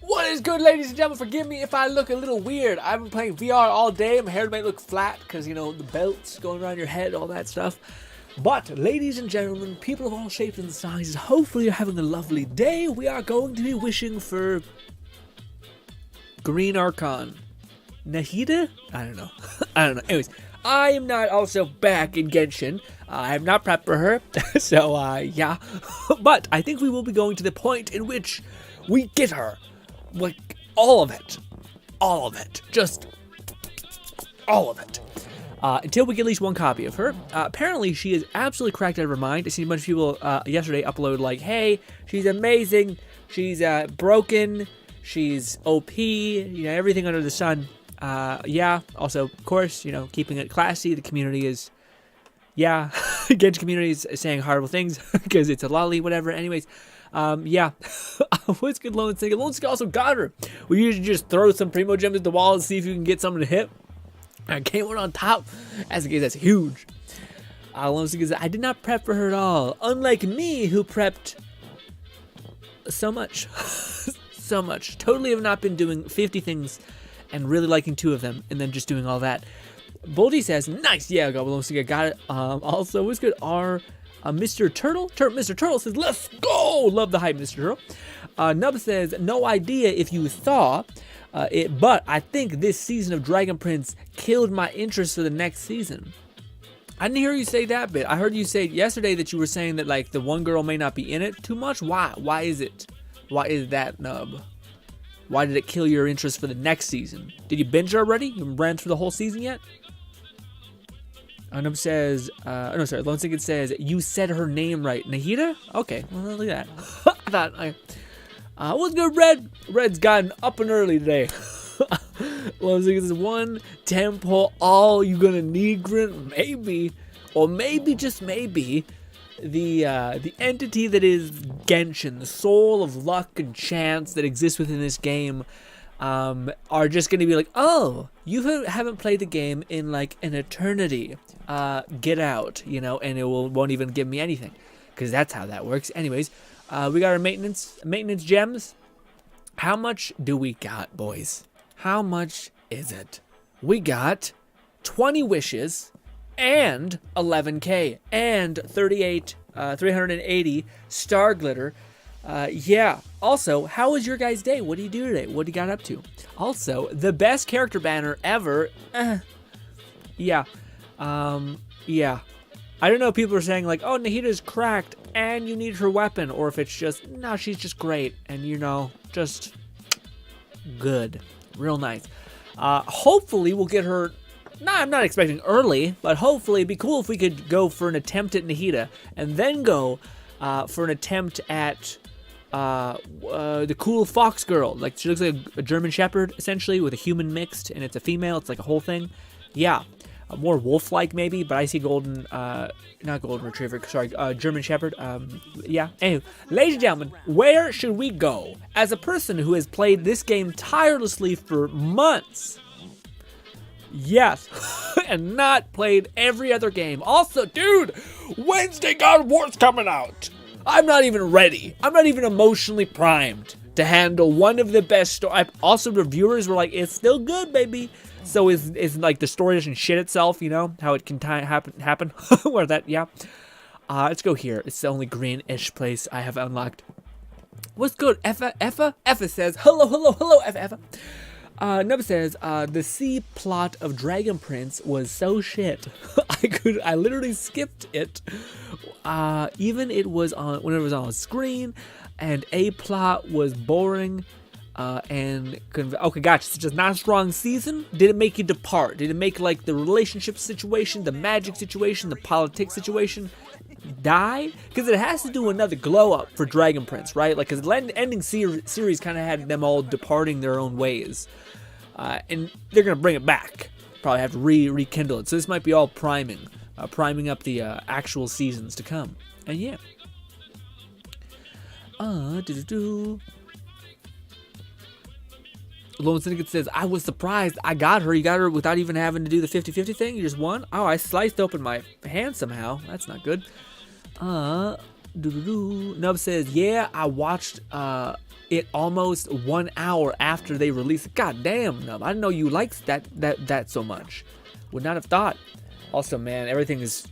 What is good, ladies and gentlemen? Forgive me if I look a little weird. I've been playing VR all day. My hair might look flat because, you know, the belts going around your head, all that stuff. But, ladies and gentlemen, people of all shapes and sizes, hopefully you're having a lovely day. We are going to be wishing for Green Archon. Nahida? I don't know. I don't know. Anyways, I am not also back in Genshin. I have not prepped for her. So, yeah. But I think we will be going to the point in which we get her. Like, all of it. All of it. Just all of it. Until we get at least one copy of her. Apparently, she is absolutely cracked out of her mind. I seen a bunch of people yesterday upload like, hey, she's amazing. She's broken. She's OP. You know, everything under the sun. Yeah. Also, of course, you know, keeping it classy. The community is, yeah. Genshin community is saying horrible things because it's a lolly, whatever. Anyways. Yeah. What's good, Lone Stick? Lone Stick also got her. We usually just throw some Primo Gems at the wall and see if you can get something to hit. I came one on top. That's huge. Lone Stick says, I did not prep for her at all. Unlike me, who prepped so much. So much. Totally have not been doing 50 things and really liking 2 of them and then just doing all that. Boldy says, nice. Yeah, Lone Stick, I got it. Also, what's good? Mr. Turtle? Mr. Turtle says, let's go! Love the hype, Mr. Turtle. Nub says, no idea if you saw it, but I think this season of Dragon Prince killed my interest for the next season. I didn't hear you say that bit. I heard you say yesterday that you were saying that, like, the one girl may not be in it too much. Why? Why is it? Why is that, Nub? Why did it kill your interest for the next season? Did you binge it already? You ran through the whole season yet? Nub says, no, sorry, Lone Stick says, you said her name right. Nahida? Okay, well, look at that. I thought, what's good, Red? Red's gotten up and early today. Lone Stick says, 1 temple, all you gonna need, Grin? Maybe, or maybe, just maybe, the entity that is Genshin, the soul of luck and chance that exists within this game, are just going to be like, oh, you haven't played the game in like an eternity. Get out, you know, and it won't even give me anything, because that's how that works. Anyways, we got our maintenance gems. How much do we got, boys? How much is it? We got 20 wishes and 11k and 380 star glitter. Yeah. Also, how was your guys' day? What do you do today? What do you got up to? Also, the best character banner ever. Yeah. Yeah. I don't know if people are saying like, oh, Nahida's cracked and you need her weapon, or if it's just, no, she's just great and, you know, just good. Real nice. Hopefully we'll get her. Nah, I'm not expecting early, but hopefully it'd be cool if we could go for an attempt at Nahida and then go for an attempt at the cool fox girl. Like, she looks like a German Shepherd, essentially, with a human mixed, and it's a female. It's like a whole thing. Yeah. More wolf-like, maybe, but I see golden, not golden retriever, sorry, German Shepherd. Yeah. Anyway, ladies and gentlemen, where should we go? As a person who has played this game tirelessly for months, yes, and not played every other game. Also, dude, Wednesday God of War's coming out. I'm not even ready. I'm not even emotionally primed to handle one of the best stories. Also, reviewers were like, it's still good, baby. So is like the story doesn't shit itself, you know, how it can happen. Where that, yeah. Let's go here. It's the only green-ish place I have unlocked. What's good? Effa says, hello, Effa. Nub says, the C plot of Dragon Prince was so shit. I literally skipped it. Even it was on, when it was on screen, and A plot was boring. Okay, gotcha. It's just not a strong season. Did it make you depart? Did it make, like, the relationship situation, the magic situation, the politics situation die? Because it has to do another glow up for Dragon Prince, right? Like, because the ending series kind of had them all departing their own ways. And they're going to bring it back. Probably have to rekindle it. So this might be all priming up the actual seasons to come. And yeah. Lone Syndicate says, I was surprised. I got her. You got her without even having to do the 50-50 thing? You just won? Oh, I sliced open my hand somehow. That's not good. Nub says, yeah, I watched it almost 1 hour after they released it. God damn, Nub. I didn't know you liked that so much. Would not have thought. Also, man, everything is...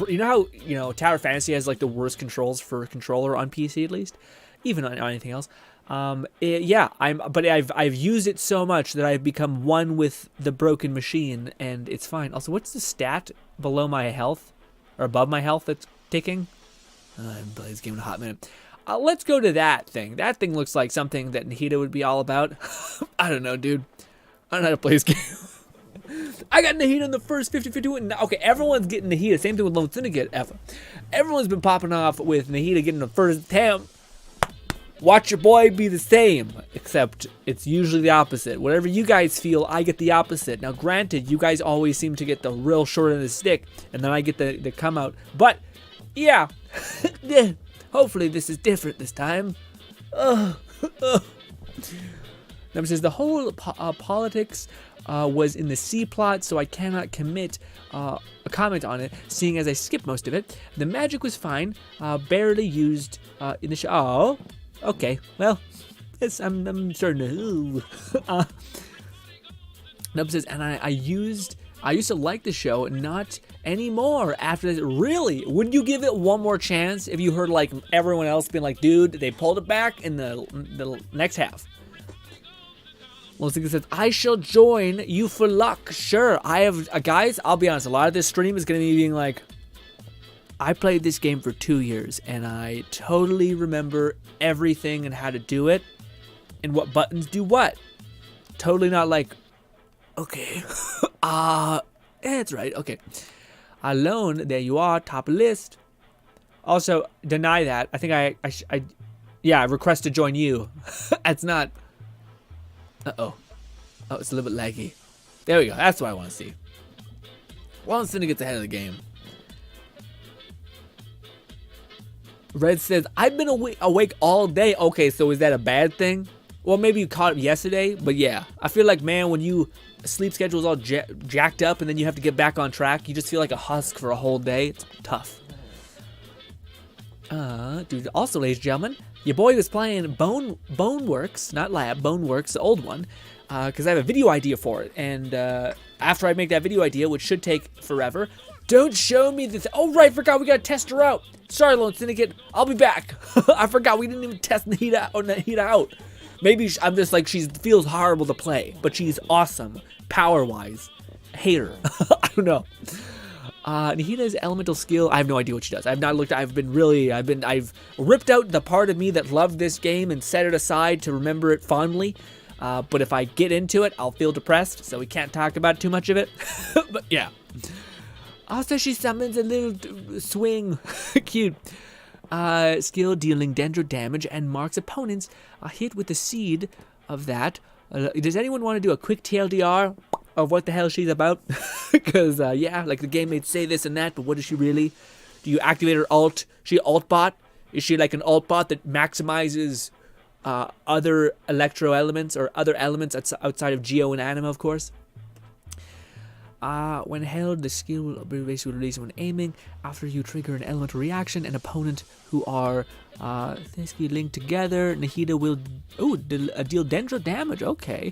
you know how, Tower Fantasy has like the worst controls for a controller on PC at least? Even on anything else. But I've used it so much that I've become one with the broken machine, and it's fine. Also, what's the stat below my health or above my health that's ticking? I haven't played this game in a hot minute. Let's go to that thing. That thing looks like something that Nahida would be all about. I don't know, dude. I don't know how to play this game. I got Nahida in the first 50-50 win. Okay, everyone's getting Nahida. Same thing with Lone Syndicate. Everyone's been popping off with Nahida getting the first attempt. Watch your boy be the same, except it's usually the opposite. Whatever you guys feel, I get the opposite. Now, granted, you guys always seem to get the real short end of the stick, and then I get the come out. But, yeah, hopefully this is different this time. Number says, the whole politics was in the C plot, so I cannot commit a comment on it, seeing as I skipped most of it. The magic was fine, barely used in the show. Oh. Okay, well, I'm starting to. Nub says, and I used to like the show, not anymore after this. Really? Wouldn't you give it one more chance if you heard like everyone else being like, dude, they pulled it back in the next half? Lone Syndicate says, I shall join you for luck. Sure, I have, guys, I'll be honest, a lot of this stream is going to be being like, I played this game for 2 years, and I totally remember everything and how to do it, and what buttons do what. Totally not like, okay, that's right, okay. Alone, there you are, top of list. Also, deny that. I think I request to join you. That's not, oh, it's a little bit laggy. There we go, that's what I want to see. Lone Syndicate's ahead of the game. Red says, I've been awake all day. Okay, so is that a bad thing? Well, maybe you caught up yesterday, but yeah. I feel like, man, when you sleep schedule is all jacked up and then you have to get back on track, you just feel like a husk for a whole day. It's tough. Dude, also, ladies and gentlemen, your boy was playing Boneworks, not Lab, Boneworks, the old one, because I have a video idea for it. And after I make that video idea, which should take forever, don't show me this. Oh, right, forgot we got to test her out. Sorry, Lone Syndicate. I'll be back. I forgot we didn't even test Nahida out. Maybe I'm just like, she feels horrible to play, but she's awesome, power-wise. Hate her. I don't know. Nahida's elemental skill, I have no idea what she does. I've not looked, I've ripped out the part of me that loved this game and set it aside to remember it fondly. But if I get into it, I'll feel depressed, so we can't talk about too much of it. But yeah. Also, she summons a little swing. Cute. Skill dealing dendro damage and marks opponents hit with the seed of that. Does anyone want to do a quick TLDR of what the hell she's about? Because, yeah, like the game may say this and that, but what is she really? Do you activate her ult? She ult bot? Is she like an ult bot that maximizes other electro elements or other elements outside of Geo and Anima, of course? When held, the skill will be basically released when aiming. After you trigger an elemental reaction, an opponent who are basically linked together, Nahida will deal dendro damage. Okay.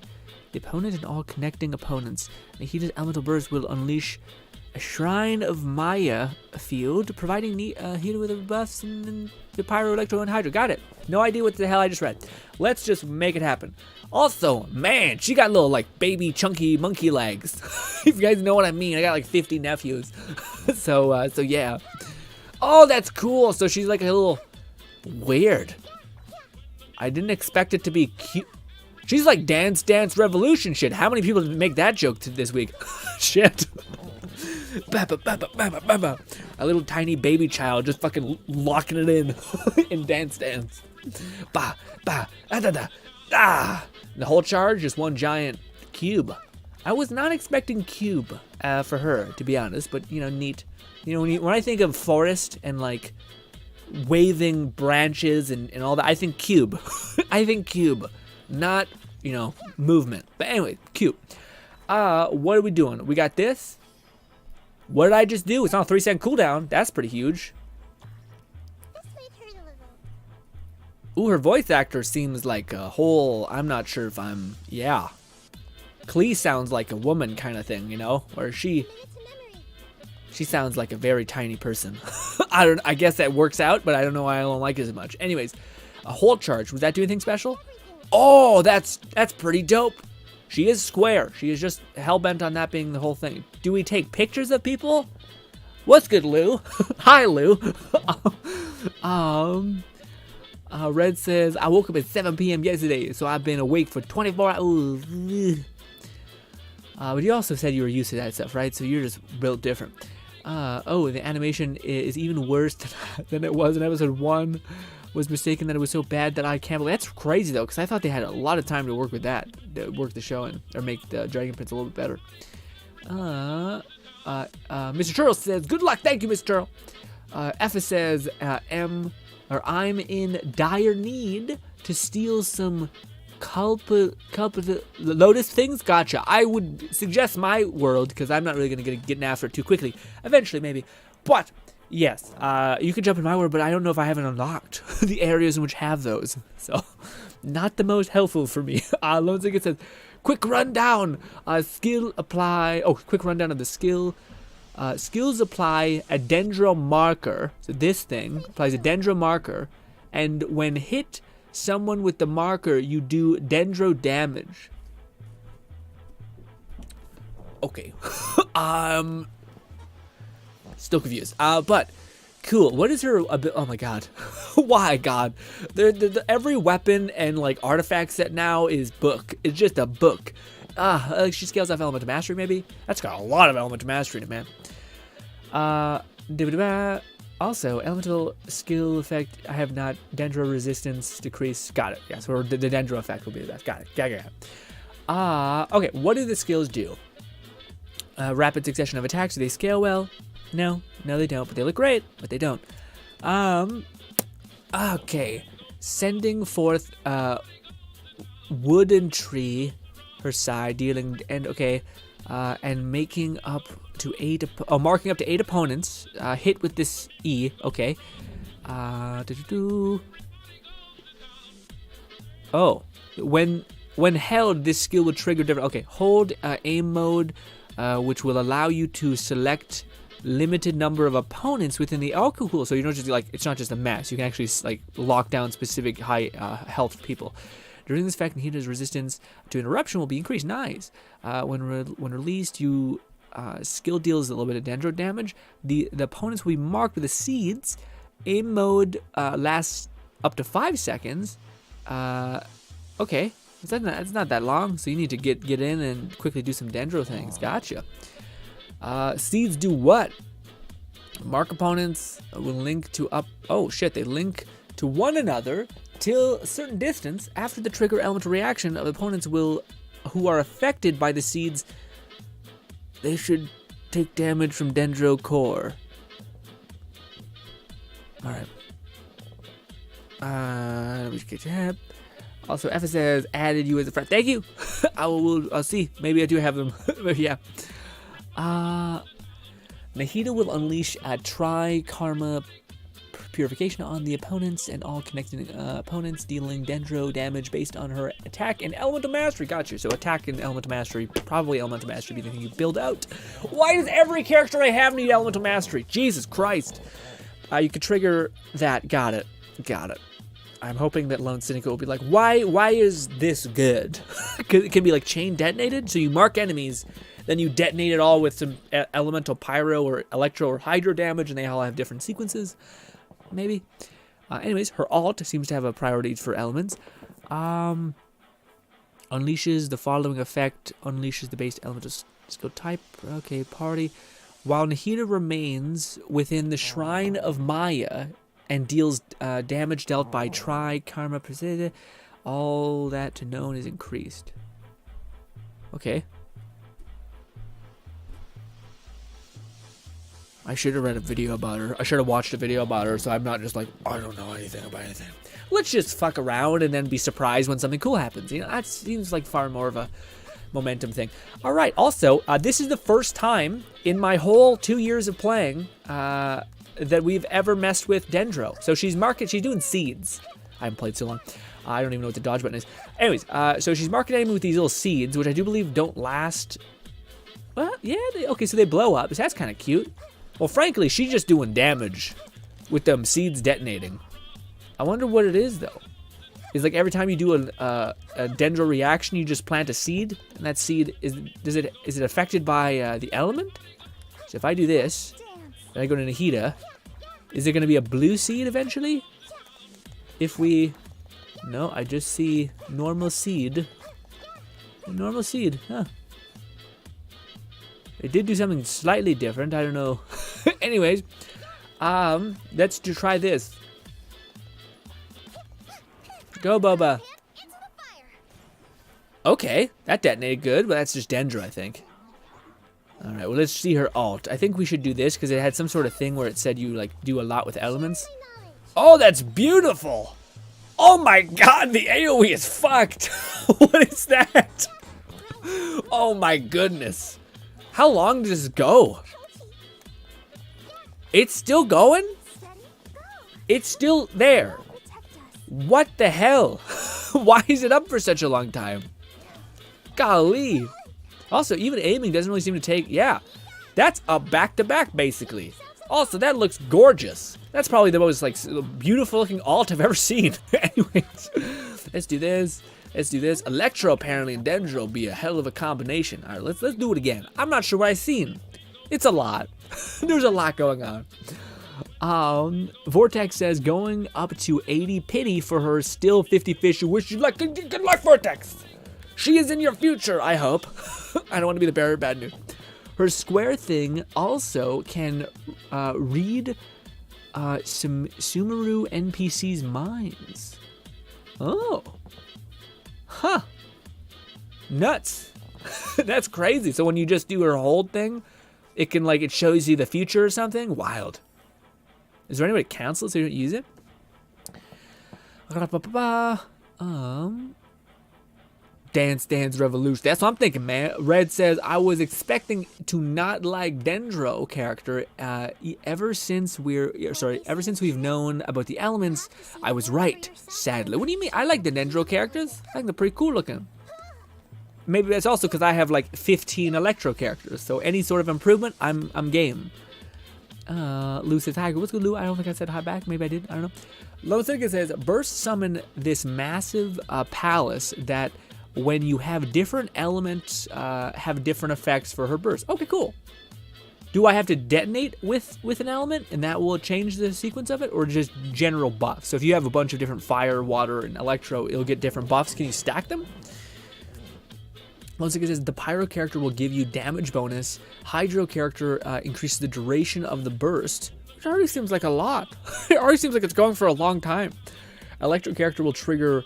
The opponent and all connecting opponents. Nahida's elemental burst will unleash a Shrine of Maya field, providing Nahida with a buffs and the Pyro, Electro, and Hydro. Got it. No idea what the hell I just read. Let's just make it happen. Also, man, she got little, like, baby, chunky monkey legs. If you guys know what I mean, I got, like, 50 nephews. So yeah. Oh, that's cool. So she's, like, a little weird. I didn't expect it to be cute. She's, like, Dance Dance Revolution shit. How many people did make that joke this week? Shit. A little tiny baby child just fucking locking it in Dance Dance. Ba, ba, da, da, da, da. The whole charge, just one giant cube. I was not expecting cube for her, to be honest, but, you know, neat. You know, when I think of forest and, like, waving branches and all that, I think cube. I think cube. Not, you know, movement. But anyway, cute. What are we doing? We got this. What did I just do? It's on a 3-second cooldown. That's pretty huge. Ooh, her voice actor seems like a whole, I'm not sure if I'm, yeah. Klee sounds like a woman kind of thing, you know? Where she sounds like a very tiny person. I guess that works out, but I don't know why I don't like it as much. Anyways, a hold charge. Was that do anything special? Oh, that's pretty dope. She is square. She is just hell-bent on that being the whole thing. Do we take pictures of people? What's good, Lou? Hi, Lou. Red says, I woke up at 7 p.m. yesterday, so I've been awake for 24 hours. But you also said you were used to that stuff, right? So you're just built different. Oh, the animation is even worse than it was in episode 1. Was mistaken that it was so bad that I can't believe. That's crazy, though, because I thought they had a lot of time to work with that, to work the show in, or make the Dragon Prince a little bit better. Mr. Turtle says, good luck. Thank you, Mr. Turtle. Effa says, I'm in dire need to steal some lotus things. Gotcha. I would suggest my world, because I'm not really going to get after it too quickly. Eventually, maybe. But, yes, you can jump in my world, but I don't know if I haven't unlocked the areas in which have those. So, not the most helpful for me. Lone Ticket says, quick rundown. Skill apply. Oh, quick rundown of the skill. Skills apply a dendro marker. So this thing applies a dendro marker, and when hit someone with the marker, you do dendro damage. Okay. Still confused. But cool. What is her oh my god. Why god? Every weapon and like artifact set now is book. It's just a book. She scales off elemental mastery, maybe? That's got a lot of elemental mastery in it, man. Also, elemental skill effect, I have not. Dendro resistance decrease. Got it. Yeah, so the dendro effect will be the best. Got it. Got it. Okay, what do the skills do? Rapid succession of attacks. Do they scale well? No, they don't. But they look great, but they don't. Okay. Sending forth wooden tree her side, dealing and making up to 8 marking up to 8 opponents hit with this E. Okay. Oh, when held, this skill will trigger different. Okay, hold aim mode, which will allow you to select limited number of opponents within the. Oh, cool. So you don't just like, it's not just a mess. You can actually like lock down specific high health people. During this effect, Nahida's resistance to interruption will be increased. Nice. When released, you skill deals a little bit of dendro damage. The opponents will be marked with the seeds. Aim mode lasts up to 5 seconds. Okay, it's not that long, so you need to get in and quickly do some dendro things. Gotcha. Seeds do what? Mark opponents will link to up. Oh shit! They link to one another till a certain distance after the trigger elemental reaction of opponents who are affected by the seeds. They should take damage from dendro core. All right. Let me just get your head. Also, Effa says added you as a friend. Thank you. I'll see. Maybe I do have them. Yeah. Nahida will unleash a tri-karma purification on the opponents and all connected opponents, dealing dendro damage based on her attack and elemental mastery. Gotcha. So attack and elemental mastery, probably elemental mastery be the thing you build out. Why does every character I have need elemental mastery? Jesus Christ. You could trigger that. Got it. I'm hoping that Lone Syndicate will be like, why is this good? It can be like chain detonated, so you mark enemies, then you detonate it all with some elemental pyro or electro or hydro damage, and they all have different sequences. Maybe. Anyways, her alt seems to have a priority for elements. Unleashes the following effect. Unleashes the base elemental skill type. Okay, party. While Nahida remains within the Shrine of Maya and deals damage dealt by Tri-Karma Precision, all that to known is increased. Okay. I should have read a video about her. I should have watched a video about her, so I'm not just like, I don't know anything about anything. Let's just fuck around and then be surprised when something cool happens. You know, that seems like far more of a momentum thing. All right. Also, this is the first time in my whole 2 years of playing that we've ever messed with Dendro. So she's doing seeds. I haven't played so long. I don't even know what the dodge button is. Anyways, so she's marketing me with these little seeds, which I do believe don't last. Well, yeah. Okay, so they blow up. So that's kind of cute. Well, frankly, she's just doing damage with them seeds detonating. I wonder what it is, though. Is like every time you do a Dendro reaction, you just plant a seed, and that seed is it affected by the element? So if I do this, and I go to Nahida, is there going to be a blue seed eventually? No, I just see normal seed. Normal seed, huh? They did do something slightly different. I don't know. Anyways, let's try this. Go, Boba. Okay, that detonated good, but that's just Dendro, I think. All right, well, let's see her alt. I think we should do this because it had some sort of thing where it said you like do a lot with elements. Oh, that's beautiful. Oh my God, the AoE is fucked. What is that? Oh my goodness. How long does it go? It's still going? It's still there. What the hell? Why is it up for such a long time? Golly. Also, even aiming doesn't really seem to take... Yeah, that's a back-to-back, basically. Also, that looks gorgeous. That's probably the most like beautiful-looking alt I've ever seen. Anyways, let's do this. Let's do this. Electro apparently and Dendro will be a hell of a combination. All right, let's do it again. I'm not sure what I've seen. It's a lot. There's a lot going on. Vortex says going up to 80 pity for her still 50 fish. Wish you luck. Good luck, Vortex. She is in your future, I hope. I don't want to be the bearer of bad news. Her square thing also can read some Sumeru NPC's minds. Oh. Huh. Nuts. That's crazy. So when you just do her hold thing, it can like, it shows you the future or something? Wild. Is there any way to cancel it so you don't use it? Dance Revolution. That's what I'm thinking, man. Red says, I was expecting to not like Dendro character ever since we've known about the elements. I was right, sadly. What do you mean? I like the Dendro characters. I think they're pretty cool looking. Maybe that's also because I have like 15 Electro characters, so any sort of improvement, I'm game. Lou says, hi, what's good, Lou? I don't think I said hi back. Maybe I did. I don't know. Losika says, burst summon this massive palace that when you have different elements, have different effects for her burst. Okay, cool. Do I have to detonate with an element and that will change the sequence of it, or just general buffs? So if you have a bunch of different fire, water, and electro, it'll get different buffs. Can you stack them? Losika says, the pyro character will give you damage bonus. Hydro character increases the duration of the burst, which already seems like a lot. It already seems like it's going for a long time. Electro character will trigger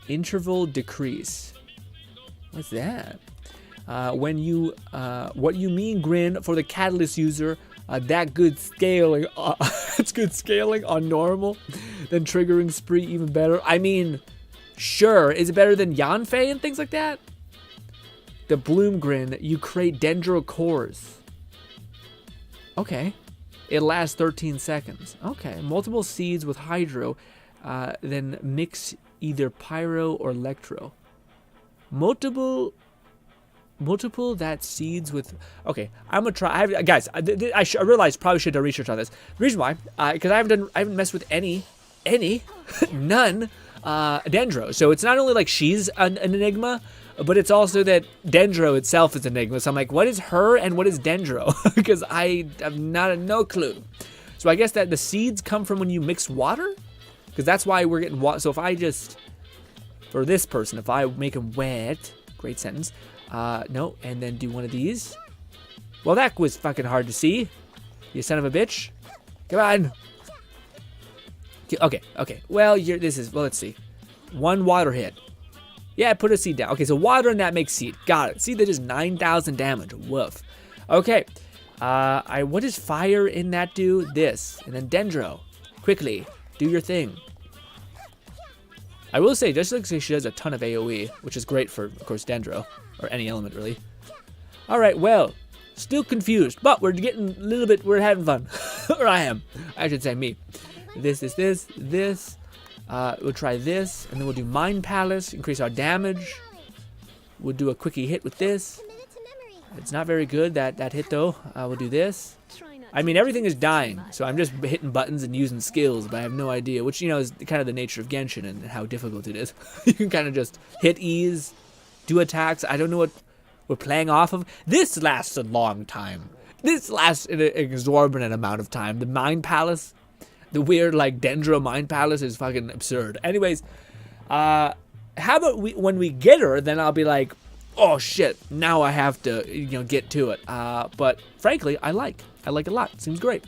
interval decrease. What's that? What you mean, Grin, for the catalyst user, that good scaling. It's good scaling on normal, then triggering spree even better. I mean, sure. Is it better than Yanfei and things like that? The Bloom Grin, you create Dendro cores. Okay. It lasts 13 seconds. Okay. Multiple seeds with Hydro, then mix either Pyro or Electro. Multiple that seeds with... Okay, I'm gonna try... guys, I realized probably should have researched on this. The reason why, because I haven't messed with none, Dendro. So it's not only like she's an enigma, but it's also that Dendro itself is an enigma. So I'm like, what is her and what is Dendro? Because I have no clue. So I guess that the seeds come from when you mix water? Because that's why we're getting water. So if I just, for this person, if I make them wet, great sentence, no, and then do one of these. Well, that was fucking hard to see. You son of a bitch. Come on. Okay. Well, let's see. One water hit. Yeah, put a seed down. Okay, so water and that makes seed. Got it. See, that is 9,000 damage. Woof. Okay. What does fire in that do? This. And then Dendro. Quickly. Do your thing. I will say, just like she does a ton of AoE, which is great for, of course, Dendro. Or any element, really. Alright, well. Still confused. But we're getting a little bit, we're having fun. Or I am. I should say me. This. We'll try this. And then we'll do Mind Palace. Increase our damage. We'll do a quickie hit with this. It's not very good, that hit, though. We'll do this. I mean, everything is dying, so I'm just hitting buttons and using skills, but I have no idea, which, you know, is kind of the nature of Genshin and how difficult it is. You can kind of just hit E's, do attacks. I don't know what we're playing off of. This lasts a long time. This lasts an exorbitant amount of time. The Mind Palace, the weird, like, Dendro Mind Palace is fucking absurd. Anyways, how about when we get her, then I'll be like, oh shit, now I have to, you know, get to it. But frankly, I like it a lot. Seems great.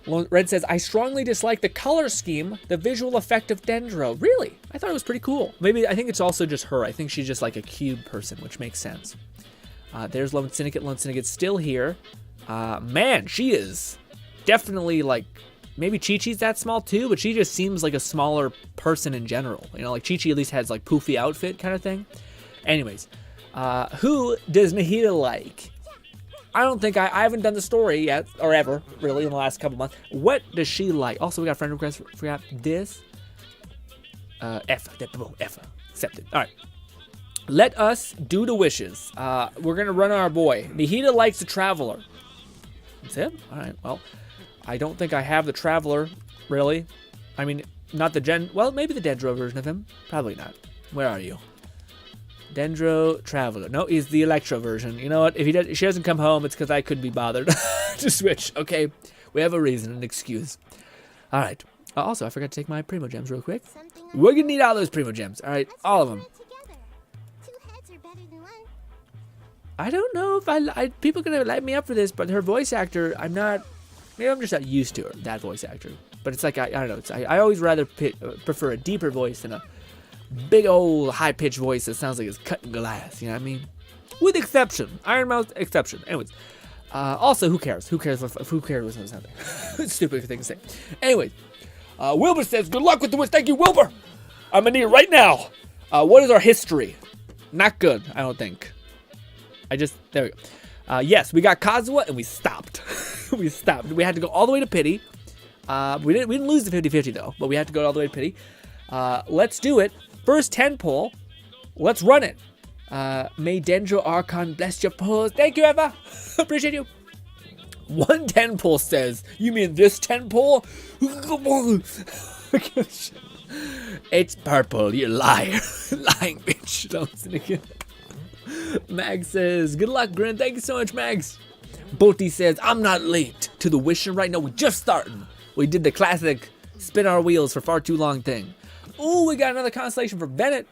Red says, I strongly dislike the color scheme, the visual effect of Dendro. Really? I thought it was pretty cool. Maybe, I think it's also just her. I think she's just like a cube person, which makes sense. There's Lone Syndicate. Lone Syndicate's still here. Man, she is definitely like, maybe Chi-Chi's that small too, but she just seems like a smaller person in general. You know, like Chi-Chi at least has like poofy outfit kind of thing. Anyways, who does Nahida like? I don't think I haven't done the story yet, or ever, really, in the last couple months. What does she like? Also, we got friend request. Forgot this. F. Accepted. All right. Let us do the wishes. We're going to run on our boy. Nahida likes the Traveler. That's it? All right, well. I don't think I have the Traveler, really. I mean, not the well, maybe the Dendro version of him. Probably not. Where are you? Dendro Traveler. No, he's the Electro version. You know what? If she doesn't come home, it's because I couldn't be bothered to switch. Okay, we have a reason, an excuse. All right. Also, I forgot to take my Primo Gems real quick. We're going to need all those Primo Gems. All right, all of them. I don't know if people are going to light me up for this, but her voice actor, I'm not... Maybe I'm just not used to her, that voice actor. But it's like, I don't know. I always rather prefer a deeper voice than a big old high-pitched voice that sounds like it's cutting glass. You know what I mean? With exception. Iron Mouth exception. Anyways. Also, who cares? Who cares what something? Stupid thing to say. Anyways. Wilbur says, good luck with the wish. Thank you, Wilbur. I'm going to need it right now. What is our history? Not good, I don't think. There we go. Yes, we got Kazuha and we stopped. We stopped. We had to go all the way to Pity. We didn't lose the 50-50 though, but we had to go all the way to Pity. Let's do it. First 10 pull. Let's run it. May Dendro Archon bless your pulls. Thank you, Eva. Appreciate you. 110 pull says, you mean this 10 pull? It's purple, you liar. Lying bitch. Don't sneak it. Mag says, good luck, Grin. Thank you so much, Mags. Boti says, I'm not late to the wishing right now. We're just starting. We did the classic spin our wheels for far too long thing. Ooh, we got another constellation for Bennett.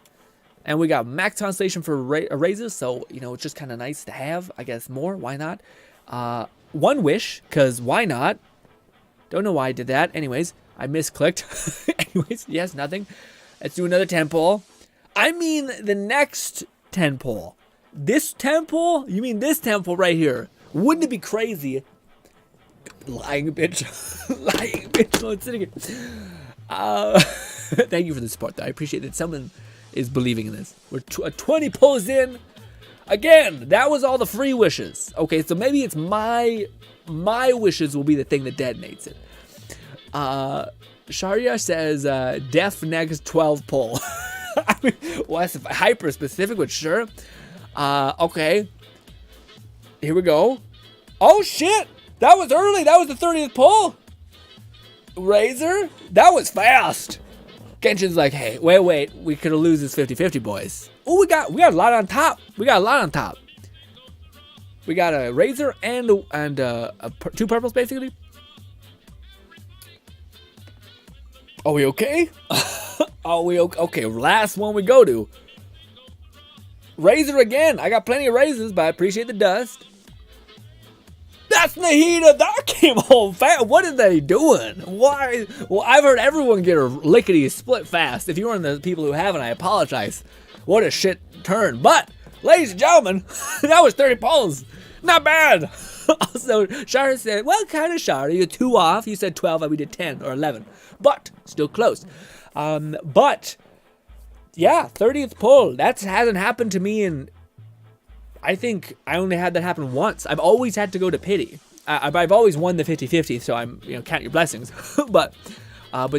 And we got max constellation for Razor. So, you know, it's just kind of nice to have. I guess more. Why not? One wish, because why not? Don't know why I did that. Anyways, I misclicked. Anyways, yes, nothing. Let's do another 10 pull. I mean the next 10 pull. This 10 pull? You mean this 10 pull right here? Wouldn't it be crazy? Lying bitch. Lying bitch. No, it's sitting here. Thank you for the support, though. I appreciate that someone is believing in this. We're 20 pulls in. Again, that was all the free wishes. Okay, so maybe it's my wishes will be the thing that detonates it. Sharia says, def next 12 pull. I mean, well, that's hyper specific, but sure. Okay. Here we go. Oh, shit. That was early. That was the 30th pull. Razor. That was fast. Genshin's like, hey, wait. We could have lose this 50-50, boys. Oh, we got a lot on top. We got a Razor and two purples, basically. Are we okay? Are we okay? Okay, last one we go to. Razor again. I got plenty of razors, but I appreciate the dust. That's Nahida. That came home fast. What are they doing? Why? Well, I've heard everyone get a lickety split fast. If you're one of the people who haven't, I apologize. What a shit turn. But, ladies and gentlemen, that was 30 pulls. Not bad. Also, Shara said, well, kind of, Shara. You're 2 off. You said 12, and we did 10 or 11. But, still close. But, yeah, 30th pull. That hasn't happened to me in... I think I only had that happen once. I've always had to go to pity. I've always won the 50-50, so I'm, count your blessings. but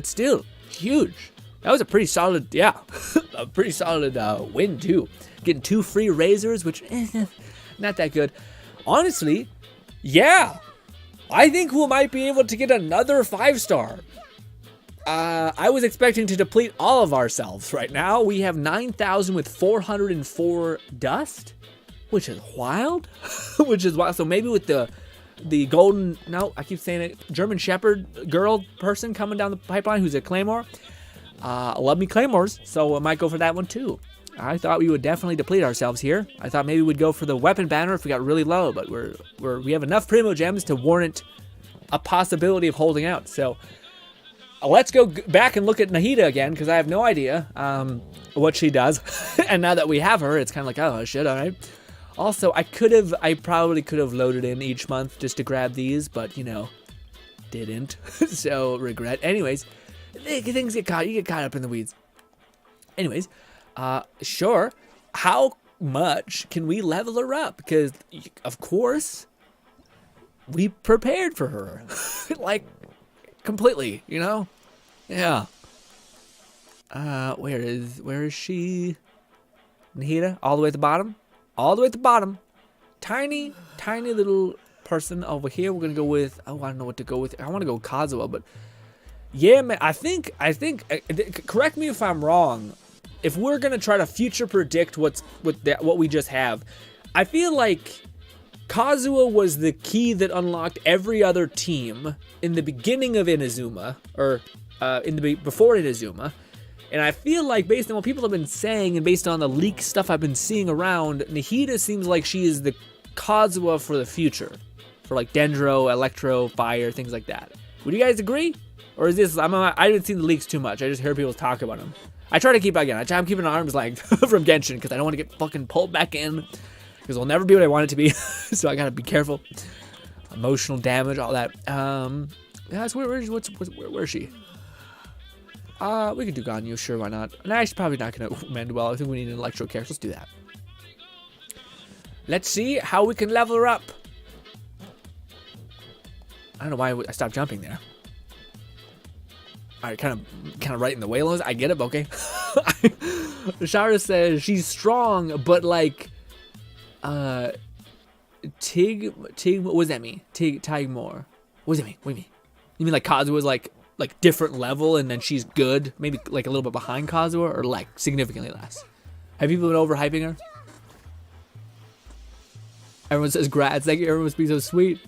still, huge. That was a pretty solid, a pretty solid win, too. Getting 2 free razors, which, not that good. Honestly, yeah. I think we might be able to get another 5-star. I was expecting to deplete all of ourselves right now. We have 9,000 with 404 dust, which is wild. Which is wild. So maybe with the golden, no, I keep saying it, German Shepherd girl person coming down the pipeline who's a Claymore. Love me Claymores, so I might go for that one too. I thought we would definitely deplete ourselves here. I thought maybe we'd go for the weapon banner if we got really low, but we have enough Primo Gems to warrant a possibility of holding out. So let's go back and look at Nahida again, because I have no idea what she does. And now that we have her, it's kind of like, oh shit, all right. Also, I probably could have loaded in each month just to grab these, but didn't. So regret. Anyways, things you get caught up in the weeds. Anyways, sure. How much can we level her up? Because of course we prepared for her, like completely. Yeah. Where is she? Nahida, all the way at the bottom. All the way at the bottom. Tiny little person over here. We're gonna go with. Oh, I don't know what to go with. I want to go Kazuha, but yeah, man. I think. Correct me if I'm wrong. If we're gonna try to future predict what we just have, I feel like Kazuha was the key that unlocked every other team in the beginning of Inazuma, or before Inazuma. And I feel like based on what people have been saying and based on the leak stuff I've been seeing around, Nahida seems like she is the Kazuha for the future. For like Dendro, Electro, Fire, things like that. Would you guys agree? Or is this, I didn't see the leaks too much. I just heard people talk about them. I try to keep, again, I'm keeping an arm's length from Genshin because I don't want to get fucking pulled back in. Because it'll never be what I want it to be. So I gotta be careful. Emotional damage, all that. Where is she? We could do Ganyu, sure, why not? And actually, probably not going to mend well. I think we need an Electro character. Let's do that. Let's see how we can level her up. I don't know why I stopped jumping there. All right, kind of right in the way. I get it, but okay. Shara says she's strong, but like, Tig, what does that mean? Tigmore. What does that mean? What do you mean? You mean like Kazuha's like different level and then she's good? Maybe like a little bit behind Kazuha or like significantly less? Have people been overhyping her? Everyone says grats. Thank you. Everyone must be so sweet.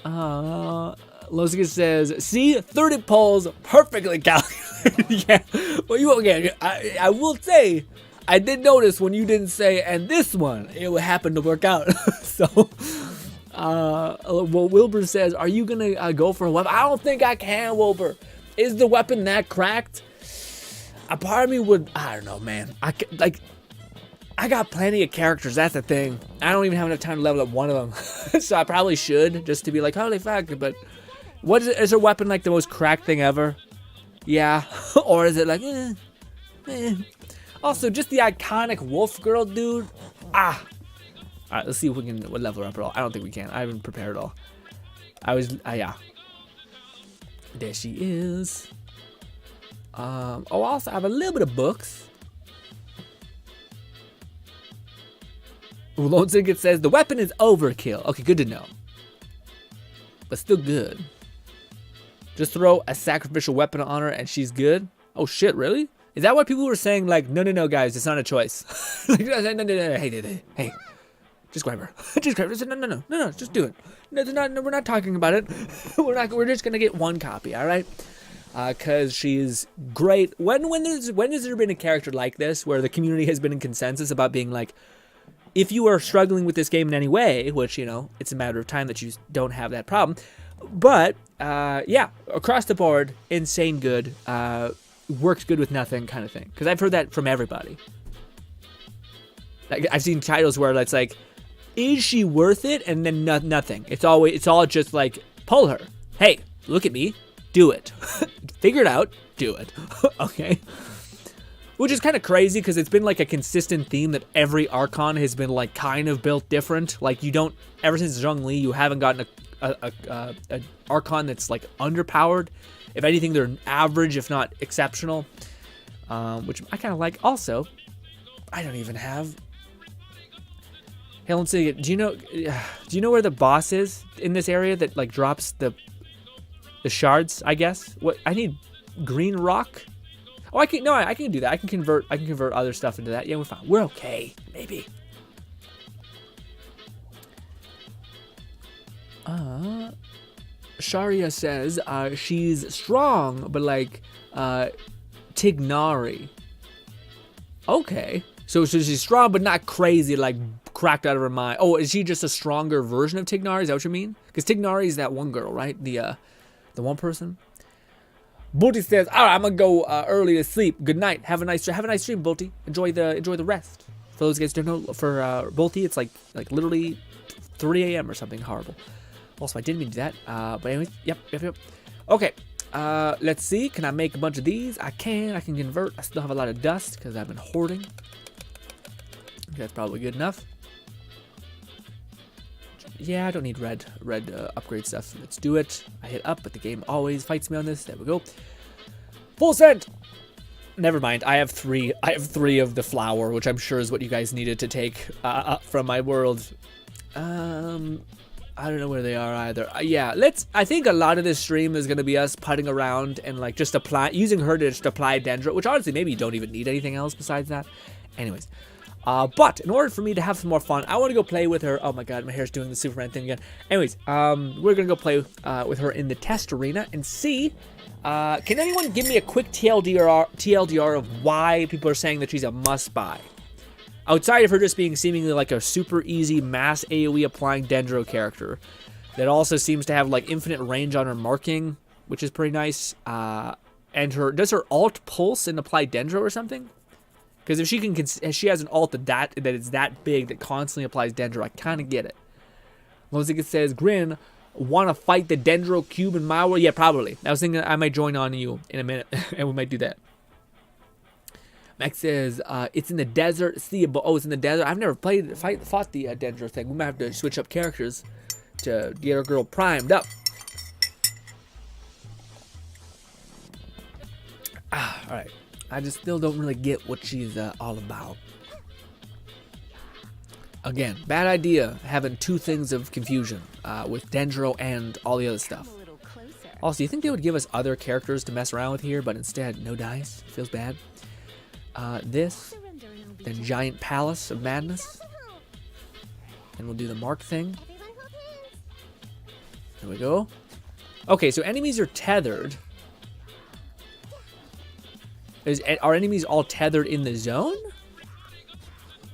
Losica says, see, 30 polls perfectly calculated. Yeah. Well, again, I will say, I did notice when you didn't say, and this one, it would happen to work out. So, well, Wilbur says, are you going to go for a weapon? I don't think I can, Wilbur. Is the weapon that cracked? A part of me would, I don't know, man. I got plenty of characters, that's the thing. I don't even have enough time to level up one of them. So I probably should, just to be like, holy fuck, but what is it? Is her weapon like the most cracked thing ever? Yeah. Or is it like, Also, just the iconic wolf girl, dude. Alright, let's see if we can level her up at all. I don't think we can. I haven't prepared at all. Yeah. There she is. Also, I have a little bit of books. Lone Sigurd says, the weapon is overkill. Okay, good to know. But still good. Just throw a sacrificial weapon on her and she's good? Oh shit, really? Is that what people were saying? Like, no, guys, it's not a choice. Like, no, hey. Just grab her. Just grab her. No, just do it. No, we're not talking about it. We're just gonna get one copy, alright? Cause she's great. When has there been a character like this where the community has been in consensus about being like, if you are struggling with this game in any way, which, it's a matter of time that you don't have that problem. But, yeah, across the board, insane good. Works good with nothing kind of thing. Because I've heard that from everybody. Like, I've seen titles where it's like, is she worth it? And then nothing. It's all just like, pull her. Hey, look at me. Do it. Figure it out. Do it. Okay. Which is kind of crazy because it's been like a consistent theme that every Archon has been like kind of built different. Like you don't, ever since Zhongli, you haven't gotten a Archon that's like underpowered. If anything, they're average, if not exceptional, which I kind of like. Also, I don't even have. Hey, let's see. Do you know where the boss is in this area that like drops the shards? I guess. What I need, green rock. Oh, I can do that. I can convert other stuff into that. Yeah, we're fine. We're okay. Maybe. Sharia says she's strong, but like Tignari. Okay. So she's strong, but not crazy, like cracked out of her mind. Oh, is she just a stronger version of Tignari? Is that what you mean? Because Tignari is that one girl, right? The one person. Bolty says, "All right, I'm gonna go early to sleep. Good night. Have a nice stream, Bolty. Enjoy the rest." For those guys who don't know, for Bolty, it's like literally 3 a.m. or something horrible. Also, I didn't mean to do that. But anyways, yep. Okay. Let's see. Can I make a bunch of these? I can. I can convert. I still have a lot of dust because I've been hoarding. That's probably good enough. Yeah, I don't need red upgrade stuff. Let's do it. I hit up, but the game always fights me on this. There we go. Full send. Never mind. I have three of the flower, which I'm sure is what you guys needed to take up from my world. I don't know where they are either. Yeah, I think a lot of this stream is gonna be us putting around and like just using her to just apply Dendro, which honestly maybe you don't even need anything else besides that. Anyways. But in order for me to have some more fun, I want to go play with her. Oh my god, my hair's doing the Superman thing again. Anyways, we're going to go play with her in the test arena and see. Can anyone give me a quick TLDR of why people are saying that she's a must-buy? Outside of her just being seemingly like a super easy mass AoE applying Dendro character. That also seems to have like infinite range on her marking, which is pretty nice. And does her alt pulse and apply Dendro or something? Because if she has an alt that is that big that constantly applies Dendro, I kind of get it. Lozic says, Grin, want to fight the Dendro cube in my world? Yeah, probably. I was thinking I might join on you in a minute, and we might do that. Max says, it's in the desert. It's in the desert. I've never fought the Dendro thing. We might have to switch up characters to get our girl primed up. All right. I just still don't really get what she's all about. Again, bad idea having two things of confusion with Dendro and all the other stuff. Also, you think they would give us other characters to mess around with here, but instead, no dice. Feels bad. This, then Giant Palace of Madness. And we'll do the mark thing. There we go. Okay, so enemies are tethered. Are enemies all tethered in the zone?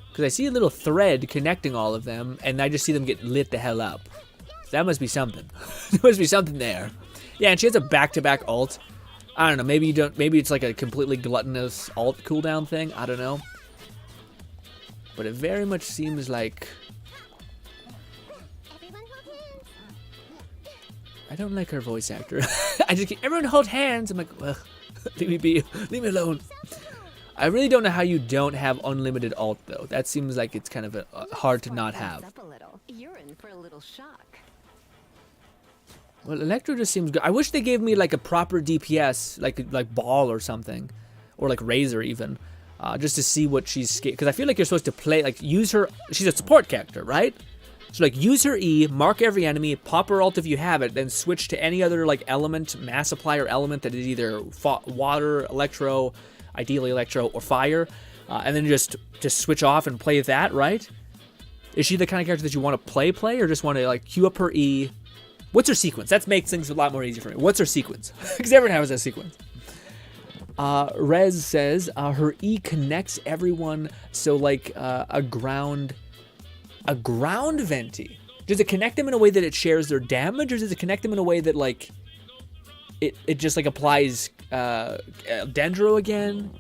Because I see a little thread connecting all of them, and I just see them get lit the hell up. So that must be something. There must be something there. Yeah, and she has a back-to-back ult. I don't know. Maybe you don't. Maybe it's like a completely gluttonous ult cooldown thing. I don't know. But it very much seems like. I don't like her voice actor. I just keep, everyone hold hands. I'm like, ugh. Leave me be. Leave me alone. I really don't know how you don't have unlimited ult, though. That seems like it's kind of hard to not have. You're in for a little shock. Well, Electro just seems good. I wish they gave me like a proper DPS, like Ball or something, or like Razor even, just to see what she's. Because I feel like you're supposed to play use her. She's a support character, right? So use her E, mark every enemy, pop her ult if you have it, then switch to any other element, mass applier element that is either water, electro, ideally electro, or fire, and then just switch off and play that, right? Is she the kind of character that you want to play, or just want to queue up her E? What's her sequence? That makes things a lot more easy for me. What's her sequence? Because everyone has a sequence. Rez says her E connects everyone, so a ground venti. Does it connect them in a way that it shares their damage, or does it connect them in a way that it just applies Dendro again?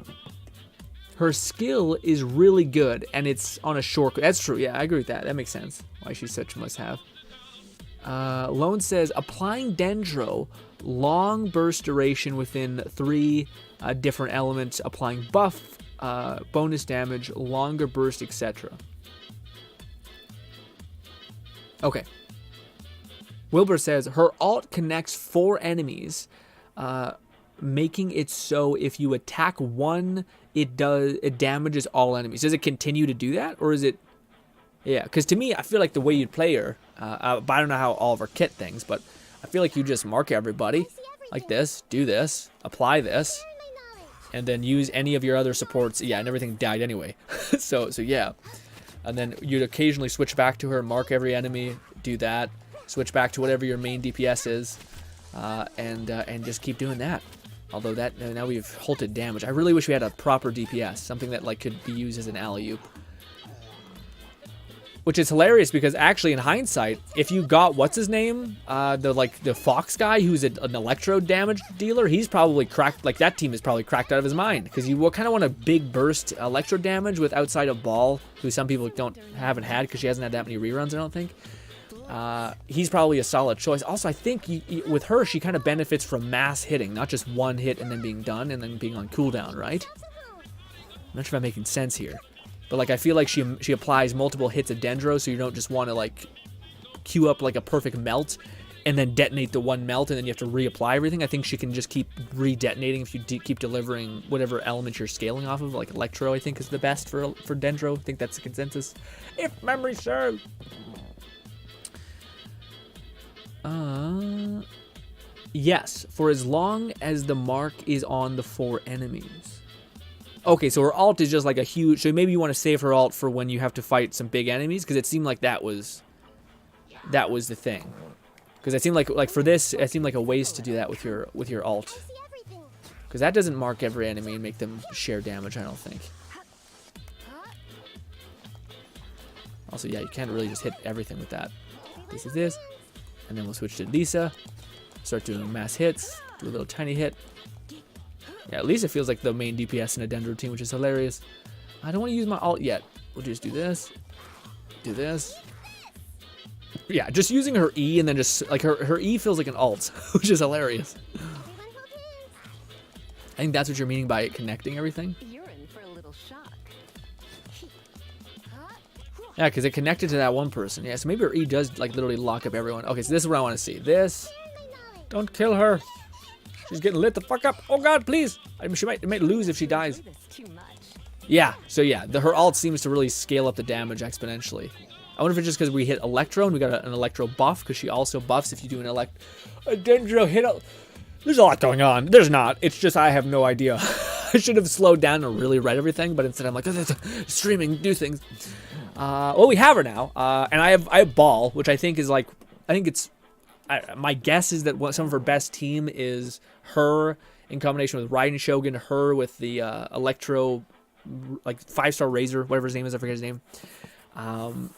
Her skill is really good, and it's on a short. That's true. Yeah, I agree with that. That makes sense. why she's such a must-have. Lone says, applying Dendro, long burst duration within 3 different elements, applying buff, bonus damage, longer burst, etc. Okay. Wilbur says, her alt connects 4 enemies, making it so if you attack one, it damages all enemies. Does it continue to do that, or is it? Yeah, because to me, I feel like the way you'd play her, but I don't know how all of her kit things, but I feel like you just mark everybody like this, do this, apply this, and then use any of your other supports. Yeah, and everything died anyway. so yeah, and then you'd occasionally switch back to her, mark every enemy, do that, switch back to whatever your main DPS is, and just keep doing that. Although that now we've halted damage. I really wish we had a proper DPS, something that like could be used as an alley-oop. Which is hilarious because actually in hindsight, if you got what's his name, the Fox guy who's an electro damage dealer, he's probably cracked. Like that team is probably cracked out of his mind because you kind of want a big burst electro damage with outside of Ball, who some people haven't had because she hasn't had that many reruns. I don't think. He's probably a solid choice. Also, I think with her, she kind of benefits from mass hitting, not just one hit and then being done and then being on cooldown, right? I'm not sure if I'm making sense here. But like I feel like she applies multiple hits of Dendro, so you don't just want to like queue up like a perfect melt and then detonate the one melt and then you have to reapply everything. I think she can just keep re-detonating if you keep delivering whatever element you're scaling off of. Like Electro, I think is the best for Dendro. I think that's the consensus, if memory serves. Yes, for as long as the mark is on the 4 enemies. Okay, so her alt is just like a huge... So maybe you want to save her alt for when you have to fight some big enemies, because it seemed like that was the thing. Because it seemed like for this, it seemed like a waste to do that with your alt. Because that doesn't mark every enemy and make them share damage, I don't think. Also, yeah, you can't really just hit everything with that. This is this. And then we'll switch to Lisa. Start doing mass hits. Do a little tiny hit. Yeah, at least it feels like the main DPS in a Dendro team, which is hilarious. I don't want to use my alt yet. We'll just do this. Do this. Yeah, just using her E and then just, like, her E feels like an alt, which is hilarious. I think that's what you're meaning by it connecting everything. You're in for a little shock. Yeah, because it connected to that one person. Yeah, so maybe her E does, like, literally lock up everyone. Okay, so this is what I want to see. This. Don't kill her. She's getting lit the fuck up. Oh god, please. I mean, she might lose if she dies. Yeah, so yeah, her alt seems to really scale up the damage exponentially. I wonder if it's just because we hit Electro and we got an Electro buff, because she also buffs if you do a Dendro hit. There's a lot going on. There's not. It's just I have no idea. I should have slowed down and really read everything, but instead I'm like, streaming, do things. Well, we have her now, and I have Ball, which I think is like, my guess is that some of her best team is her in combination with Raiden Shogun, her with the Electro, like 5-star Razor, whatever his name is, I forget his name. And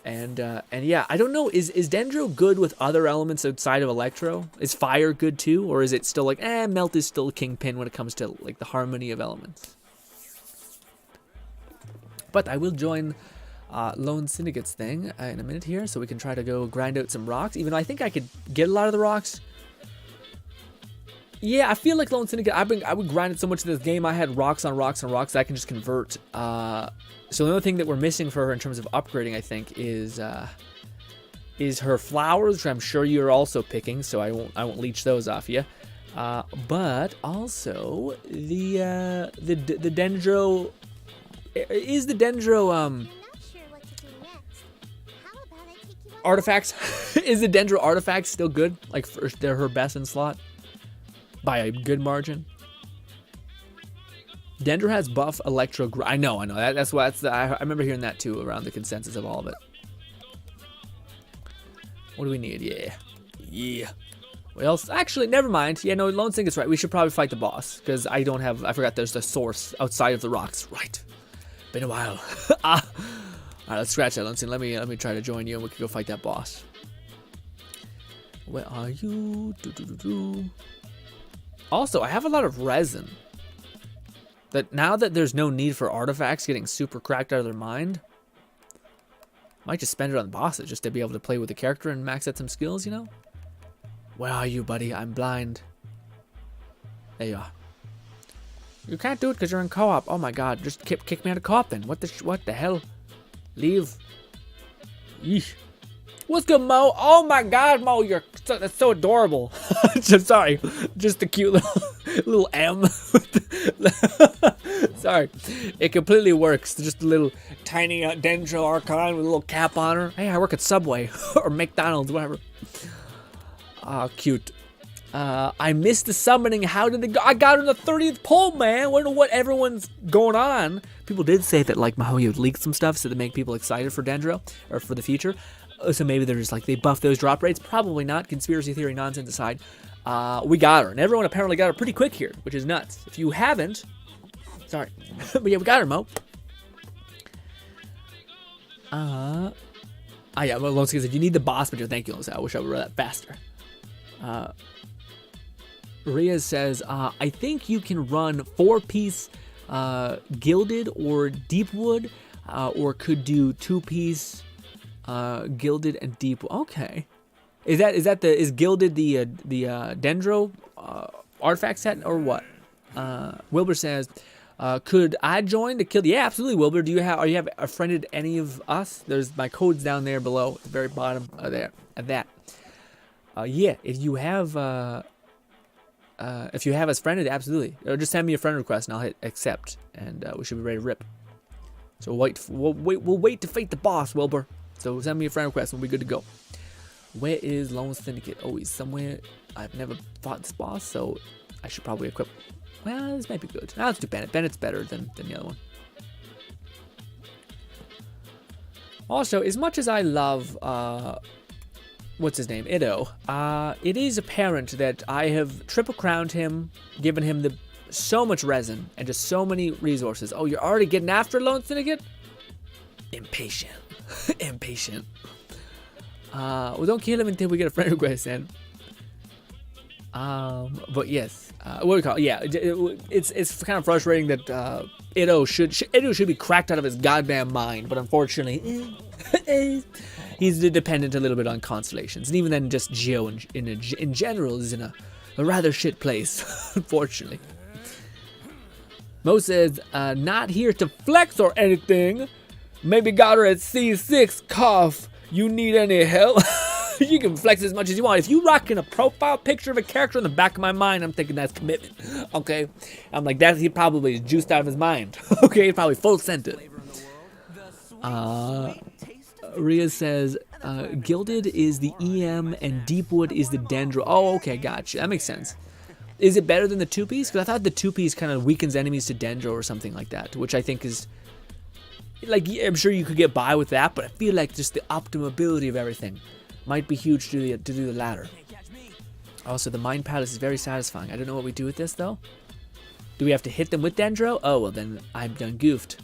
yeah, I don't know, is Dendro good with other elements outside of Electro? Is Fire good too, or is it still like, Melt is still kingpin when it comes to like the harmony of elements? But I will join Lone Syndicate's thing in a minute here, so we can try to go grind out some rocks, even though I think I could get a lot of the rocks. Yeah, I feel like Lone Syndicate, I would grind it so much in this game. I had rocks on rocks on rocks that I can just convert. So the only thing that we're missing for her in terms of upgrading, I think, is her flowers, which I'm sure you're also picking, so I won't leech those off you. But also the Dendro. Is the Dendro artifacts? Is the Dendro artifacts still good? Like they're her best in slot by a good margin. Dendro has buff Electro. I know. That's what. I remember hearing that too around the consensus of all of it. What do we need? Yeah. What else? Actually, never mind. Yeah, no, Lone Syndic's right. We should probably fight the boss because I forgot there's the source outside of the rocks. Right. Been a while. All right, let's scratch that, Lone Syndicate. Let me try to join you and we can go fight that boss. Where are you? Also, I have a lot of resin. That now that there's no need for artifacts getting super cracked out of their mind, Might just spend it on the bosses just to be able to play with the character and max out some skills, you know? Where are you, buddy? I'm blind. There you are. You can't do it because you're in co-op. Oh my god, just kick me out of co-op then. What the hell? Leave. Yeesh. What's good, Mo? Oh my god, Mo, that's so adorable. Just sorry. Just the cute little M. Sorry. It completely works. Just a little tiny Dendro Archon with a little cap on her. Hey, I work at Subway or McDonald's, whatever. Ah, cute. I missed the summoning. How did it go? I got on the 30th poll, man. I wonder what everyone's going on. People did say that, like, Mahoya would leak some stuff so to make people excited for Dendro or for the future. So maybe they're just like, they buff those drop rates. Probably not. Conspiracy theory nonsense aside. We got her. And everyone apparently got her pretty quick here, which is nuts. If you haven't, sorry. But yeah, we got her, Mo. Yeah, well, Lone says, if you need the boss, but thank you, I wish I would run that faster. Rhea says, I think you can run 4-piece gilded or deepwood, or could do 2-piece gilded and deep. Okay, is gilded the Dendro artifact set or what? Wilbur says, could I join to kill? Yeah, absolutely, Wilbur. Are you have friended any of us? There's my codes down there below at the very bottom of there at that. Yeah, if you have us friended, absolutely. Or just send me a friend request and I'll hit accept, and we should be ready to rip. So we'll wait to fight the boss, Wilbur. So send me a friend request and we'll be good to go. Where is Lone Syndicate? Oh, he's somewhere. I've never fought this boss, so I should probably equip. Well, this might be good. Let's do Bennett. Bennett's better than the other one. Also, as much as I love what's his name? Ido. It is apparent that I have triple crowned him, given him so much resin and just so many resources. Oh, you're already getting after Lone Syndicate? Impatient. Impatient. Well, don't kill him until we get a friend request in. But yes. What do we call it? Yeah, it's kind of frustrating that Ido should be cracked out of his goddamn mind, but unfortunately, he's dependent a little bit on constellations, and even then, just Geo in general is in a rather shit place, unfortunately. Mo says, not here to flex or anything. Maybe got her at C6. Cough. You need any help? You can flex as much as you want. If you rocking a profile picture of a character in the back of my mind, I'm thinking that's commitment. Okay? I'm like, he probably is juiced out of his mind. Okay? He's probably full scented. Rhea says, Gilded is the EM and Deepwood is the Dendro. Oh, okay, gotcha. That makes sense. Is it better than the 2-piece? Because I thought the 2-piece kind of weakens enemies to Dendro or something like that, which I think is... Like, I'm sure you could get by with that, but I feel like just the optimum ability of everything might be huge to do the latter. Also, the Mind Palace is very satisfying. I don't know what we do with this, though. Do we have to hit them with Dendro? Oh, well, then I'm done goofed.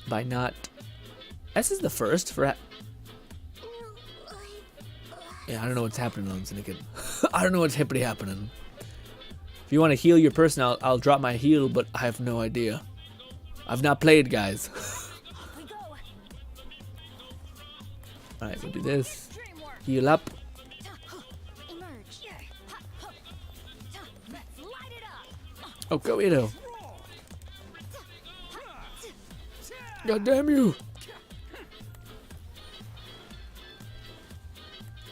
By not... This is the first for... Yeah, I don't know what's happening, Lone Syndicate. I don't know what's hippity happening. If you want to heal your person, I'll drop my heal, but I have no idea. I've not played, guys. Alright, we'll do this. Heal up. Oh, go Ido. God damn you.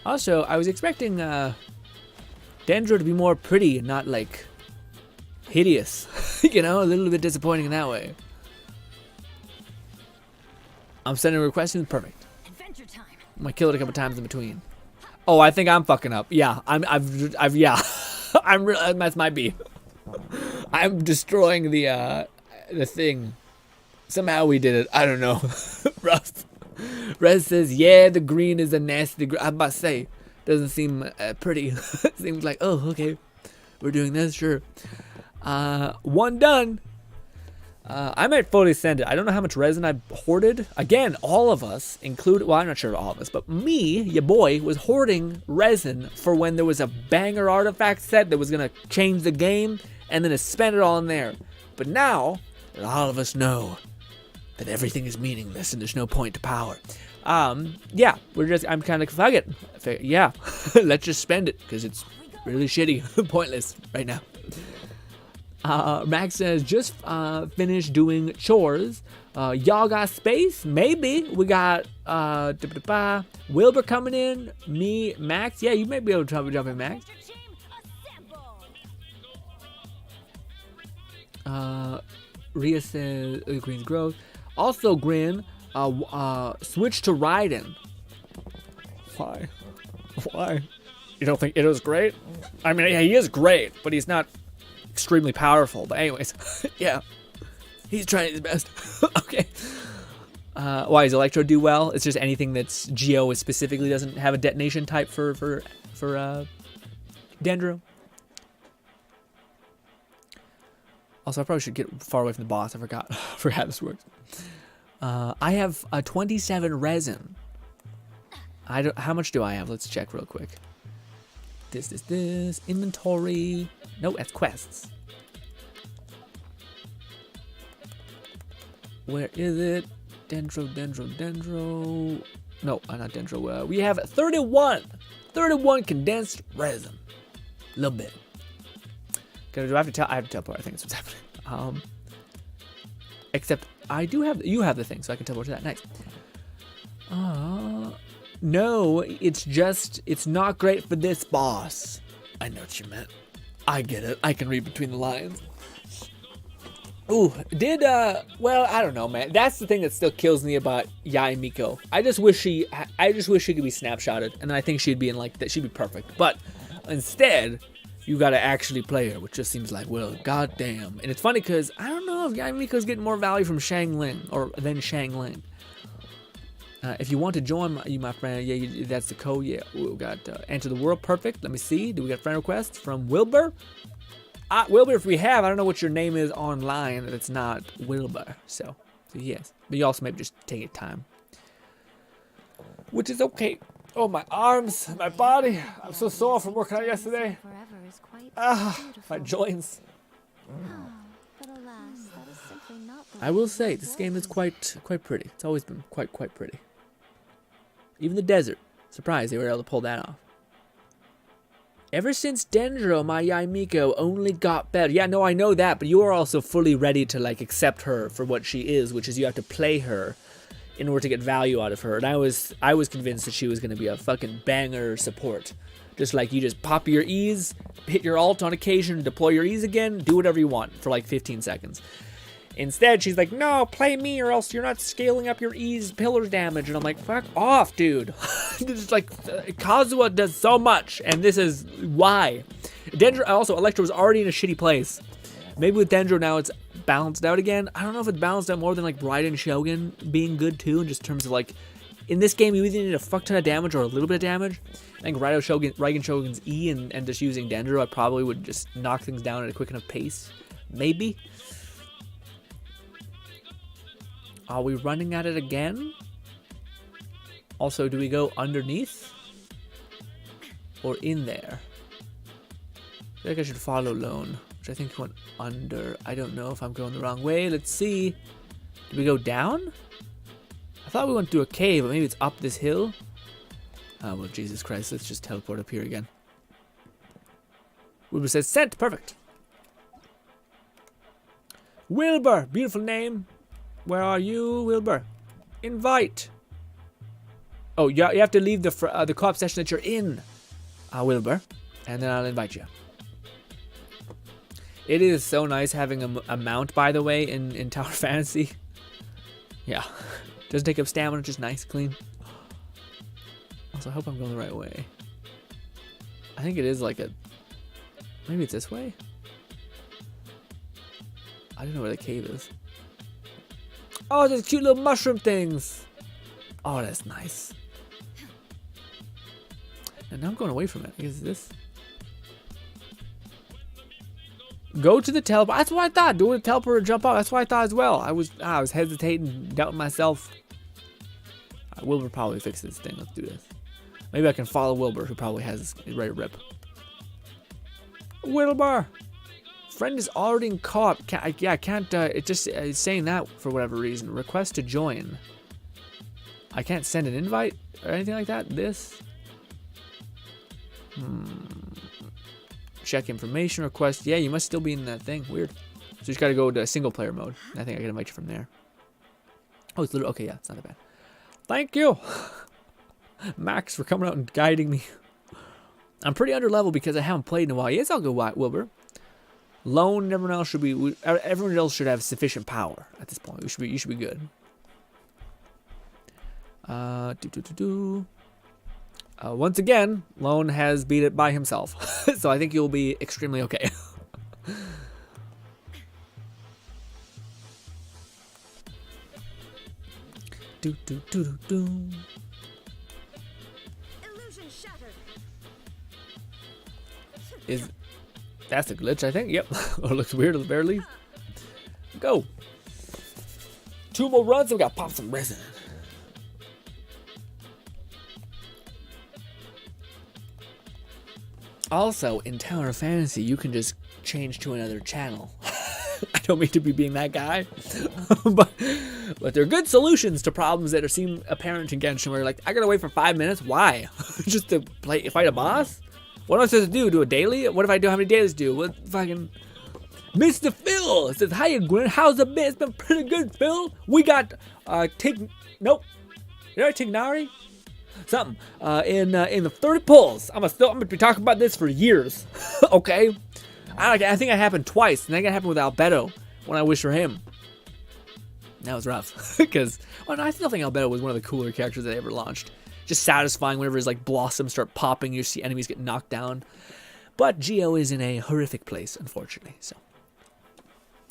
Also, I was expecting Dendro to be more pretty and not, like, hideous. You know, a little bit disappointing in that way. I'm sending a request in. Perfect. Adventure time. I'm gonna kill it a couple times in between. Oh, I think I'm fucking up. Yeah, yeah. That might be. I'm destroying the thing. Somehow we did it. I don't know. Rough. Rez says, yeah, the green is a nasty. I'm about to say, doesn't seem pretty. Seems like, oh, okay, we're doing this, sure. One done. I might fully send it. I don't know how much resin I hoarded. Again, all of us, included, well, I'm not sure all of us, but me, your boy, was hoarding resin for when there was a banger artifact set that was going to change the game, and then to spend it all in there. But now, all of us know that everything is meaningless and there's no point to power. Yeah, I'm kind of fuck it. Yeah, let's just spend it because it's really shitty, pointless right now. Max says, just finished doing chores. Y'all got space? Maybe. We got Wilbur coming in. Me, Max. Yeah, you may be able to jump in, Max. Rhea says, Green's growth. Also, Grin, switch to Raiden. Why? Why? You don't think it was great? I mean, yeah, he is great, but he's not extremely powerful. But anyways, yeah, he's trying his best. Okay. Why does Electro do well? It's just anything that's Geo specifically doesn't have a detonation type for Dendro. Also, I probably should get far away from the boss. I forgot how this works. I have a 27 resin. How much do I have? Let's check real quick. This. Inventory. No, that's quests. Where is it? Dendro. No, not Dendro. We have 31 condensed resin. A little bit. Do I have to I have to teleport. I think that's what's happening. Except you have the thing, so I can teleport to that. Nice. No, it's not great for this boss. I know what you meant. I get it. I can read between the lines. Ooh, well, I don't know, man. That's the thing that still kills me about Yae Miko. I just wish she could be snapshotted, and then I think she'd be in like that. She'd be perfect. But instead, you gotta actually play her, which just seems like, well, goddamn. And it's funny because I don't know if Yae Miko's getting more value from Shang Ling than Shang Ling. If you want to join you, my friend, yeah, that's the code. Yeah, we got enter the world. Perfect. Let me see. Do we got friend requests from Wilbur? Wilbur, if we have, I don't know what your name is online. That's not Wilbur. So yes, but you also maybe just take your time, which is okay. Oh, my arms, my body. I'm so sore from working out yesterday. My joints. I will say this game is quite pretty. It's always been quite pretty. Even the desert. Surprised they were able to pull that off. Ever since Dendro, my Yae Miko only got better. Yeah, no, I know that, but you are also fully ready to like accept her for what she is, which is you have to play her in order to get value out of her. And I was convinced that she was going to be a fucking banger support. Just like you just pop your E's, hit your alt on occasion, deploy your E's again, do whatever you want for like 15 seconds. Instead, she's like, no, play me or else you're not scaling up your E's pillar damage. And I'm like, fuck off, dude. It's like, Kazuha does so much, and this is why. Dendro, also, Electro was already in a shitty place. Maybe with Dendro now it's balanced out again. I don't know if it's balanced out more than like Raiden Shogun being good too, in just terms of like, in this game you either need a fuck ton of damage or a little bit of damage. I think Raiden Shogun's E and just using Dendro, I probably would just knock things down at a quick enough pace. Maybe. Are we running at it again? Also, do we go underneath? Or in there? I feel like I should follow Lone, which I think went under. I don't know if I'm going the wrong way. Let's see. Did we go down? I thought we went through a cave, but maybe it's up this hill. Oh, well, Jesus Christ. Let's just teleport up here again. Wilbur says, sent. Perfect. Wilbur. Beautiful name. Where are you, Wilbur? Invite. Oh, you have to leave the co-op session that you're in, Wilbur, and then I'll invite you. It is so nice having a mount, by the way, in Tower Fantasy. Yeah. Doesn't take up stamina, just nice, clean. Also, I hope I'm going the right way. I think it is like a... Maybe it's this way? I don't know where the cave is. Oh, there's cute little mushroom things. Oh, that's nice. And now I'm going away from it. Is this? Go to the teleport. That's what I thought. Do a teleport or jump out. That's what I thought as well. I was hesitating, doubting myself. Wilbur probably fix this thing. Let's do this. Maybe I can follow Wilbur, who probably has this ready to rip. Wilbur, Friend is already in co-op. Yeah, I can't. It just it's saying that for whatever reason. Request to join. I can't send an invite or anything like that. This. Check information request. Yeah, you must still be in that thing. Weird. So you just gotta go to single player mode. I think I can invite you from there. Oh, it's literally okay. Yeah, it's not that bad. Thank you, Max, for coming out and guiding me. I'm pretty under level because I haven't played in a while. Yes, I'll go Wilbur. Lone, everyone else should be. Everyone else should have sufficient power at this point. You should be good. Once again, Lone has beat it by himself, so I think you'll be extremely okay. Illusion shattered. That's a glitch, I think. Yep. Oh, it looks weird at the very least. Go. 2 more runs and we got pop some resin. Also, in Tower of Fantasy, you can just change to another channel. I don't mean to be being that guy, but they're good solutions to problems that seem apparent in Genshin. Where you're like, I gotta wait for 5 minutes. Why? Just to fight a boss? What am I supposed to do? Do a daily? What if I don't have any dailies to do? What fucking Mr. Phil says, "Hiya, Grin. How's the bit? It's been pretty good, Phil. We got nope. Did I Tignari? Something in the 30 pulls. I'm gonna be talking about this for years. Okay, I think it happened twice, and I think it happened with Albedo when I wished for him. That was rough because I still think Albedo was one of the cooler characters that they ever launched. Just satisfying whenever his like blossoms start popping, you see enemies get knocked down. But Geo is in a horrific place, unfortunately. So,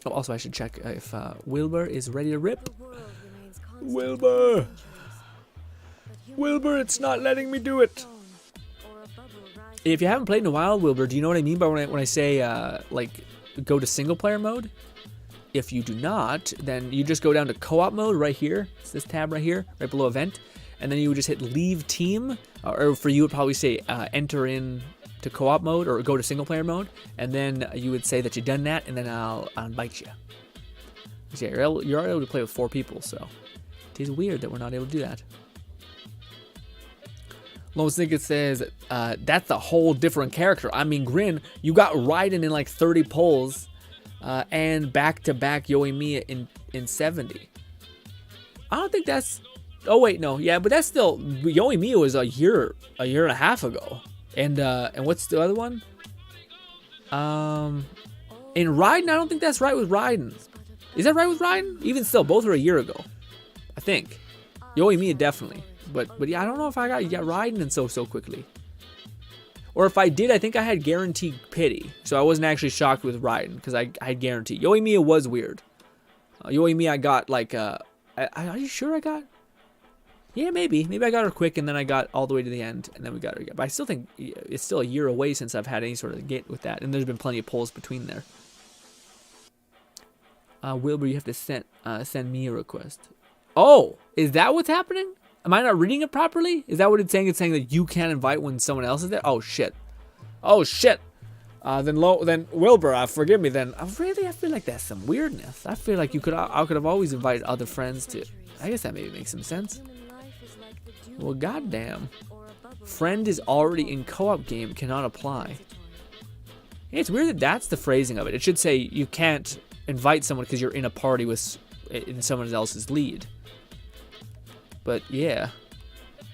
also I should check if Wilbur is ready to rip. Wilbur. Wilbur, it's not letting me do it. If you haven't played in a while, Wilbur, do you know what I mean by when I say like go to single player mode? If you do not, then you just go down to co-op mode right here. It's this tab right here, right below event, and then you would just hit leave team, or for you it would probably say enter in to co-op mode or go to single player mode, and then you would say that you've done that, and then I'll invite you. So yeah, you're able to play with 4 people, so it is weird that we're not able to do that. Lone Snicket says, that's a whole different character. I mean, Grin, you got Raiden in like 30 pulls, and back-to-back Yoimiya in 70. I don't think that's... Oh, wait, no. Yeah, but that's still... Yoimiya was a year and a half ago. And what's the other one? In Raiden, I don't think that's right with Raiden. Is that right with Raiden? Even still, both are a year ago. I think. Yoimiya definitely. But yeah, I don't know if I got Raiden in so quickly. Or if I did, I think I had guaranteed pity. So I wasn't actually shocked with Raiden, because I had guaranteed. Yoimiya was weird. Yoimiya I got like, are you sure I got? Yeah, maybe. Maybe I got her quick and then I got all the way to the end and then we got her again. But I still think it's still a year away since I've had any sort of gate with that. And there's been plenty of polls between there. Wilbur, you have to send me a request. Oh, is that what's happening? Am I not reading it properly? Is that what it's saying? It's saying that you can't invite when someone else is there? Oh, shit. Oh, shit. Then Wilbur, forgive me then. I feel like that's some weirdness. I feel like I could have always invited other friends to... I guess that maybe makes some sense. Well, goddamn. Friend is already in co-op game, cannot apply. Yeah, it's weird that that's the phrasing of it. It should say you can't invite someone because you're in a party in someone else's lead. But yeah,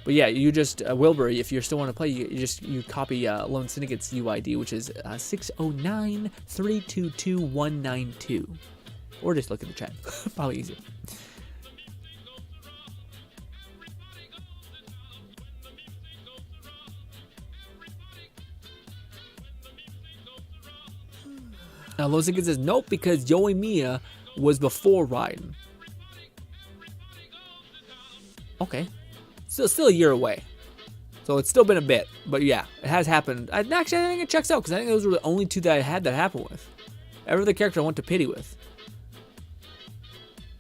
you just Wilbur, if you still want to play, you copy Lone Syndicate's UID, which is 609-322-192, or just look at the chat. Probably easier. Now Lone Syndicate says nope because Yoimiya was before Raiden. Okay, still a year away, so it's still been a bit, but yeah, it has happened. Actually, I think it checks out because I think those were the only 2 that I had that happen with. Every other character I went to pity with.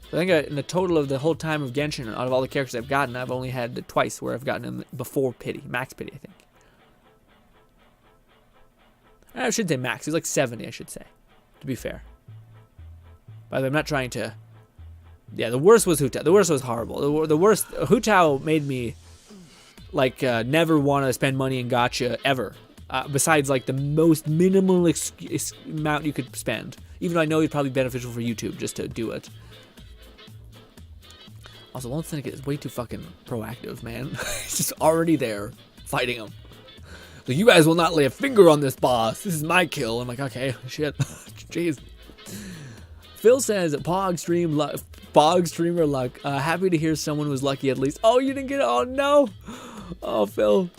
So I think in the total of the whole time of Genshin, out of all the characters I've gotten, I've only had twice where I've gotten them before pity, max pity, I think. I should say max. It was like 70, I should say. to be fair. By the way, I'm not trying to... Yeah, the worst was Hu Tao. The worst was horrible. The worst... Hu Tao made me, like, never want to spend money in gacha ever. Besides, like, the most minimal amount you could spend. Even though I know it's probably beneficial for YouTube just to do it. Also, Lone Syndicate is way too fucking proactive, man. He's just already there, fighting him. Like, you guys will not lay a finger on this boss. This is my kill. I'm like, okay, shit. Jeez. Phil says, Pog streamer luck. Happy to hear someone was lucky at least. Oh, you didn't get it? Oh, no. Oh, Phil.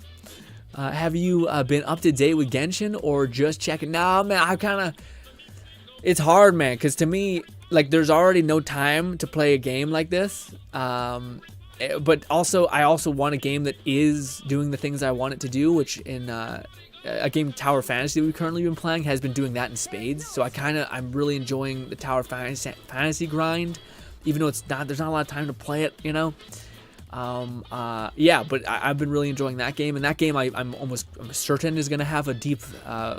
Have you been up to date with Genshin or just checking? Nah, man, I kind of... It's hard, man, because to me, like, there's already no time to play a game like this. But also, I also want a game that is doing the things I want it to do, which in a game Tower Fantasy that we've currently been playing has been doing that in spades. So I'm really enjoying the Tower Fantasy grind, even though there's not a lot of time to play it, you know. Yeah, but I've been really enjoying that game, and that game I'm certain is going to have a deep,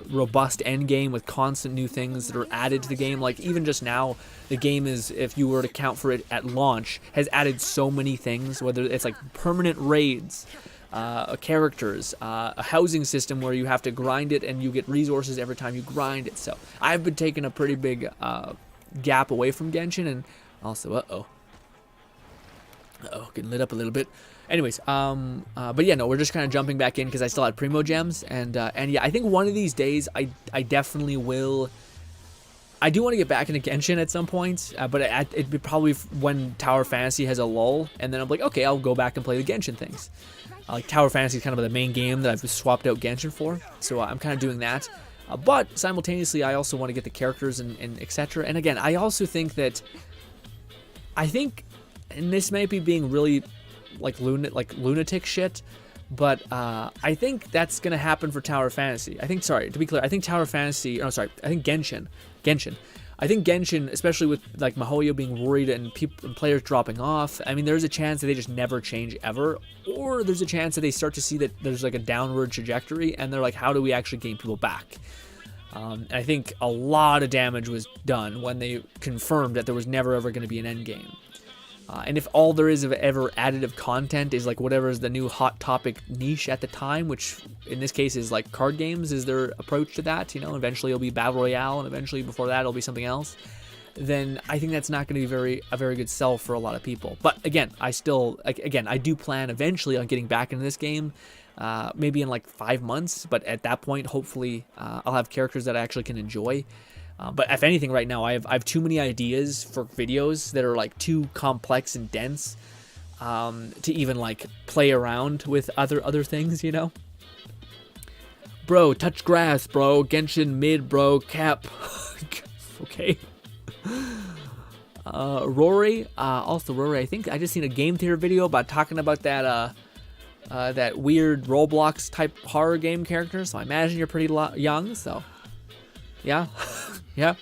robust end game with constant new things that are added to the game. Like, even just now, the game is, if you were to count for it at launch, has added so many things, whether it's like permanent raids, characters, a housing system where you have to grind it and you get resources every time you grind it. So I've been taking a pretty big gap away from Genshin, and also, getting lit up a little bit. Anyways, but yeah, no, we're just kind of jumping back in because I still had Primo Gems, and yeah, I think one of these days I definitely will. I do want to get back into Genshin at some point, but it'd be probably when Tower Fantasy has a lull, and then I'm like, okay, I'll go back and play the Genshin things. Like, Tower Fantasy is kind of the main game that I've swapped out Genshin for, so I'm kind of doing that. But simultaneously, I also want to get the characters and etc. And again, I also think that and this might be being really like lunatic shit, but I think that's gonna happen for Tower Fantasy. I think Tower Fantasy. I think Genshin. I think Genshin, especially with like MiHoYo being worried and players dropping off. I mean, there's a chance that they just never change ever, or there's a chance that they start to see that there's like a downward trajectory, and they're like, how do we actually gain people back? And I think a lot of damage was done when they confirmed that there was never ever going to be an end game. And if all there is of ever additive content is like whatever is the new hot topic niche at the time, which in this case is like card games, is their approach to that, you know, eventually it'll be Battle Royale, and eventually before that it'll be something else, then I think that's not going to be a very good sell for a lot of people. But again, I do plan eventually on getting back into this game, maybe in like 5 months, but at that point, hopefully I'll have characters that I actually can enjoy. But if anything, right now I have too many ideas for videos that are like too complex and dense to even like play around with other things, you know. Bro, touch grass, bro. Genshin mid, bro. Cap. Okay. Rory. Also Rory. I think I just seen a game theory video about talking about that that weird Roblox type horror game character. So I imagine you're pretty young. So yeah. Yeah,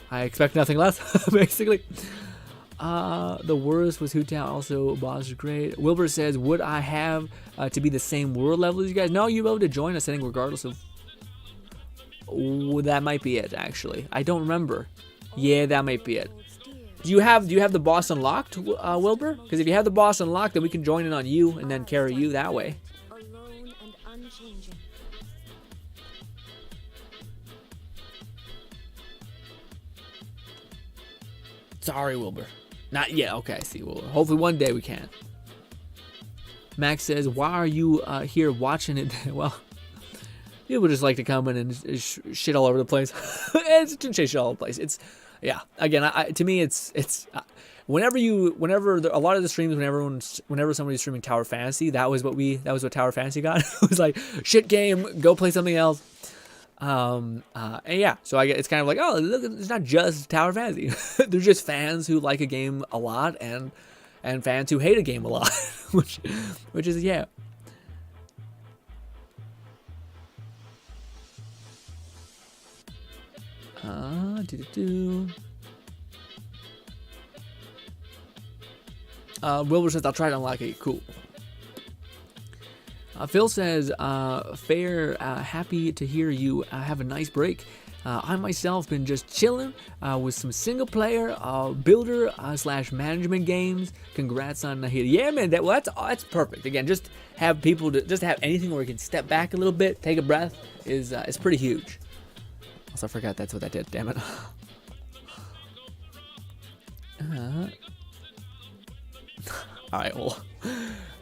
I expect nothing less, basically. The worst was Hu Tao, also boss is great. Wilbur says, would I have to be the same world level as you guys? No, you'll be able to join us, I think, regardless of... Oh, that might be it, actually. I don't remember. Yeah, that might be it. Do you have the boss unlocked, Wilbur? Because if you have the boss unlocked, then we can join in on you and then carry you that way. Alone and unchanging. Sorry, Wilbur. Not yet. Okay, I see, Wilbur. Hopefully one day we can. Max says, why are you here watching it? Well, people just like to come in and shit all over the place. It's to shit all over the place. It's, yeah. Again, to me, it's whenever a lot of the streams, whenever somebody's streaming Tower Fantasy, that was what Tower Fantasy got. It was like, shit game, go play something else. And yeah, so it's kind of like, oh, look, it's not just Tower Fantasy. There's just fans who like a game a lot and fans who hate a game a lot, which is, yeah. Wilbur says, I'll try to unlock it. Cool. Phil says, fair, happy to hear you have a nice break. I myself been just chilling with some single player builder slash management games. Congrats on Nahida. Yeah, man, that's perfect. Again, just have people just have anything where you can step back a little bit, take a breath is pretty huge. Also, I forgot that's what that did. Damn it. All right, well,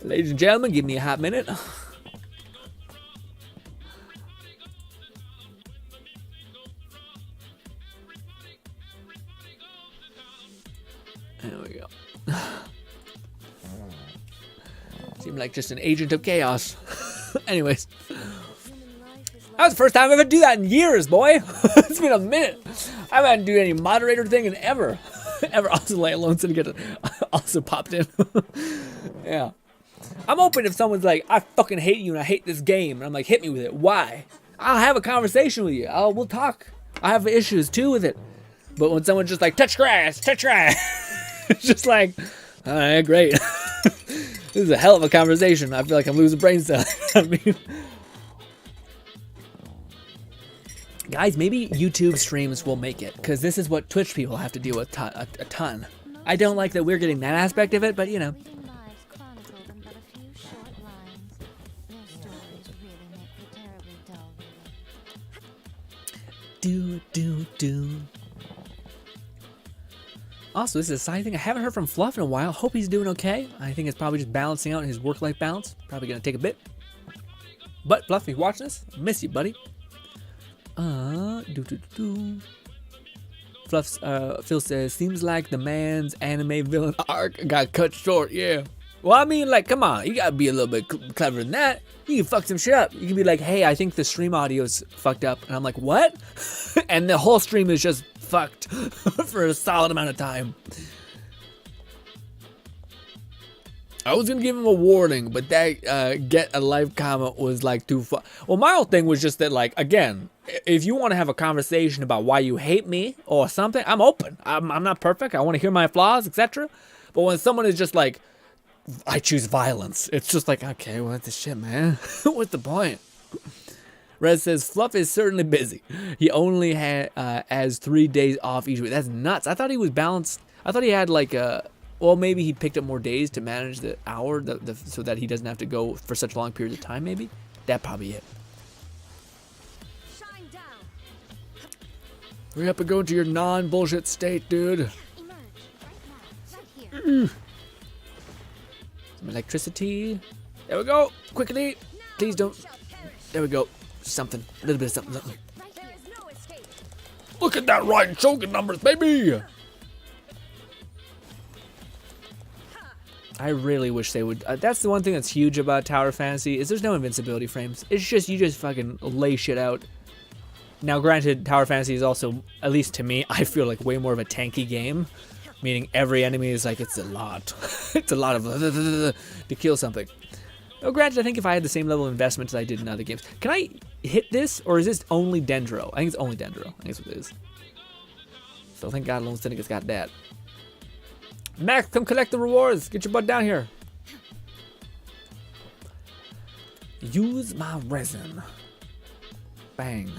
ladies and gentlemen, give me a hot minute. There we go. Seemed like just an agent of chaos. Anyways. That was the first time I've ever do that in years, boy. It's been a minute. I haven't done any moderator thing in ever. Ever. Also, let alone Syndicate also popped in. Yeah. I'm open if someone's like, I fucking hate you and I hate this game. And I'm like, hit me with it. Why? I'll have a conversation with you. We'll talk. I have issues too with it. But when someone's just like, touch grass. It's just like, all right, great. This is a hell of a conversation. I feel like I'm losing brain cells. I mean, guys, maybe YouTube streams will make it, because this is what Twitch people have to deal with a ton. I don't like that we're getting that aspect of it, but you know. Do. Also, this is a side thing. I haven't heard from Fluff in a while. Hope he's doing okay. I think it's probably just balancing out his work-life balance. Probably gonna take a bit. But Fluff, if you're watching this, I miss you, buddy. Fluff's Phil says, seems like the man's anime villain arc got cut short. Yeah. Well, I mean, like, come on, you gotta be a little bit clever than that. You can fuck some shit up. You can be like, hey, I think the stream audio's fucked up, and I'm like, what? And the whole stream is just fucked for a solid amount of time. I was gonna give him a warning, but that get a live comment was like too far. Well, my whole thing was just that, like, again, if you want to have a conversation about why you hate me or something, I'm open. I'm not perfect. I want to hear my flaws, etc. But when someone is just like, I choose violence, it's just like, okay, what the shit, man? What's the point? Rez says, Fluff is certainly busy. He only has 3 days off each week. That's nuts. I thought he was balanced. I thought he had like a, well, maybe he picked up more days to manage the hour so that he doesn't have to go for such long periods of time, maybe. That probably it. Shine down. Hurry up and go into your non-bullshit state, dude. Emerge right now, right here. Some electricity. There we go. Quickly. Please don't. There we go. Something. A little bit of something. There is no escape. Look at that Ryan Shogun numbers, baby. I really wish they would. That's the one thing that's huge about Tower Fantasy is there's no invincibility frames. It's just you just fucking lay shit out. Now, granted, Tower Fantasy is also, at least to me, I feel like way more of a tanky game, meaning every enemy is like it's a lot. It's a lot of to kill something. Now, granted, I think if I had the same level of investment as I did in other games, can I hit this or is this only Dendro? I think it's only Dendro. I think that's what it is. So thank God Lone Syndicate's got that. Max, come collect the rewards. Get your butt down here. Use my resin. Bang.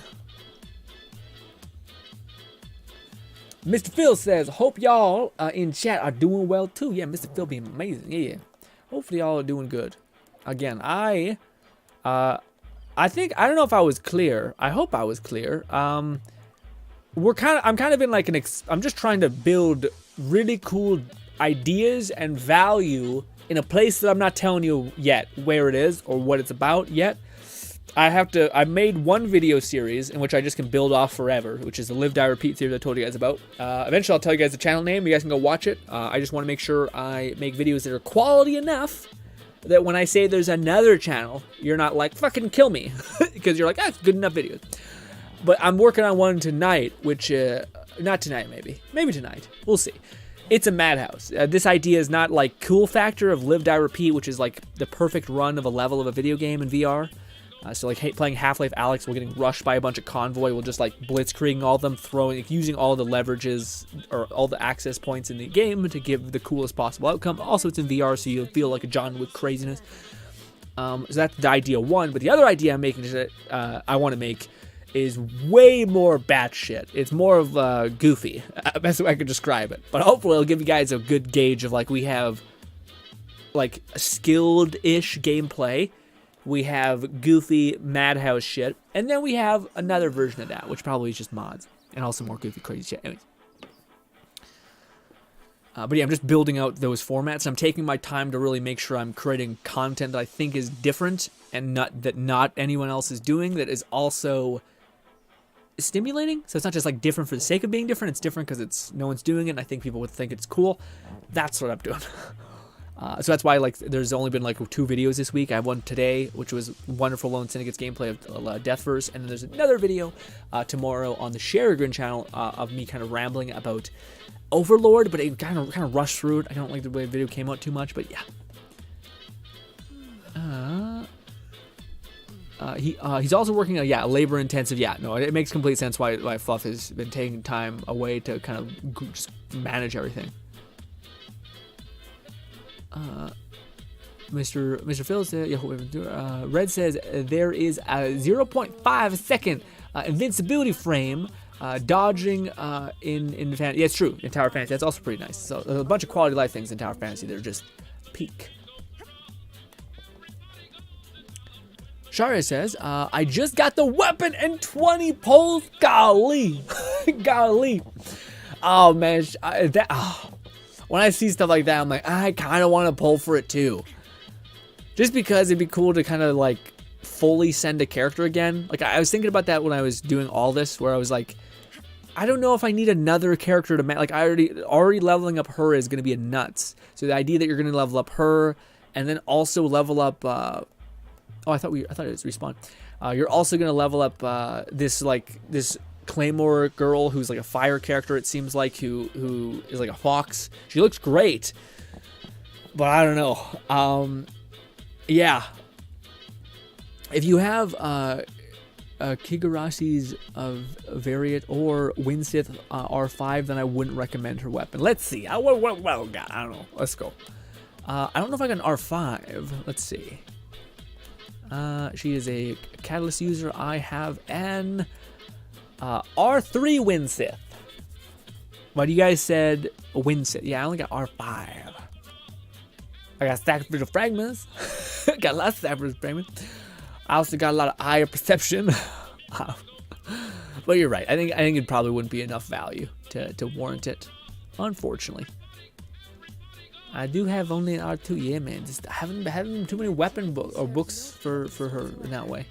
Mr. Phil says, hope y'all in chat are doing well too. Yeah, Mr. Phil being amazing. Yeah. Hopefully y'all are doing good. Again, I think, I don't know if I was clear. I hope I was clear. I'm kind of in like I'm just trying to build really cool ideas and value in a place that I'm not telling you yet where it is or what it's about yet. I made one video series in which I just can build off forever, which is the Live Die Repeat series I told you guys about. Eventually I'll tell you guys the channel name. You guys can go watch it. I just want to make sure I make videos that are quality enough that when I say there's another channel, you're not like, fucking kill me. Because you're like, ah, it's good enough videos. But I'm working on one tonight, which, not tonight maybe. Maybe tonight. We'll see. It's a madhouse. This idea is not like cool factor of Live Die Repeat, which is like the perfect run of a level of a video game in VR. So like playing Half-Life Alyx, we're getting rushed by a bunch of convoy. We'll just like blitzkrieging all of them, using all the leverages or all the access points in the game to give the coolest possible outcome. Also, it's in VR, so you'll feel like a John Wick craziness. So that's the idea one. But the other idea I'm making is that I want to make is way more batshit. It's more of goofy. Best way I could describe it. But hopefully it'll give you guys a good gauge of like we have like skilled-ish gameplay. We have goofy madhouse shit, and then we have another version of that, which probably is just mods and also more goofy crazy shit. Anyways. But yeah, I'm just building out those formats. I'm taking my time to really make sure I'm creating content that I think is different and not anyone else is doing, that is also stimulating. So it's not just like different for the sake of being different. It's different because no one's doing it, and I think people would think it's cool. That's what I'm doing. So that's why like there's only been like 2 videos this week. I have one today, which was wonderful Lone Syndicate's gameplay of Deathverse, and then there's another video tomorrow on the GRINN channel of me kind of rambling about Overlord, but it kind of rushed through it. I don't like the way the video came out too much, but yeah. He's also working on labor intensive. Yeah, no, it makes complete sense why Fluff has been taking time away to kind of just manage everything. Mr. Phil said, Red says there is a 0.5 second invincibility frame dodging in Fantasy. Yeah, it's true, in Tower Fantasy. That's also pretty nice. So there's a bunch of quality of life things in Tower Fantasy that are just peak. Sharia says, I just got the weapon and 20 pulls. Golly. Golly. Oh, man. When I see stuff like that, I'm like, I kind of want to pull for it too. Just because it'd be cool to kind of like fully send a character again. Like I was thinking about that when I was doing all this, where I was like, I don't know if I need another character to like I already leveling up her is going to be a nuts. So the idea that you're going to level up her and then also level up, I thought it was Respawn. You're also going to level up this Claymore girl who's like a fire character, it seems like, who is like a fox. She looks great, but I don't know. Yeah, if you have Kigarasi's Variant or Winsith R5, then I wouldn't recommend her weapon. Let's see. Well, God, I don't know. Let's go. I don't know if I got an R5. Let's see. She is a Catalyst user. I have an R3 Winsith. But you guys said Winsith. Yeah, I only got R5. I got Sacrificial Fragments. Got a lot of Sacrificial Fragments. I also got a lot of eye perception. But you're right. I think it probably wouldn't be enough value to warrant it, unfortunately. I do have only an R2. Yeah, man. Just haven't had too many weapon books for her in that way.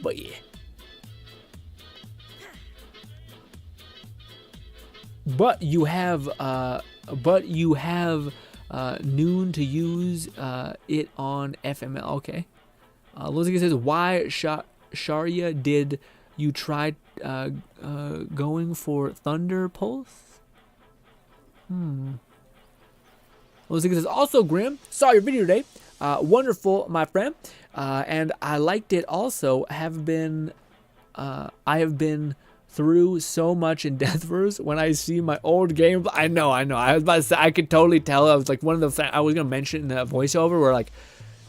But yeah. But you have noon to use it on FML. Okay. Lizzie says, why Sharia did you try going for Thunder Pulse? Lizzie says, also Grim, saw your video today. Wonderful, my friend. And I liked it also. I have been through so much in Deathverse. When I see my old game, I know. I was about to say, I could totally tell. I was like one of the. I was gonna mention in the voiceover where like,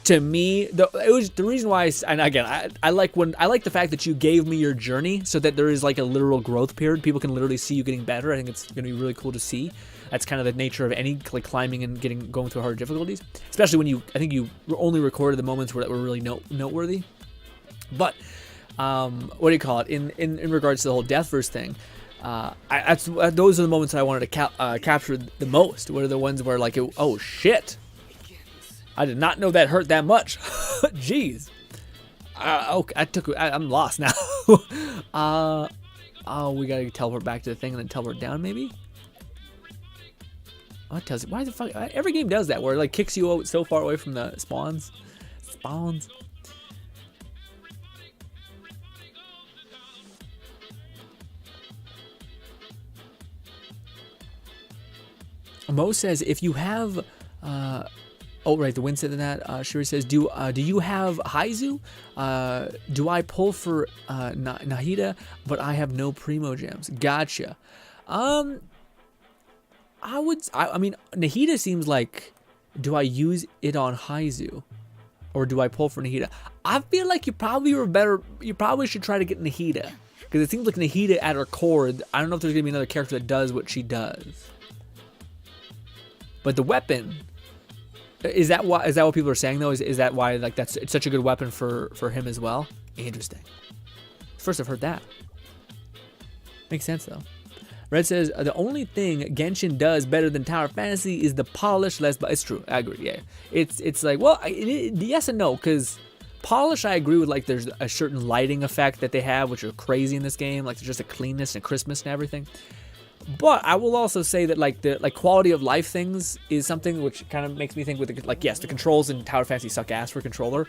to me, it was the reason why. And again, I like the fact that you gave me your journey, so that there is like a literal growth period. People can literally see you getting better. I think it's gonna be really cool to see. That's kind of the nature of any like climbing and going through hard difficulties, especially when I think you only recorded the moments that were really noteworthy. But what do you call it? In regards to the whole Deathverse thing, those are the moments that I wanted to capture the most. What are the ones where like, oh shit, I did not know that hurt that much. Jeez. Okay, I'm lost now. Oh, we gotta teleport back to the thing and then teleport down, maybe. Oh, it tells you. Why the fuck? Every game does that, where it like kicks you out so far away from the spawns. Mo says, if you have, oh right, the wind said that. Shuri says, do you have Haizu? Do I pull for Nahida, but I have no Primo gems? Gotcha. I mean, Nahida seems like, do I use it on Haizu? or do I pull for Nahida? I feel like you probably were better. You probably should try to get Nahida, because it seems like Nahida at her core. I don't know if there's gonna be another character that does what she does. But the weapon, is that what people are saying though? Is that why like it's such a good weapon for him as well? Interesting. First I've heard that. Makes sense though. Red says, the only thing Genshin does better than Tower Fantasy is the polish less, but it's true. I agree, yeah. It's like, well, yes and no, because polish, I agree with, like, there's a certain lighting effect that they have, which are crazy in this game. Like, there's just a cleanness and crispness and everything. But I will also say that, like, the quality of life things is something which kind of makes me think with, the, like, yes, the controls in Tower Fantasy suck ass for controller.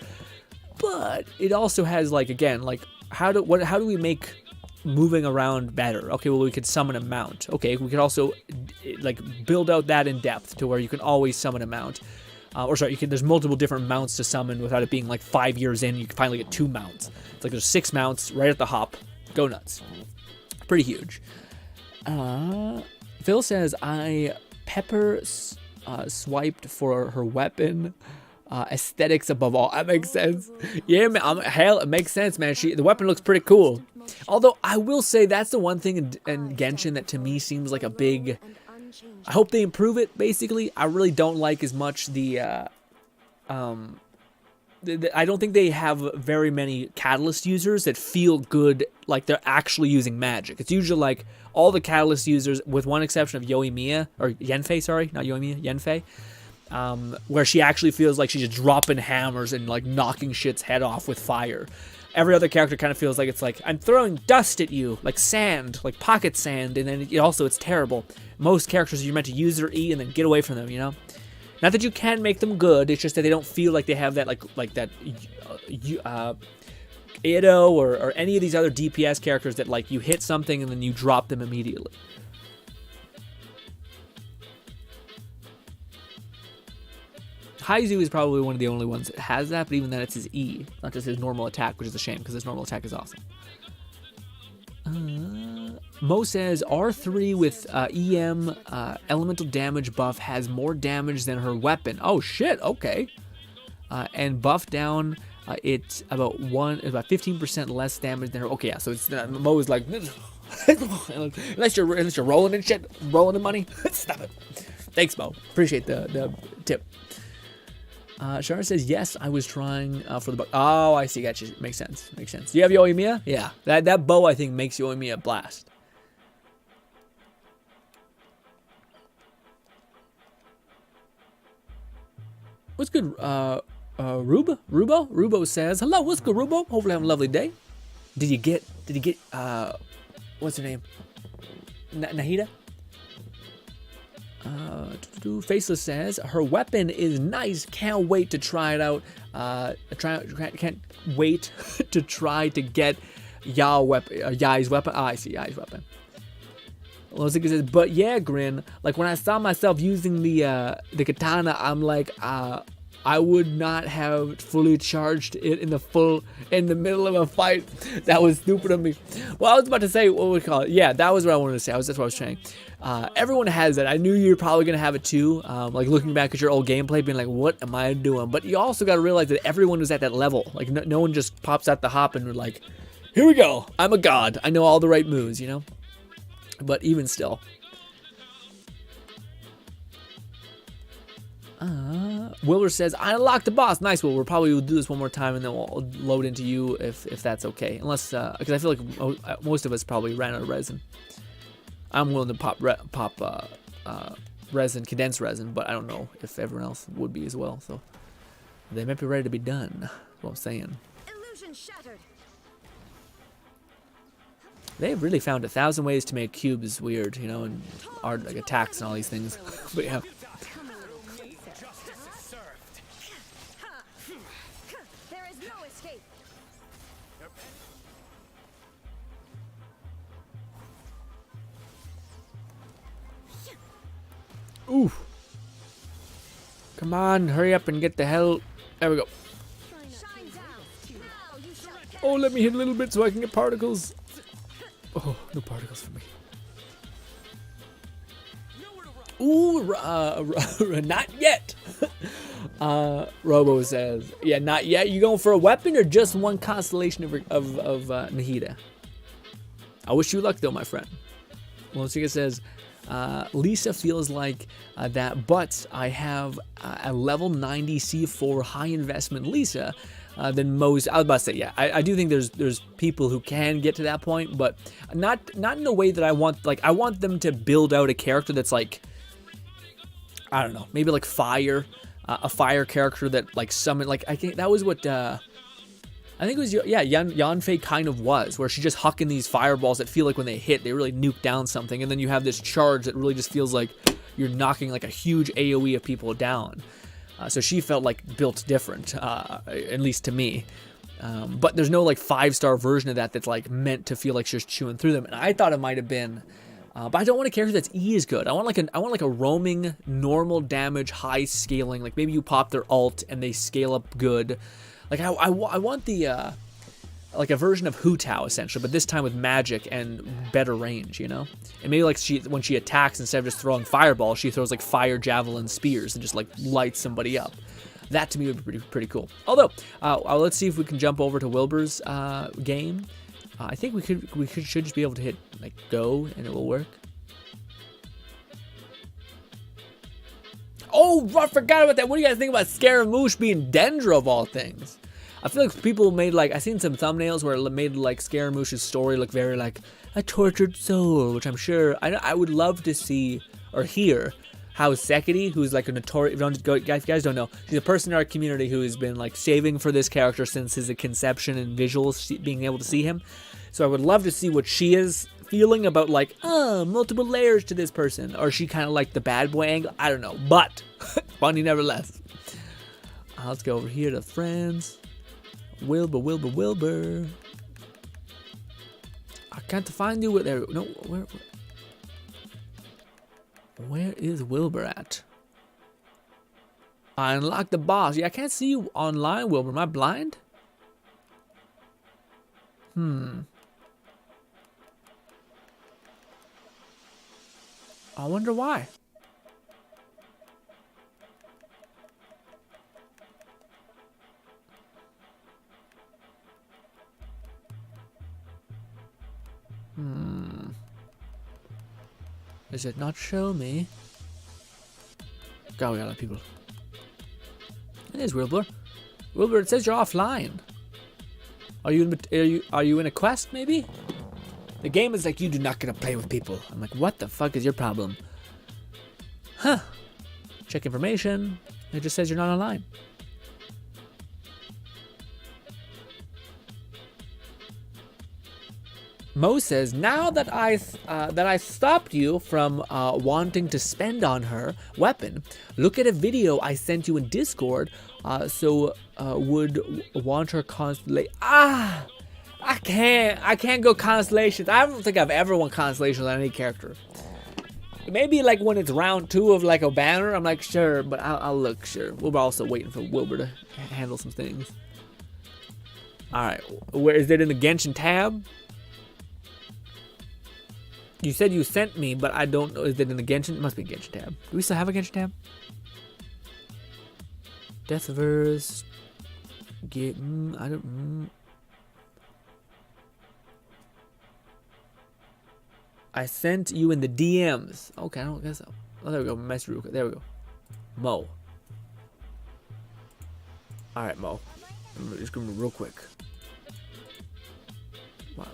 But it also has, like, again, like, how do we make moving around better? Okay, well, we could summon a mount. Okay, we could also like build out that in depth to where you can always summon a mount. Or sorry, there's multiple different mounts to summon without it being like 5 years in. You can finally get 2 mounts. It's like there's 6 mounts right at the hop. Go nuts. Pretty huge. Phil says I pepper swiped for her weapon. Aesthetics above all. That makes sense. Yeah, man. Hell, it makes sense, man. The weapon looks pretty cool. Although I will say that's the one thing in Genshin that to me seems like a big. I hope they improve it. Basically, I really don't like as much I don't think they have very many catalyst users that feel good, like they're actually using magic. It's usually like all the catalyst users, with one exception of Yoimiya or Yenfei. Sorry, not Yoimiya, Yenfei. Where she actually feels like she's just dropping hammers and like knocking shit's head off with fire. Every other character kind of feels like it's like, I'm throwing dust at you, like sand, like pocket sand, and then it's terrible. Most characters, you're meant to use their E and then get away from them, you know? Not that you can make them good, it's just that they don't feel like they have that, like that, Ido or any of these other DPS characters that, like, you hit something and then you drop them immediately. Haizu is probably one of the only ones that has that, but even then it's his E, not just his normal attack, which is a shame, because his normal attack is awesome. Mo says, R3 with EM elemental damage buff has more damage than her weapon. Oh shit, okay. And buff down, it's about 15% less damage than her. Okay, yeah, so it's Mo is like, unless you're rolling in shit, rolling in money, stop it. Thanks, Mo. Appreciate the tip. Shara says, yes, I was trying for the bow. Oh, I see. Gotcha. Makes sense. Makes sense. Do you have Yoimiya? Yeah. That bow, I think, makes Yoimiya blast. What's good, Rubo says, hello, what's good, Rubo? Hopefully having a lovely day. Did you get, what's her name? Nahida? Faceless says her weapon is nice. Can't wait to try it out. Can't wait to try to get Yai's weapon. I see Yai's weapon. Lozika says, but yeah, Grin. Like when I saw myself using the katana, I'm like, I would not have fully charged it in the middle of a fight. That was stupid of me. Well, I was about to say, what would we call it? Yeah, that was what I wanted to say. That's what I was saying. Everyone has it. I knew you were probably going to have it too. Like looking back at your old gameplay, being like, what am I doing? But you also got to realize that everyone was at that level. Like no one just pops out the hop and we're like, here we go. I'm a god. I know all the right moves, you know? But even still. Willer says, I unlocked the boss. Nice, Will. We'll probably do this one more time and then we'll load into you if that's okay. Unless, because I feel like most of us probably ran out of resin. I'm willing to pop resin, condensed resin, but I don't know if everyone else would be as well. So they might be ready to be done. That's what I'm saying. Illusion shattered. They've really found 1,000 ways to make cubes weird, you know, and art like attacks and all these things. But yeah. There is no escape. Oof. Come on, hurry up and get the hell. There we go. Shine down. Now you shall Oh, let me hit a little bit so I can get particles. Oh, no particles for me. Ooh, not yet. Robo says, yeah, not yet. You going for a weapon or just one constellation of Nahida? I wish you luck though, my friend. Lonsika says, Lisa feels like that, but I have a level 90 C4 high investment Lisa than most. I was about to say, yeah, I do think there's people who can get to that point, but not in a way that I want. Like, I want them to build out a character that's like, I don't know, maybe like fire, a fire character that like summon. Like, I think that was what I think it was, yeah, Yanfei kind of was, where she's just hucking these fireballs that feel like when they hit, they really nuke down something. And then you have this charge that really just feels like you're knocking like a huge AoE of people down. So she felt like built different, at least to me. But there's no like 5-star version of that that's like meant to feel like she's chewing through them. And I thought it might have been, but I don't want a character that's E is good. I want like a roaming, normal damage, high scaling. Like maybe you pop their ult and they scale up good. Like I want the like a version of Hu Tao essentially, but this time with magic and better range, you know. And maybe like when she attacks, instead of just throwing fireballs, she throws like fire javelin spears and just like lights somebody up. That to me would be pretty cool. Although, let's see if we can jump over to Wilbur's game. I think we should just be able to hit like go and it will work. Oh, I forgot about that. What do you guys think about Scaramouche being Dendra of all things? I feel like people made like, I seen some thumbnails where it made like Scaramouche's story look very like a tortured soul, which I'm sure, I would love to see or hear how Sekiri, who's like a notorious, if you guys don't know, she's a person in our community who has been like saving for this character since his conception and visuals, being able to see him. So I would love to see what she is feeling about like, multiple layers to this person. Or she kind of like the bad boy angle. I don't know. But funny nevertheless. Let's go over here to friends. Wilbur. I can't find you. There. No, where is Wilbur at? I unlocked the boss. Yeah, I can't see you online, Wilbur. Am I blind? I wonder why. Does it not show me? God, we got a lot of people. It is Wilbur. Wilbur, it says you're offline. Are you in a quest maybe? The game is like, you do not get to play with people. I'm like, what the fuck is your problem? Huh. Check information. It just says you're not online. Mo says, now that I stopped you from wanting to spend on her weapon, look at a video I sent you in Discord. Would want her constellation. I can't go constellations. I don't think I've ever won constellations on any character. Maybe like when it's round 2 of like a banner, I'm like, sure, but I'll look, sure. We're also waiting for Wilbur to handle some things. All right, where is it in the Genshin tab? You said you sent me, but I don't know. Is it in the Genshin? It must be Genshin tab. Do we still have a Genshin tab? Deathverse. I don't. I sent you in the DMs. Okay, I don't guess so. Oh, there we go. Message. There we go. Mo. All right, Mo. I'm just going real quick.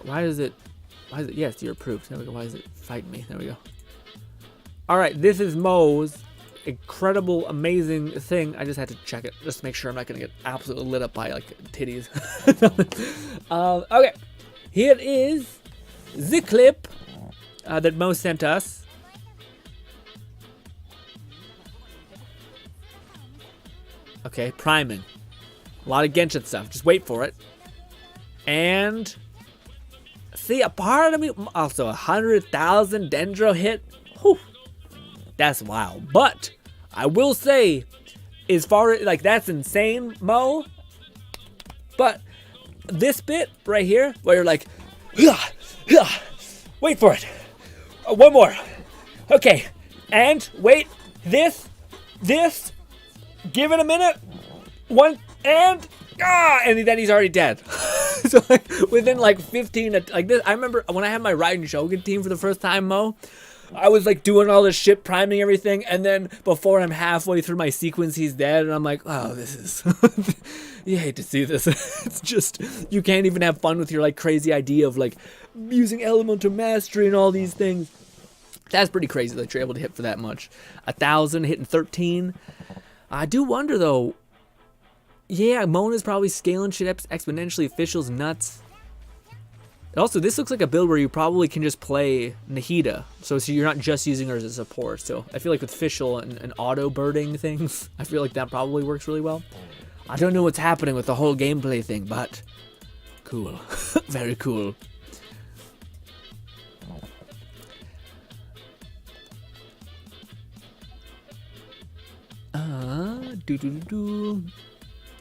Why is it? Yes, you're approved. There we go. Why is it fighting me? There we go. All right, this is Mo's incredible, amazing thing. I just had to check it just to make sure I'm not gonna get absolutely lit up by like titties. Okay, here is the clip that Mo sent us. Okay, priming. A lot of Genshin stuff. Just wait for it. And see, a part of me also 100,000 Dendro hit. Whew, that's wild. But I will say, as far as like that's insane, Mo. But this bit right here, where you're like, wait for it. One more. Okay, and wait. This. Give it a minute. One and then he's already dead. So like within like 15 like this, I remember when I had my Raiden Shogun team for the first time, Mo. I was like doing all this shit, priming everything, and then before I'm halfway through my sequence, he's dead, and I'm like, oh, this is. You hate to see this. It's just you can't even have fun with your like crazy idea of like using elemental mastery and all these things. That's pretty crazy that you're able to hit for that much. 1,000 hitting 13. I do wonder though. Yeah, Mona's probably scaling shit exponentially. Official's nuts. Also, this looks like a build where you probably can just play Nahida. So you're not just using her as a support. So I feel like with Official and auto birding things, I feel like that probably works really well. I don't know what's happening with the whole gameplay thing, but cool. Very cool.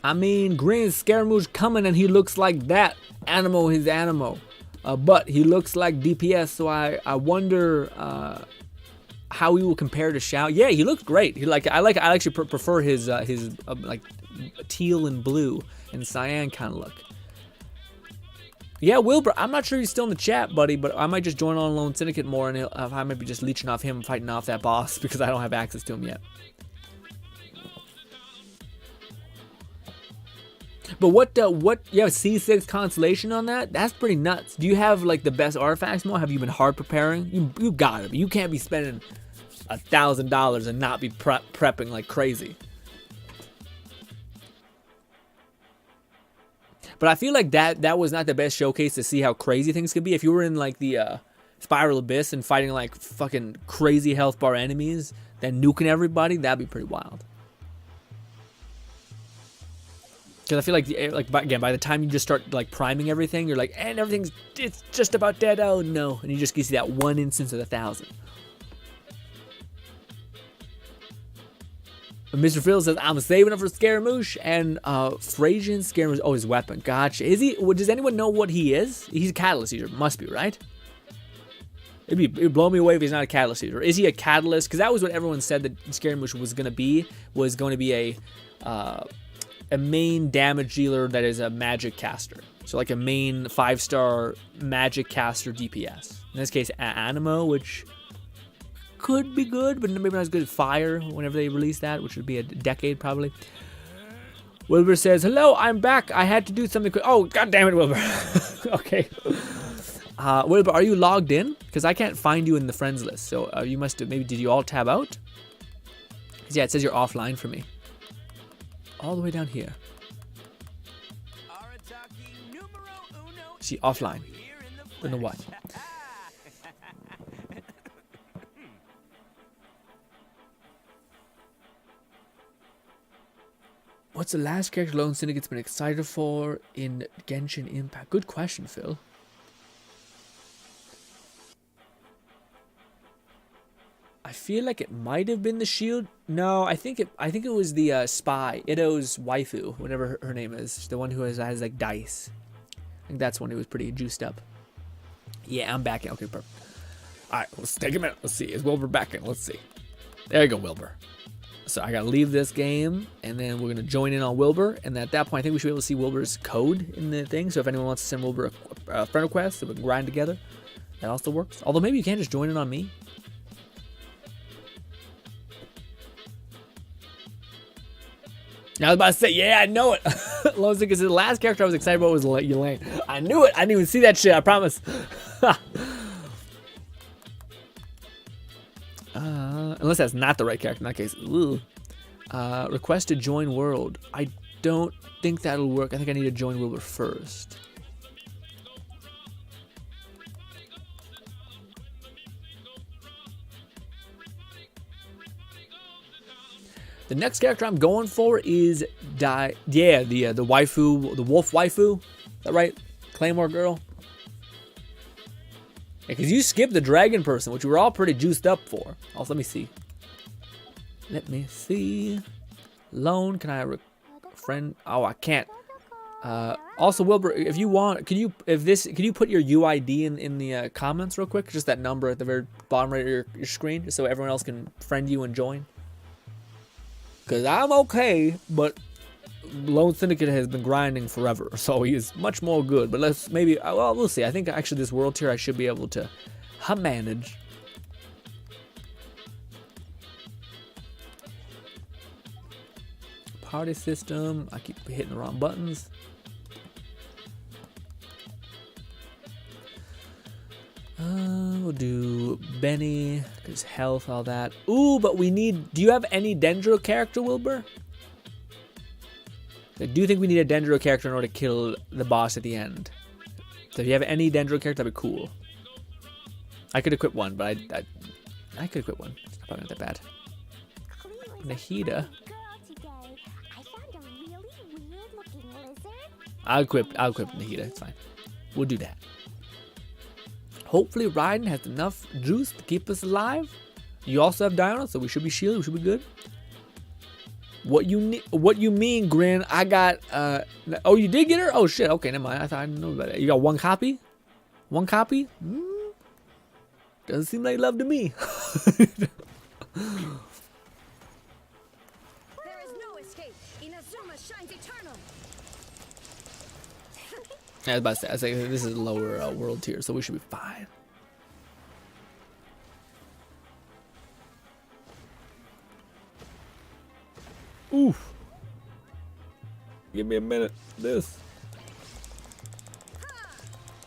I mean, Green Scaramouche coming and he looks like that. Animo his Animo. But he looks like DPS, so I wonder how he will compare to Xiao. Yeah, he looks great. I actually prefer his like teal and blue and cyan kind of look. Yeah, Wilbur, I'm not sure he's still in the chat, buddy, but I might just join on Lone Syndicate more, and I might be just leeching off him, fighting off that boss because I don't have access to him yet. But what you have C6 constellation on that? That's pretty nuts. Do you have like the best artifacts, Mo? Have you been hard preparing? You got it. You can't be spending $1,000 and not be prepping like crazy. But I feel like that was not the best showcase to see how crazy things could be. If you were in like the Spiral Abyss and fighting like fucking crazy health bar enemies, then nuking everybody, that'd be pretty wild. Because I feel like again, by the time you just start like priming everything, you're like, and it's just about dead. Oh no! And you just see that one instance of 1,000. But Mr. Phil says, I'm saving up for Scaramouche and Frasian Scaramouche. Oh, his weapon. Gotcha. Is he? Does anyone know what he is? He's a catalyst user. Must be, right? It'd blow me away if he's not a catalyst user. Is he a catalyst? Because that was what everyone said that Scaramouche was going to be. Was going to be a main damage dealer that is a magic caster. So like a main 5-star magic caster DPS. In this case, Animo, which could be good, but maybe not as good as Fire whenever they release that, which would be a decade probably. Wilbur says, hello, I'm back. I had to do something quick. Oh, god damn it, Wilbur. Okay. Wilbur, are you logged in? Because I can't find you in the friends list. So you must have, maybe did you all tab out? Because yeah, it says you're offline for me. All the way down here. See, offline. Don't know why. What's the last character Lone Syndicate's been excited for in Genshin Impact? Good question, Phil. I feel like it might have been the shield. No, I think it was the spy, Ido's waifu, whatever her name is, the one who has like dice. I think that's one who was pretty juiced up. Yeah, I'm back in. Okay, perfect. All right, let's take a minute. Let's see. Is Wilbur back in? Let's see. There you go, Wilbur. So I gotta leave this game, and then we're gonna join in on Wilbur. And at that point, I think we should be able to see Wilbur's code in the thing. So if anyone wants to send Wilbur a friend request, so we can grind together, that also works. Although maybe you can't just join in on me. I was about to say, yeah, I know it. Because the last character I was excited about was Elaine. I knew it. I didn't even see that shit. I promise. Unless that's not the right character in that case. Request to join world. I don't think that'll work. I think I need to join Wilbur first. The next character I'm going for is the waifu, the wolf waifu. Is that right? Claymore girl. Because you skipped the dragon person, which we were all pretty juiced up for. Also, let me see. Let me see. Lone, can I friend? Oh, I can't. Also, Wilbur, if you want, can you put your UID in the comments real quick? Just that number at the very bottom right of your screen, just so everyone else can friend you and join. Because I'm okay, but Lone Syndicate has been grinding forever, so he is much more good. But let's maybe, well, we'll see. I think actually this world tier I should be able to manage. Party system. I keep hitting the wrong buttons. We'll do Benny, because health, all that. Ooh, but we need, do you have any Dendro character, Wilbur? I do think we need a Dendro character in order to kill the boss at the end. So if you have any Dendro character, that'd be cool. I could equip one, but I could equip one. It's probably not that bad. Nahida. I'll equip Nahida, it's fine. We'll do that. Hopefully Raiden has enough juice to keep us alive. You also have Diana, so we should be shielded, we should be good. What you mean, Grin? I got oh, you did get her? Oh shit, okay, never mind. I thought I didn't know about that. You got one copy? One copy? Doesn't seem like love to me. There is no escape. Inazuma shines eternal. I was about to say, I was like, this is lower world tier, so we should be fine. Oof. Give me a minute. This.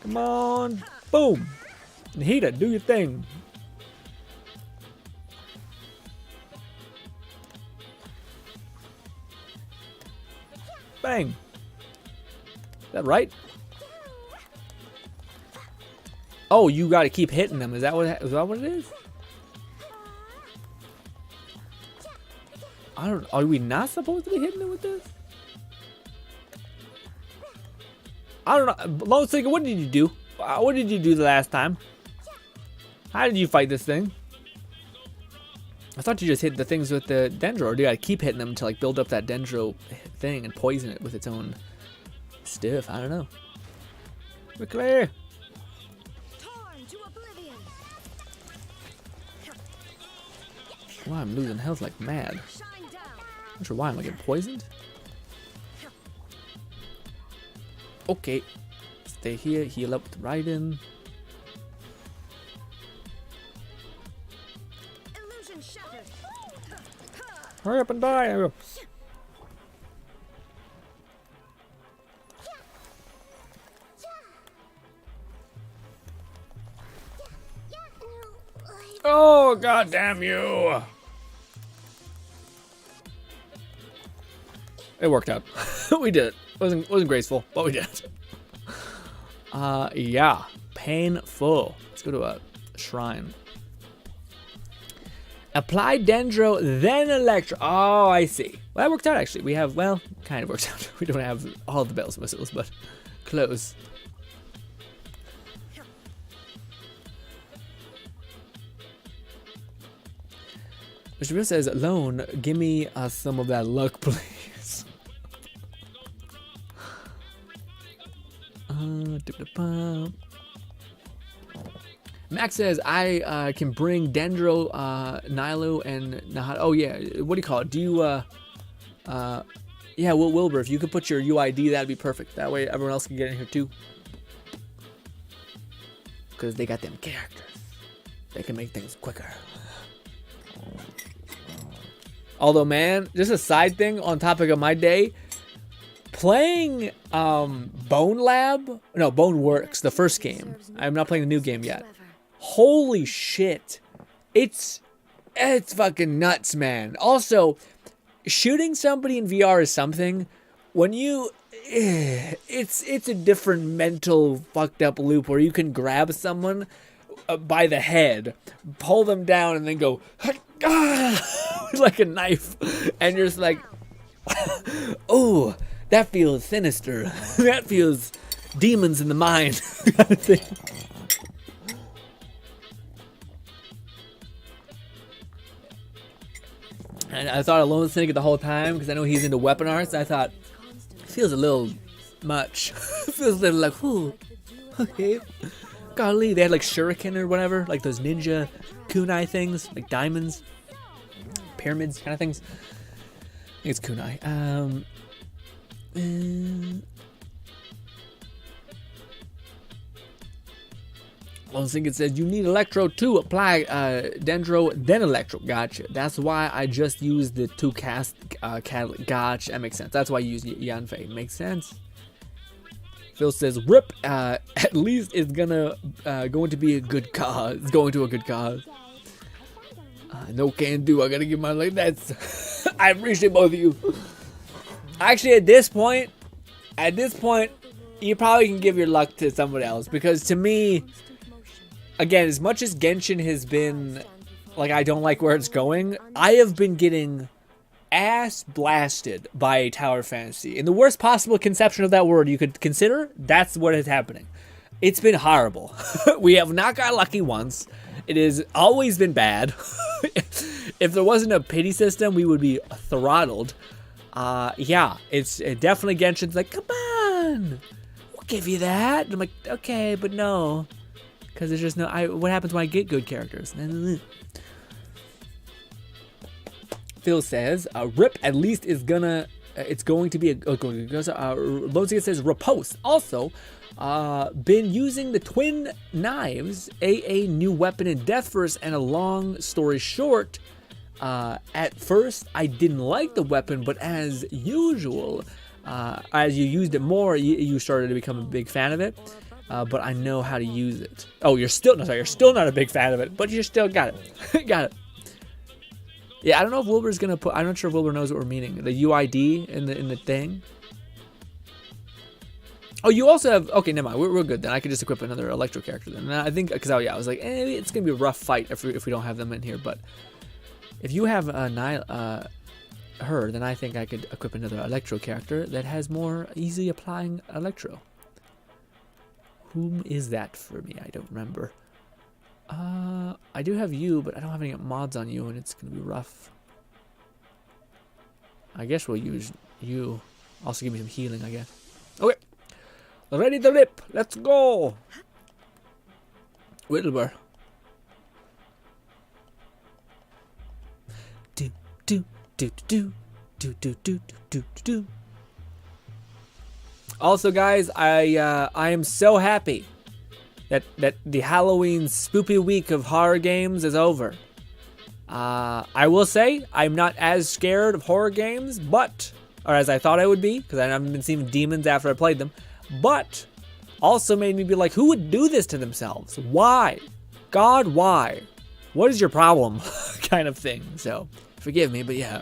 Come on. Boom. Nahida, do your thing. Bang. Is that right? Oh, you got to keep hitting them. Is that what it is? I don't. Are we not supposed to be hitting them with this? I don't know. Lone Syndicate, what did you do? What did you do the last time? How did you fight this thing? I thought you just hit the things with the Dendro, or do you gotta keep hitting them to like build up that Dendro thing and poison it with its own stuff? I don't know. We're clear. Torn to oblivion. Wow, I'm losing health like mad. Shine down. Not sure why. Am I getting poisoned? Okay. Stay here. Heal up with Raiden. Illusion shattered. Hurry up and die. Oh, god damn you. It worked out. We did it. Wasn't graceful, but we did it. Yeah. Painful. Let's go to a shrine. Apply Dendro, then Electro. Oh, I see. Well, that worked out actually. We have, well, kind of worked out. We don't have all the bells and whistles, but close. Mr. Bill says, Lone, give me some of that luck, please. Max says, I can bring Dendro, Nilo, and Nahida. Oh, yeah. What do you call it? Do you, yeah, Wilbur, if you could put your UID, that'd be perfect. That way everyone else can get in here too. Because they got them characters. They can make things quicker. Although, man, just a side thing on topic of my day. Playing Bone Works, the first game. I'm not playing the new game yet. Holy shit. It's fucking nuts, man. Also, shooting somebody in VR is something. When you it's a different mental fucked up loop where you can grab someone by the head, pull them down, and then go like a knife, and you're just like, oh, that feels sinister. That feels demons in the mind. Kind of thing. And I thought of Lone Syndicate the whole time because I know he's into weapon arts. I thought, it feels a little much. It feels a little like, ooh, okay. Golly, they had like shuriken or whatever, like those ninja kunai things, like diamonds, pyramids kind of things. It's kunai. I think it says you need electro to apply dendro, then electro. Gotcha. That's why I just used the two cast catalytic. Gotcha. That makes sense. That's why you use Yanfei. Makes sense. Phil says, "Rip. At least it's going to be a good cause. It's going to a good cause. No can do. I gotta give my like. That's. I appreciate both of you. Actually, at this point, you probably can give your luck to somebody else, because to me, again, as much as Genshin has been, like, I don't like where it's going, I have been getting ass blasted by Tower Fantasy. In the worst possible conception of that word you could consider, that's what is happening. It's been horrible. We have not got lucky once. It has always been bad. If there wasn't a pity system, we would be throttled. Yeah, it's definitely Genshin's like, come on, we'll give you that. And I'm like, okay, but no. Because there's just no. What happens when I get good characters? Phil says, "Rip at least is gonna. It's going to be a." Lonesiga says, "Riposte." Also, been using the twin knives, a new weapon in Deathverse, and a long story short. At first, I didn't like the weapon, but as usual, as you used it more, you started to become a big fan of it. But I know how to use it. Oh, you're still not a big fan of it, but you still got it. Got it. Yeah, I don't know if Wilbur's gonna put. I'm not sure if Wilbur knows what we're meaning. The UID in the thing. Oh, you also have. Okay, never mind. We're good then. I could just equip another Electro character then. And I think because I was like, it's gonna be a rough fight if we don't have them in here. But if you have her, then I think I could equip another Electro character that has more easy applying Electro. Whom is that for me? I don't remember. I do have you, but I don't have any mods on you, and it's gonna be rough. I guess we'll use you. Also give me some healing, I guess. Okay. Ready to rip. Let's go. Wilbur. Do do do do do do do do do. Also, guys, I am so happy that the Halloween spoopy week of horror games is over. I will say I'm not as scared of horror games, or as I thought I would be, because I haven't been seeing demons after I played them. But also made me be like, who would do this to themselves? Why? God, why? What is your problem? Kind of thing. So forgive me, but yeah.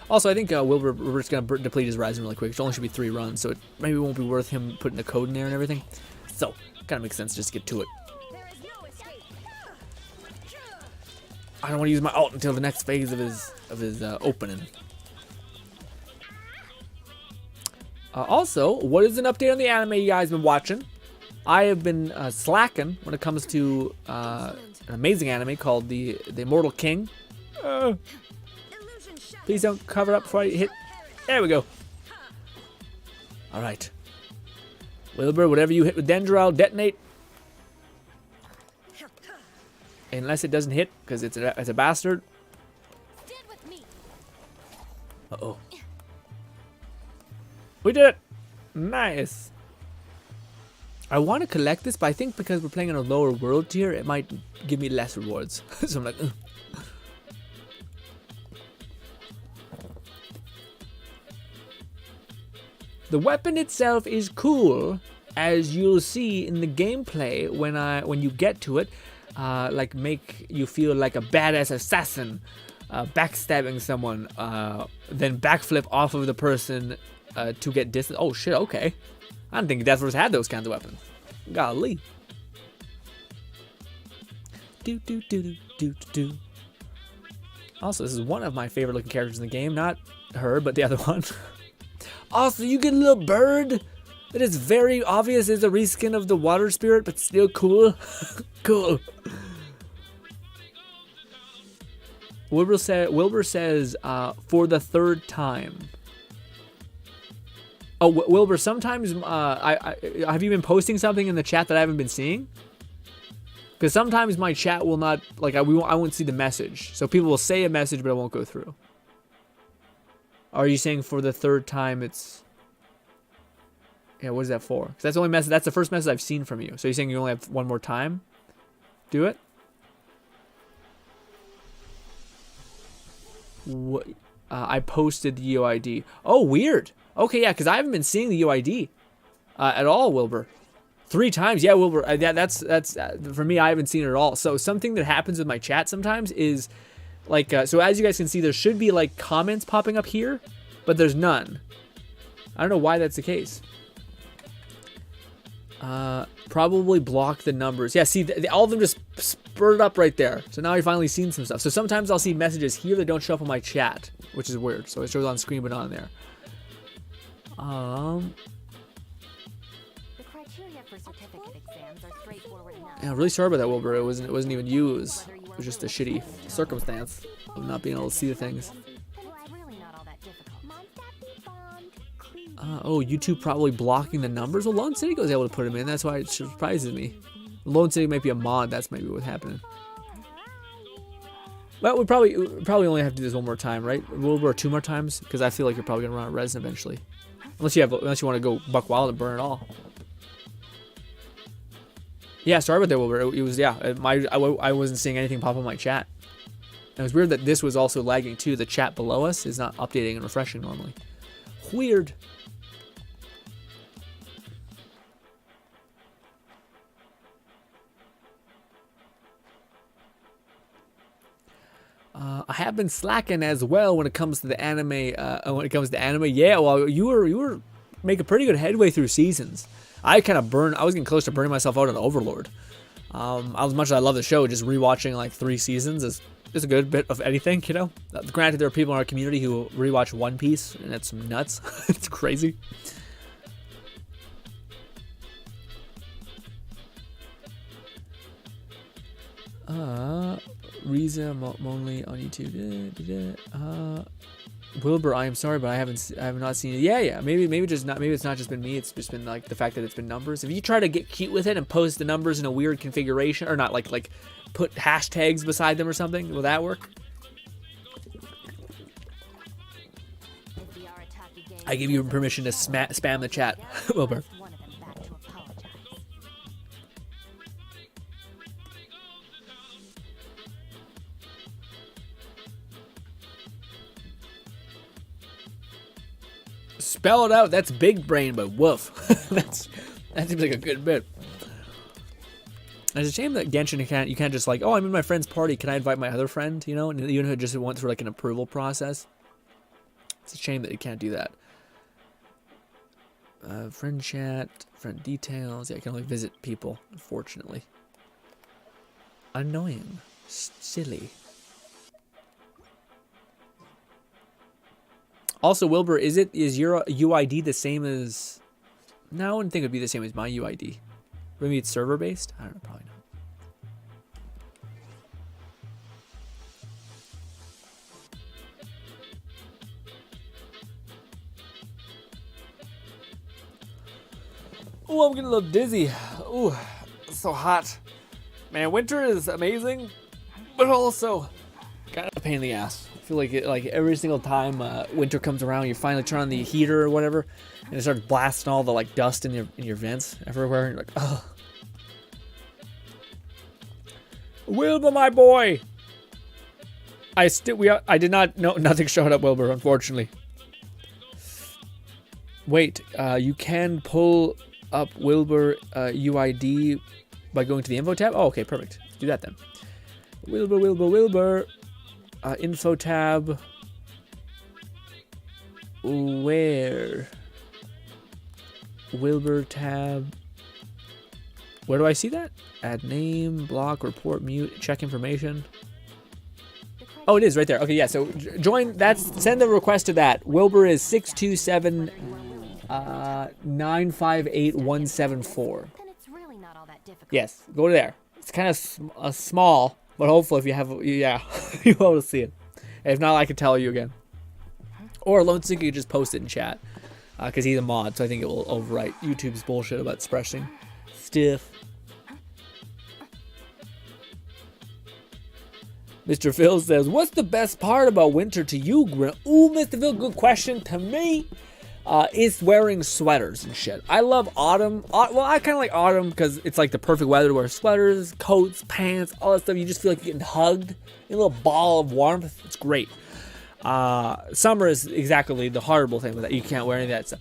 Also, I think we're just going to deplete his Ryzen really quick. It only should be 3 runs, so it maybe won't be worth him putting the code in there and everything. So, kind of makes sense just to get to it. I don't want to use my ult until the next phase of his opening. Also, what is an update on the anime you guys been watching? I have been slacking when it comes to an amazing anime called The Immortal King. Please don't cover up before I hit. There we go. All right. Wilbur, whatever you hit with Dendro, I'll detonate. Unless it doesn't hit, because it's a bastard. Uh-oh. We did it. Nice. I want to collect this, but I think because we're playing on a lower world tier, it might give me less rewards. So I'm like, ugh. The weapon itself is cool, as you'll see in the gameplay when you get to it. Like make you feel like a badass assassin, backstabbing someone, then backflip off of the person to get distance. Oh shit! Okay, I don't think Deathverse had those kinds of weapons. Golly. Do do do do do do. Also, this is one of my favorite looking characters in the game. Not her, but the other one. Also, you get a little bird that is very obvious is a reskin of the water spirit, but still cool. Cool. Wilbur says for the 3rd time. Oh, Wilbur, sometimes I have you been posting something in the chat that I haven't been seeing? Because sometimes my chat will not, like, I won't see the message. So people will say a message, but it won't go through. Are you saying for the third time it's... Yeah, what is that for? Because that's the only message. That's the first message I've seen from you. So you're saying you only have one more time? Do it? What? I posted the UID. Oh, weird. Okay, yeah, because I haven't been seeing the UID at all, Wilbur. 3 times, yeah, Wilbur. That's for me. I haven't seen it at all. So something that happens with my chat sometimes is like, so as you guys can see, there should be like comments popping up here, but there's none. I don't know why that's the case. Probably block the numbers. Yeah, see, all of them just spurred up right there. So now I've finally seen some stuff. So sometimes I'll see messages here that don't show up on my chat, which is weird. So it shows on screen, but not on there. The criteria for certificate exams are straightforward enough. Yeah, I'm really sorry about that, Wilbur. It wasn't even you. It was just a shitty circumstance of not being able to see the things. It's really not all that difficult. Oh, YouTube probably blocking the numbers. Well, Lone City was able to put them in. That's why it surprises me. Lone City might be a mod. That's maybe what's happening. Well, we probably only have to do this one more time, right? Wilbur, 2 more times, because I feel like you're probably gonna run out of resin eventually, unless you want to go buck wild and burn it all. Yeah, sorry about that, Wilbur. It was, yeah, I wasn't seeing anything pop on my chat. And it was weird that this was also lagging too. The chat below us is not updating and refreshing normally. Weird. I have been slacking as well when it comes to the anime. Yeah, well, you were making pretty good headway through seasons. I kind of I was getting close to burning myself out on Overlord. As much as I love the show, just rewatching like 3 seasons is a good bit of anything, you know. Granted, there are people in our community who rewatch One Piece, and it's nuts. It's crazy. Riza Monley on YouTube. Wilbur, I am sorry, but I have not seen it. Yeah. Maybe it's not just been me. It's just been like the fact that it's been numbers. If you try to get cute with it and post the numbers in a weird configuration, or not like put hashtags beside them or something, will that work? I give you permission to spam the chat, Wilbur. Spell it out. That's big brain, but woof. that seems like a good bit. It's a shame that Genshin you can't just like, oh, I'm in my friend's party. Can I invite my other friend? You know, and even if it just went through like an approval process. It's a shame that you can't do that. Friend chat, friend details. Yeah, I can only visit people, unfortunately. Annoying. Silly. Also, Wilbur, is your UID the same as... No, I wouldn't think it would be the same as my UID. Maybe it's server-based? I don't know, probably not. Oh, I'm getting a little dizzy. Ooh, it's so hot. Man, winter is amazing, but also kind of a pain in the ass. I feel like every single time winter comes around, you finally turn on the heater or whatever, and it starts blasting all the like dust in your vents everywhere. And you're like, ugh. Wilbur, my boy. I did not know. Nothing showed up, Wilbur. Unfortunately. Wait, you can pull up Wilbur UID by going to the info tab. Oh, okay, perfect. Let's do that then. Wilbur. Info tab. Where? Wilbur tab. Where do I see that? Add name, block, report, mute, check information. Oh, it is right there. Okay, yeah. So join. Send the request to that. Wilbur is 627 958 174. Yes, go to there. It's kind of small. But hopefully if you have, yeah, you'll be able to see it. If not, I can tell you again. Or Lone Sinky could just post it in chat. Because he's a mod, so I think it will overwrite YouTube's bullshit about expressing stuff. Mr. Phil says, what's the best part about winter to you, Grin? Ooh, Mr. Phil, good question. To me, it's wearing sweaters and shit. I love autumn. Well, I kind of like autumn because it's like the perfect weather to wear sweaters, coats, pants, all that stuff. You just feel like you're getting hugged in a little ball of warmth. It's great. Summer is exactly the horrible thing with that. You can't wear any of that stuff.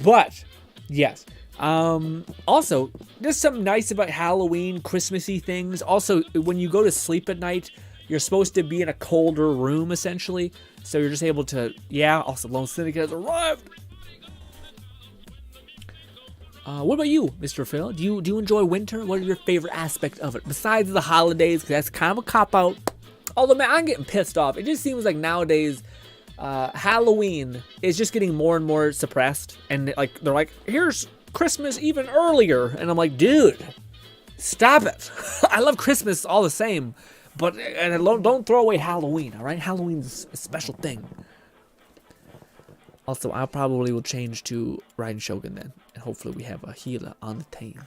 But, yes. Also, there's something nice about Halloween, Christmassy things. Also, when you go to sleep at night, you're supposed to be in a colder room, essentially. So you're just able to, yeah, also Lone Syndicate has arrived. What about you, Mr. Phil? Do you enjoy winter? What are your favorite aspects of it? Besides the holidays, because that's kind of a cop-out. Although, man, I'm getting pissed off. It just seems like nowadays, Halloween is just getting more and more suppressed. And, like, they're like, here's Christmas even earlier. And I'm like, dude, stop it. I love Christmas all the same. But don't throw away Halloween, all right? Halloween's a special thing. Also, I probably will change to Raiden Shogun then. And hopefully we have a healer on the team.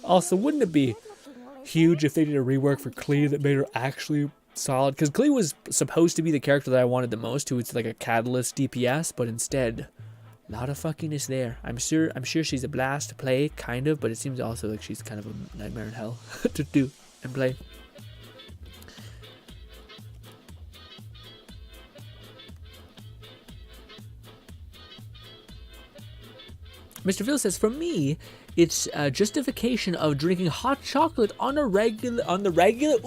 Also, wouldn't it be huge if they did a rework for Klee that made her actually solid? Because Klee was supposed to be the character that I wanted the most, who it's like a catalyst DPS, but instead, a lot of fuckiness there. I'm sure she's a blast to play, kind of, but it seems also like she's kind of a nightmare in hell to do and play. Mr. Phil says, for me, it's a justification of drinking hot chocolate on the regular.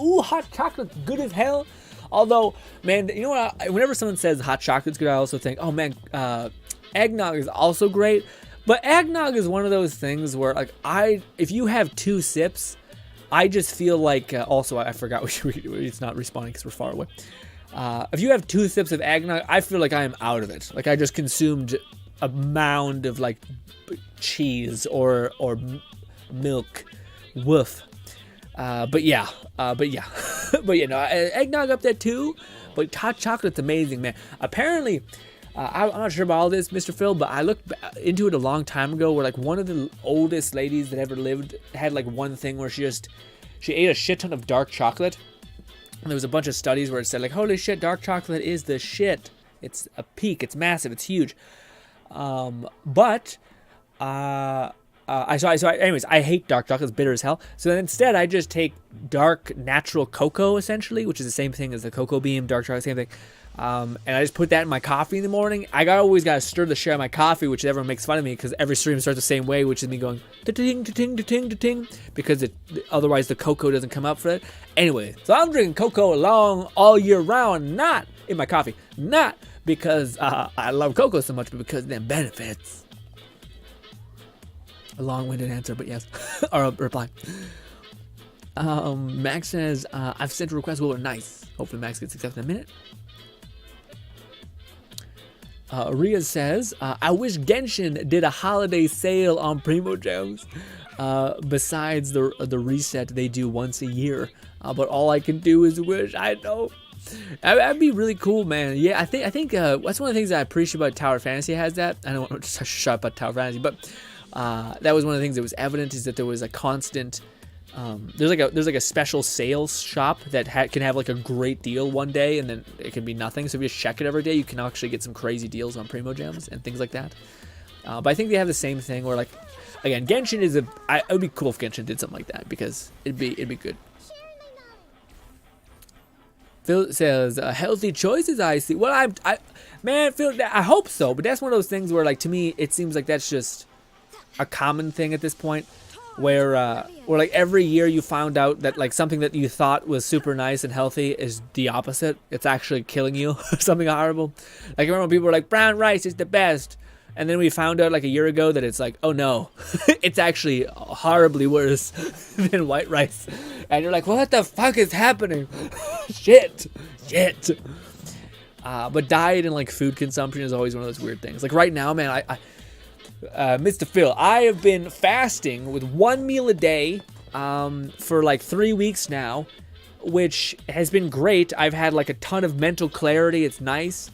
Ooh, hot chocolate's good as hell. Although, man, you know what? Whenever someone says hot chocolate's good, I also think, oh man, eggnog is also great. But eggnog is one of those things where, like, if you have 2 sips, I just feel like. Also, I forgot it's not responding because we're far away. If you have 2 sips of eggnog, I feel like I am out of it. Like I just consumed a mound of like cheese or milk. Woof. But yeah, but you know, eggnog up there too. But hot chocolate's amazing, man. Apparently, I'm not sure about all this, Mr. Phil, but I looked into it a long time ago where like one of the oldest ladies that ever lived had like one thing where she ate a shit ton of dark chocolate. And there was a bunch of studies where it said like, holy shit, dark chocolate is the shit. It's a peak. It's massive. It's huge. Anyways, I hate dark chocolate. It's bitter as hell. So then instead, I just take dark natural cocoa, essentially, which is the same thing as the cocoa bean, dark chocolate, same thing. And I just put that in my coffee in the morning. Always got to stir the shit out of my coffee, which everyone makes fun of me because every stream starts the same way, which is me going ta-ting, ta-ting, ta-ting, ta-ting, because otherwise the cocoa doesn't come up for it. Anyway, so I'm drinking cocoa along all year round, not in my coffee, not because I love cocoa so much, but because of them benefits. A long-winded answer, but yes. Or a reply. Max says, I've sent a request. Well, nice. Hopefully Max gets accepted in a minute. Ria says, I wish Genshin did a holiday sale on Primo Gems. Besides the reset they do once a year. But all I can do is wish. I know. That'd be really cool, man. Yeah, I think that's one of the things that I appreciate about Tower Fantasy has that. I don't want to shut up about Tower Fantasy, but that was one of the things that was evident is that there was a constant. There's like a special sales shop that can have like a great deal one day and then it can be nothing. So if you just check it every day, you can actually get some crazy deals on Primo Gems and things like that. But I think they have the same thing where like, again, Genshin is it would be cool if Genshin did something like that because it'd be good. Phil says, healthy choices, I see. Well, man, Phil, I hope so. But that's one of those things where, like, to me, it seems like that's just a common thing at this point. Where like, every year you found out that, like, something that you thought was super nice and healthy is the opposite. It's actually killing you. Something horrible. Like, I remember when people were like, brown rice is the best. And then we found out, like, a year ago that it's like, oh, no. It's actually horribly worse than white rice. And you're like, what the fuck is happening? Shit. But diet and, like, food consumption is always one of those weird things. Like, right now, man, Mr. Phil, I have been fasting with 1 meal a day for, like, 3 weeks now, which has been great. I've had, like, a ton of mental clarity. It's nice.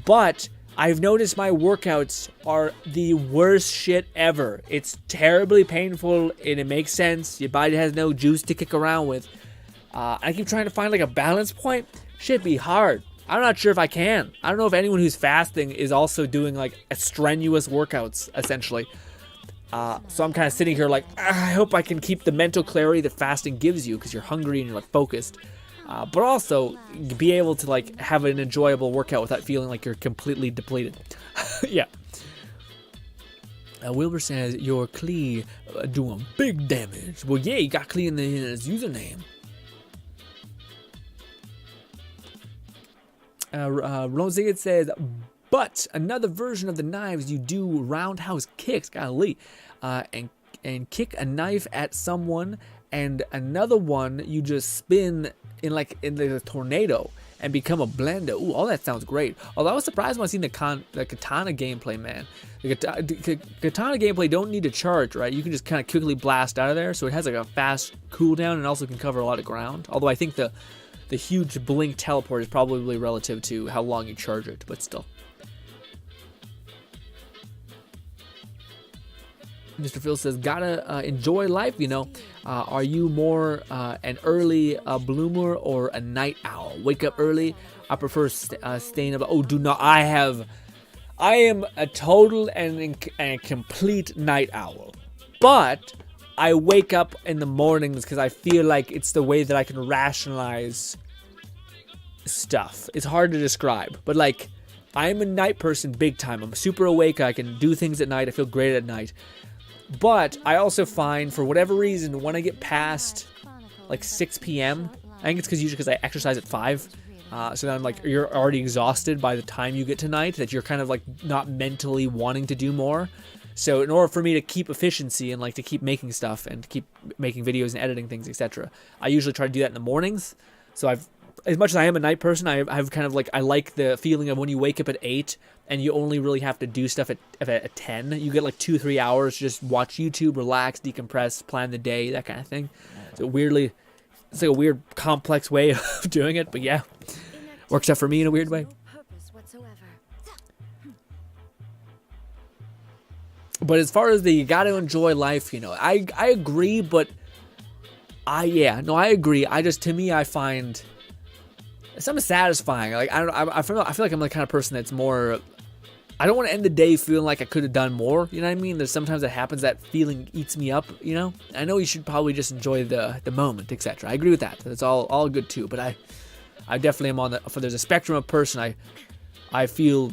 But I've noticed my workouts are the worst shit ever. It's terribly painful and it makes sense. Your body has no juice to kick around with. I keep trying to find like a balance point. Shit be hard. I'm not sure if I can. I don't know if anyone who's fasting is also doing like a strenuous workouts essentially. So I'm kind of sitting here like, I hope I can keep the mental clarity that fasting gives you because you're hungry and you're like focused. But also be able to like have an enjoyable workout without feeling like you're completely depleted. Yeah. Wilbur says your Klee doing big damage. Well, yeah, you got Klee in his username. Rosegate says, but another version of the knives you do roundhouse kicks, golly, and kick a knife at someone, and another one you just spin in the tornado and become a blender. Ooh, all that sounds great. Although I was surprised when I seen the katana gameplay, man. The katana gameplay don't need to charge, right? You can just kind of quickly blast out of there, so it has like a fast cooldown and also can cover a lot of ground. Although I think the huge blink teleport is probably relative to how long you charge it, but still. Mr. Phil says, gotta enjoy life, you know. Are you more an early bloomer or a night owl? Wake up early. I prefer staying up. Oh, do not. I am a total and complete night owl. But I wake up in the mornings because I feel like it's the way that I can rationalize stuff. It's hard to describe, but like I'm a night person big time. I'm super awake. I can do things at night. I feel great at night. But I also find, for whatever reason, when I get past like 6 p.m., I think it's usually because I exercise at 5. So then I'm like, you're already exhausted by the time you get to night, that you're kind of like not mentally wanting to do more. So in order for me to keep efficiency and like to keep making stuff and to keep making videos and editing things, etc., I usually try to do that in the mornings. So as much as I am a night person, I've kind of like, I like the feeling of when you wake up at 8 and you only really have to do stuff at 10. You get like 2-3 hours to just watch YouTube, relax, decompress, plan the day, that kind of thing. So weirdly, it's like a weird complex way of doing it, but yeah, works out for me in a weird way. But as far as the you gotta enjoy life, you know, I agree, but I agree. To me, I find something satisfying. Like I feel like I'm the kind of person that's more. I don't want to end the day feeling like I could have done more. You know what I mean? There's sometimes that happens. That feeling eats me up. You know. I know you should probably just enjoy the moment, etc. I agree with that. That's all good too. But I definitely am on the. For there's a spectrum of person. I feel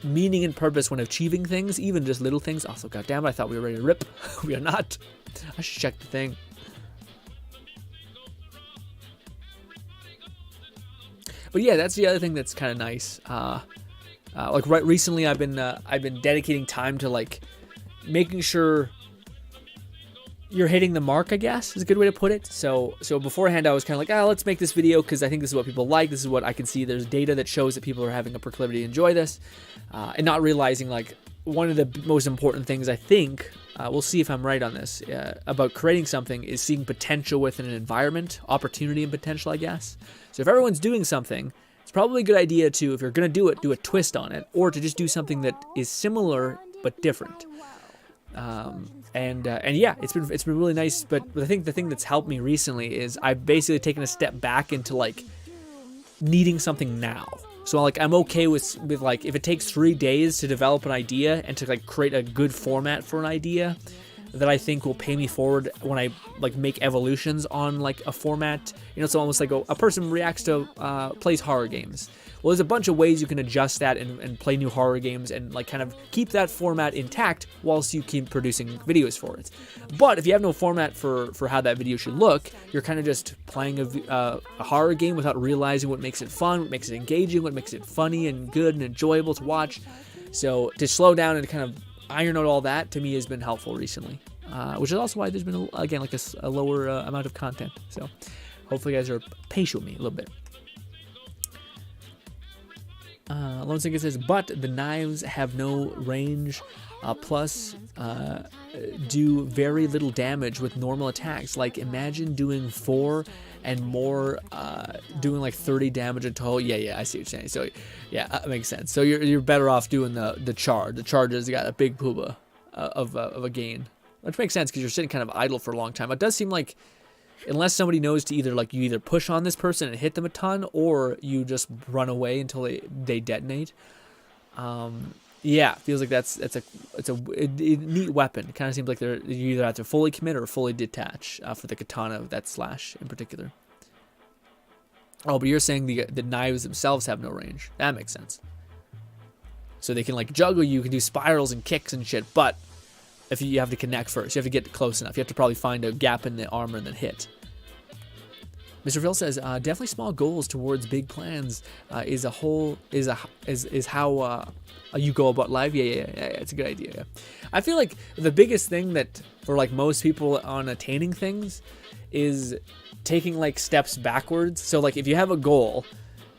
meaning and purpose when achieving things, even just little things. Also, goddamn it, I thought we were ready to rip. We are not. I should check the thing. But yeah, that's the other thing that's kind of nice. Like right recently, I've been dedicating time to like making sure you're hitting the mark, I guess is a good way to put it. So beforehand, I was kind of like, let's make this video because I think this is what people like. This is what I can see. There's data that shows that people are having a proclivity to enjoy this, and not realizing like one of the most important things I think. We'll see if I'm right on this about creating something is seeing potential within an environment, opportunity and potential, I guess. So if everyone's doing something, it's probably a good idea to, if you're going to do a twist on it, or to just do something that is similar but different. And yeah, it's been really nice. But I think the thing that's helped me recently is I've basically taken a step back into like needing something now. So like I'm okay with like if it takes 3 days to develop an idea and to like create a good format for an idea that I think will pay me forward when I like make evolutions on like a format. You know, it's almost like a person reacts to plays horror games. Well, there's a bunch of ways you can adjust that and play new horror games and like kind of keep that format intact whilst you keep producing videos for it. But if you have no format for how that video should look, you're kind of just playing a horror game without realizing what makes it fun, what makes it engaging, what makes it funny and good and enjoyable to watch. So to slow down and kind of iron out all that, to me, has been helpful recently. Which is also why there's been, again, like a lower amount of content. So hopefully you guys are patient with me a little bit. Lone Singer says, but the knives have no range, plus do very little damage with normal attacks. Like, imagine doing 4 and more, doing like 30 damage in total. Yeah, I see what you're saying. So, yeah, that makes sense. So you're better off doing the charge. The charge has got a big pooba of a gain, which makes sense because you're sitting kind of idle for a long time. It does seem like, unless somebody knows to either, like, you either push on this person and hit them a ton, or you just run away until they detonate. Yeah, feels like it's a neat weapon. It kind of seems like you either have to fully commit or fully detach for the katana, that slash in particular. Oh, but you're saying the knives themselves have no range. That makes sense. So they can, like, juggle you, can do spirals and kicks and shit, but if you have to connect first, you have to get close enough. You have to probably find a gap in the armor and then hit. Mr. Phil says, definitely small goals towards big plans is how you go about life. Yeah, it's a good idea. Yeah. I feel like the biggest thing that for, like, most people on attaining things is taking, like, steps backwards. So, like, if you have a goal,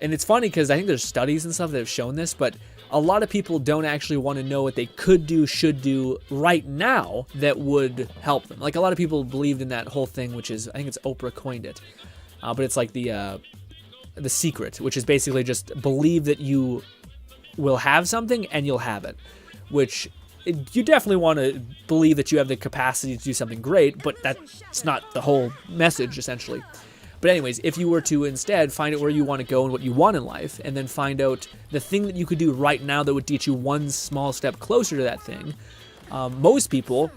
and it's funny because I think there's studies and stuff that have shown this, but a lot of people don't actually want to know what they could do, should do right now that would help them. Like, a lot of people believed in that whole thing, which is, I think it's Oprah coined it, but it's like the secret, which is basically just believe that you will have something and you'll have it, which you definitely want to believe that you have the capacity to do something great, but that's not the whole message, essentially. But anyways, if you were to instead find out where you want to go and what you want in life, and then find out the thing that you could do right now that would get you one small step closer to that thing, most people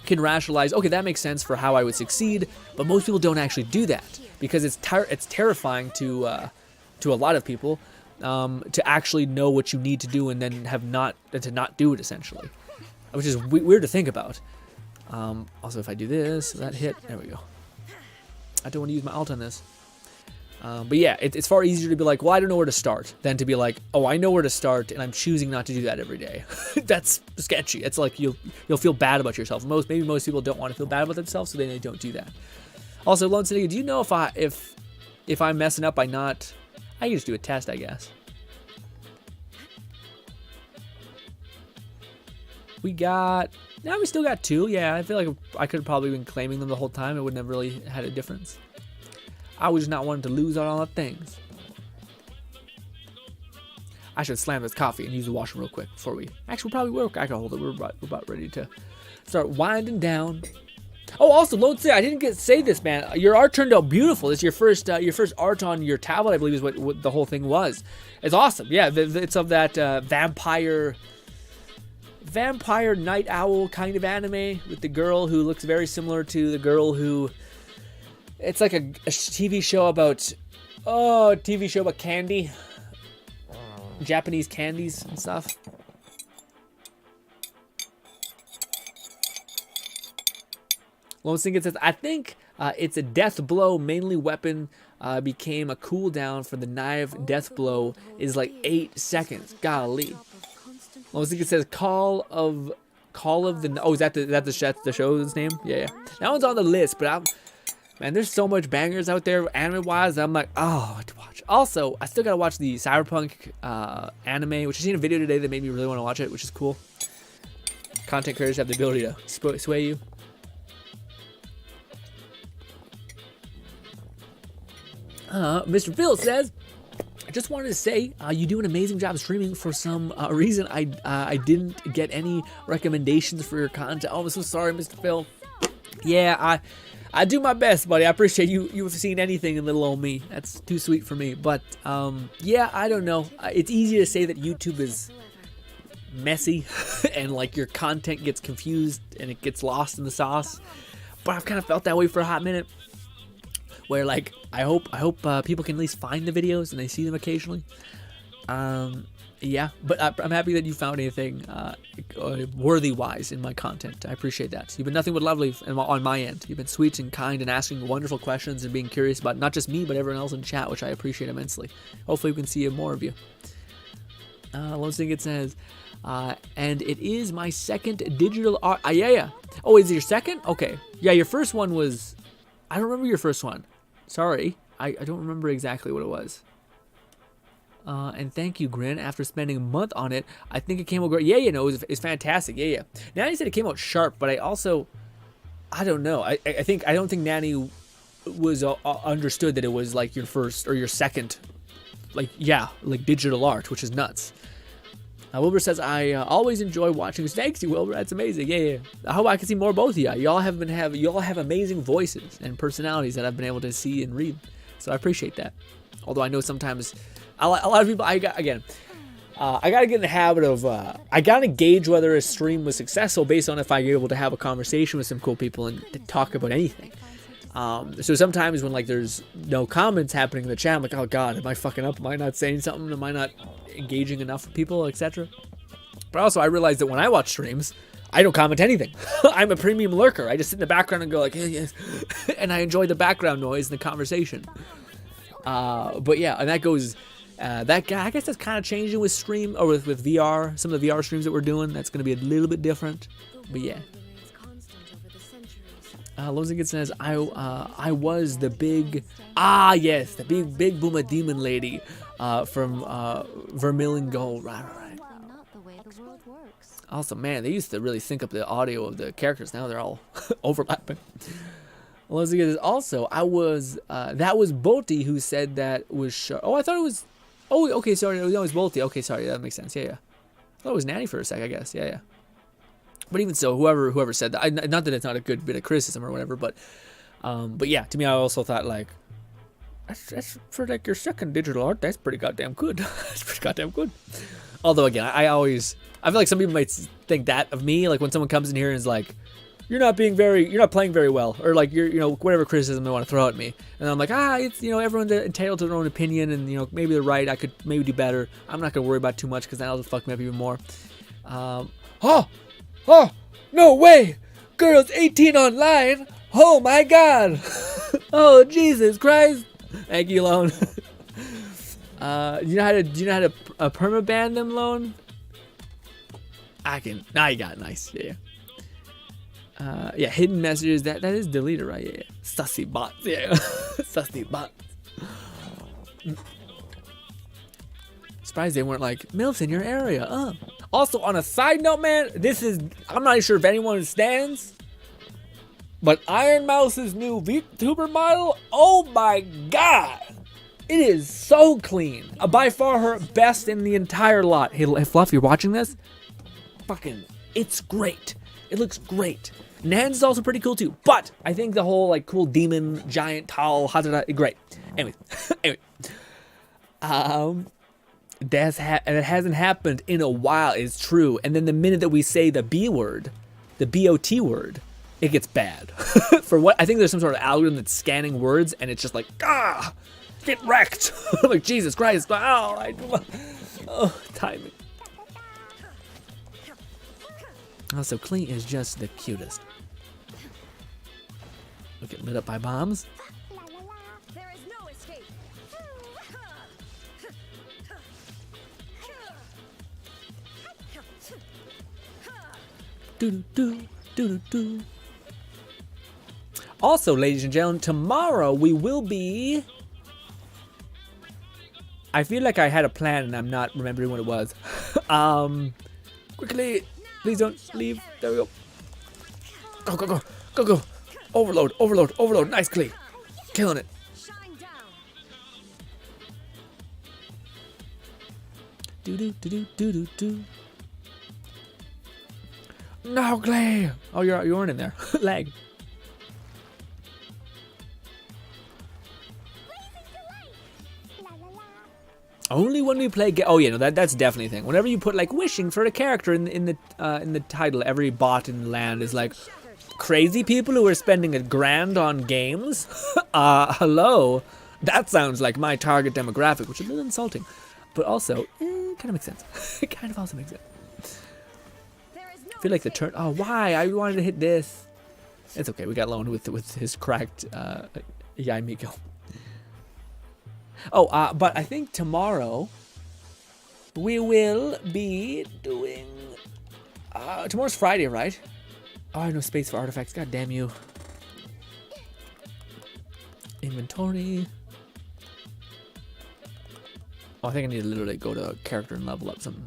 can rationalize, okay, that makes sense for how I would succeed, but most people don't actually do that because it's terrifying to a lot of people to actually know what you need to do and then to not do it, essentially, which is weird to think about. Also, if I do this, that hit, there we go. I don't want to use my alt on this. But yeah, it's far easier to be like, well, I don't know where to start, than to be like, oh, I know where to start, and I'm choosing not to do that every day. That's sketchy. It's like you'll feel bad about yourself. Maybe most people don't want to feel bad about themselves, so then they don't do that. Also, Lone City, do you know if I'm messing up by not? I can just do a test, I guess. We still got 2. Yeah, I feel like I could have probably been claiming them the whole time. It wouldn't have really had a difference. I was just not wanting to lose on all the things. I should slam this coffee and use the washroom real quick before we... Actually, we'll probably work. I can hold it. We're about ready to start winding down. Oh, also, Lone City, I didn't say this, man. Your art turned out beautiful. It's your first art on your tablet, I believe, is what the whole thing was. It's awesome. Yeah, it's of that vampire night owl kind of anime with the girl who looks very similar to the girl who... It's like a TV show about... Oh, TV show about candy. Japanese candies and stuff. Lone Singer says, I think it's a death blow. Mainly weapon became a cooldown for the knife. Death blow is like 8 seconds. Golly. Lone Singer says, Call of the... Oh, is that the show's name? Yeah. That one's on the list, but man, there's so much bangers out there anime-wise. I'm like, oh, to watch. Also, I still gotta watch the Cyberpunk anime, which I seen a video today that made me really want to watch it, which is cool. Content creators have the ability to sway you. Mr. Phil says, I just wanted to say you do an amazing job streaming. For some reason, I didn't get any recommendations for your content. Oh, I'm so sorry, Mr. Phil. Yeah, I do my best, buddy. I appreciate you've seen anything in little old me. That's too sweet for me. But yeah, I don't know. It's easy to say that YouTube is messy and like your content gets confused and it gets lost in the sauce. But I've kind of felt that way for a hot minute. Where like I hope people can at least find the videos and they see them occasionally. Yeah, but I'm happy that you found anything worthy-wise in my content. I appreciate that. You've been nothing but lovely on my end. You've been sweet and kind and asking wonderful questions and being curious about not just me, but everyone else in chat, which I appreciate immensely. Hopefully we can see more of you. One thing it says, and it is my second digital art. Yeah. Oh, is it your second? Okay. Yeah, your first one was... I don't remember your first one. Sorry. I don't remember exactly what it was. And thank you, Grin. After spending a month on it, I think it came out great. Yeah, you know, it's fantastic. Yeah, yeah. Nanny said it came out sharp, but I don't know. I don't think Nanny was understood that it was like your first or your second, like digital art, which is nuts. Wilbur says, I always enjoy watching. Thanks you, Wilbur. That's amazing. Yeah, yeah. I hope I can see more of both of you. Y'all have amazing voices and personalities that I've been able to see and read. So I appreciate that. Although I know sometimes a lot of people, I gotta get in the habit of, I gotta gauge whether a stream was successful based on if I'm able to have a conversation with some cool people and to talk about anything. So sometimes when like there's no comments happening in the chat, I'm like, oh god, am I fucking up? Am I not saying something? Am I not engaging enough with people, etc.? But also I realize that when I watch streams, I don't comment anything. I'm a premium lurker. I just sit in the background and go like, hey, yes. And I enjoy the background noise and the conversation. But yeah, and that goes, that guy, I guess that's kind of changing with stream, or with VR, some of the VR streams that we're doing. That's going to be a little bit different, but yeah. Lozigan says, I was the big, yes, the big Booma Demon lady, from, Vermilion Gold, right. Not the way the world works. Also, man, they used to really sync up the audio of the characters. Now they're all overlapping. Lozigan says, also, that was Bolty who said that was, I thought it was, okay, sorry, it was Bolty. Okay, sorry, that makes sense, yeah. I thought it was Nanny for a sec, I guess, yeah. But even so, whoever said that, not that it's not a good bit of criticism or whatever, but yeah, to me, I also thought like, that's for like your second digital art, that's pretty goddamn good. That's pretty goddamn good. Although again, I feel like some people might think that of me, like when someone comes in here and is like, you're not playing very well, or like whatever criticism they want to throw at me, and I'm like, it's everyone's entitled to their own opinion, and maybe they're right, I could maybe do better. I'm not gonna worry about too much because that'll fuck me up even more. Oh, no way! Girls 18 online? Oh my god! Oh, Jesus Christ! Thank you, Lone. Do you know how to permaban them, Lone? I can. Now you got it. Nice. Yeah. Yeah, hidden messages. That is deleted, right? Yeah. Sussy bots. Yeah. Sussy bots. Surprised they weren't like MILFs in your area. Also, on a side note, man, I'm not sure if anyone understands, but Iron Mouse's new VTuber model, oh my god, it is so clean. By far her best in the entire lot. Hey, Fluff, you're watching this? Fucking, it's great. It looks great. And the hands is also pretty cool too, but I think the whole like cool demon, giant, tall, great. Anyway. That hasn't happened in a while, it's true. And then the minute that we say the B word, the BOT word, it gets bad. For what? I think there's some sort of algorithm that's scanning words, and it's just like, get wrecked. Like, Jesus Christ. Timing. Also, Clean is just the cutest. Look at lit up by bombs. There is no escape. Do. Also, ladies and gentlemen, tomorrow we will be... I feel like I had a plan and I'm not remembering what it was. Quickly, please don't leave. There we go. Go. Overload. Nice, Clee. Killing it. Shine down. Do. No, Clay! Oh, you weren't in there. Lag. Only when we play. Oh yeah, no, that's definitely a thing. Whenever you put like wishing for a character in the title, every bot in the land is like, crazy people who are spending $1,000 on games. Hello, that sounds like my target demographic, which is a little insulting, but also kind of makes sense. It kind of also makes sense. I feel like the turn. Oh, why? I wanted to hit this. It's okay. We got Lone with his cracked Yaimiko. Oh, but I think tomorrow we will be doing. Tomorrow's Friday, right? Oh, I have no space for artifacts. God damn you. Inventory. Oh, I think I need to literally go to character and level up something.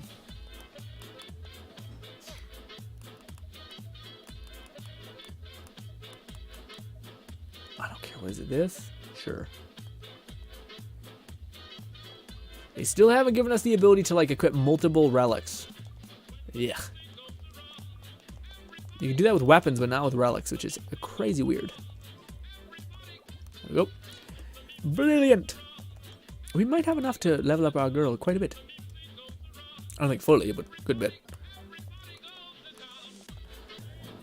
I don't care. What is it? This? Sure. They still haven't given us the ability to like equip multiple relics. Yeah. You can do that with weapons, but not with relics, which is crazy weird. There we go. Brilliant. We might have enough to level up our girl quite a bit. I don't think fully, but a good bit.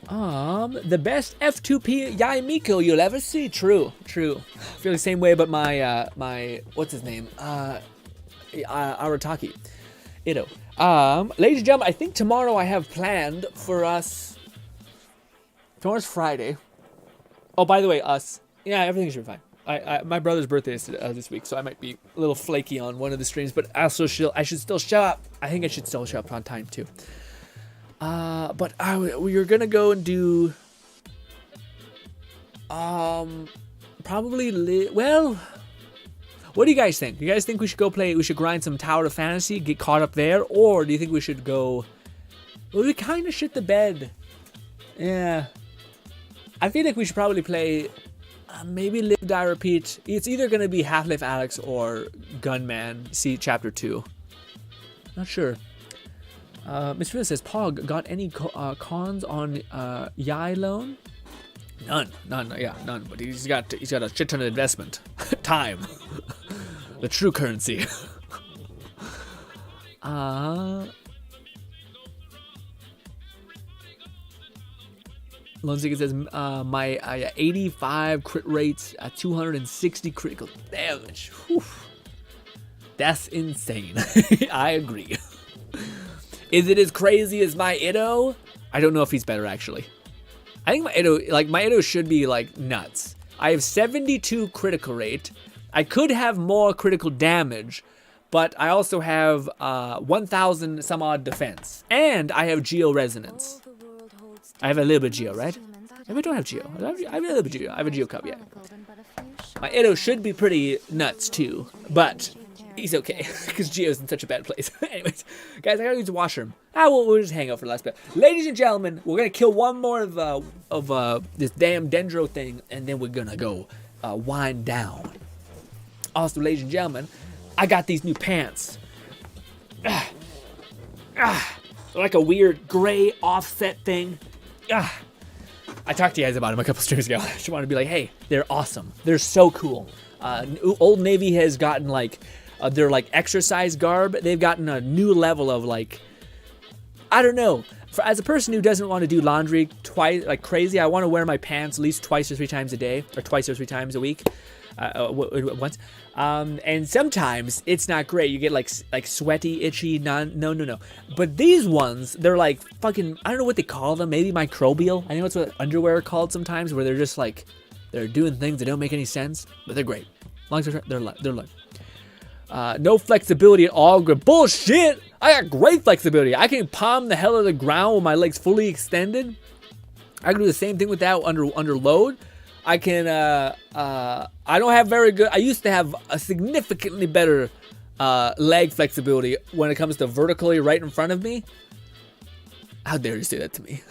The best F2P Yaimiko you'll ever see. True, true. I feel the same way about my my what's his name? Arataki. Ito. Ladies and gentlemen, I think tomorrow I have planned for us. Tomorrow's Friday. Oh, by the way, us. Yeah, everything should be fine. My brother's birthday is this week, so I might be a little flaky on one of the streams, but also I should still show up. I think I should still show up on time too. But we are gonna go and do probably well. What do you guys think? Do you guys think we should go play? We should grind some Tower of Fantasy, get caught up there, or do you think we should go? Well, we kind of shit the bed. Yeah, I feel like we should probably play. Maybe Live Die Repeat. It's either gonna be Half-Life Alyx or Gunman. See Chapter 2. Not sure. Miss Rita says, Pog, got any cons on Yai loan? None. Yeah, none. But he's got a shit ton of investment. Time. The true currency. Lonziga says, my 85 crit rates, 260 critical damage. Whew. That's insane. I agree. Is it as crazy as my Ito? I don't know if he's better, actually. I think my Ito should be, like, nuts. I have 72 critical rate. I could have more critical damage, but I also have 1,000 some odd defense. And I have Geo Resonance. I have a little bit of Geo, right? Maybe I don't have Geo. I have a little bit of Geo. I have a Geo cup, yeah. My Ito should be pretty nuts, too. But he's okay, because Geo's in such a bad place. Anyways, guys, I gotta use the washroom. We'll just hang out for the last bit. Ladies and gentlemen, we're gonna kill one more of this damn Dendro thing, and then we're gonna go wind down. Also, ladies and gentlemen, I got these new pants. They're like a weird gray offset thing. I talked to you guys about them a couple streams ago. I just wanted to be like, hey, they're awesome. They're so cool. Old Navy has gotten like their like exercise garb. They've gotten a new level of like, I don't know. As a person who doesn't want to do laundry twice like crazy, I want to wear my pants at least twice or three times a day, or twice or three times a week, once. And sometimes it's not great. You get like sweaty, itchy. No. But these ones, they're like fucking. I don't know what they call them. Maybe microbial. I think that's what underwear are called sometimes, where they're just like they're doing things that don't make any sense, but they're great. Long story short, they're like. No flexibility at all. Bullshit! I got great flexibility. I can palm the hell out of the ground with my legs fully extended. I can do the same thing with that under load. I can, I don't have very good, I used to have a significantly better leg flexibility when it comes to vertically right in front of me. How dare you say that to me?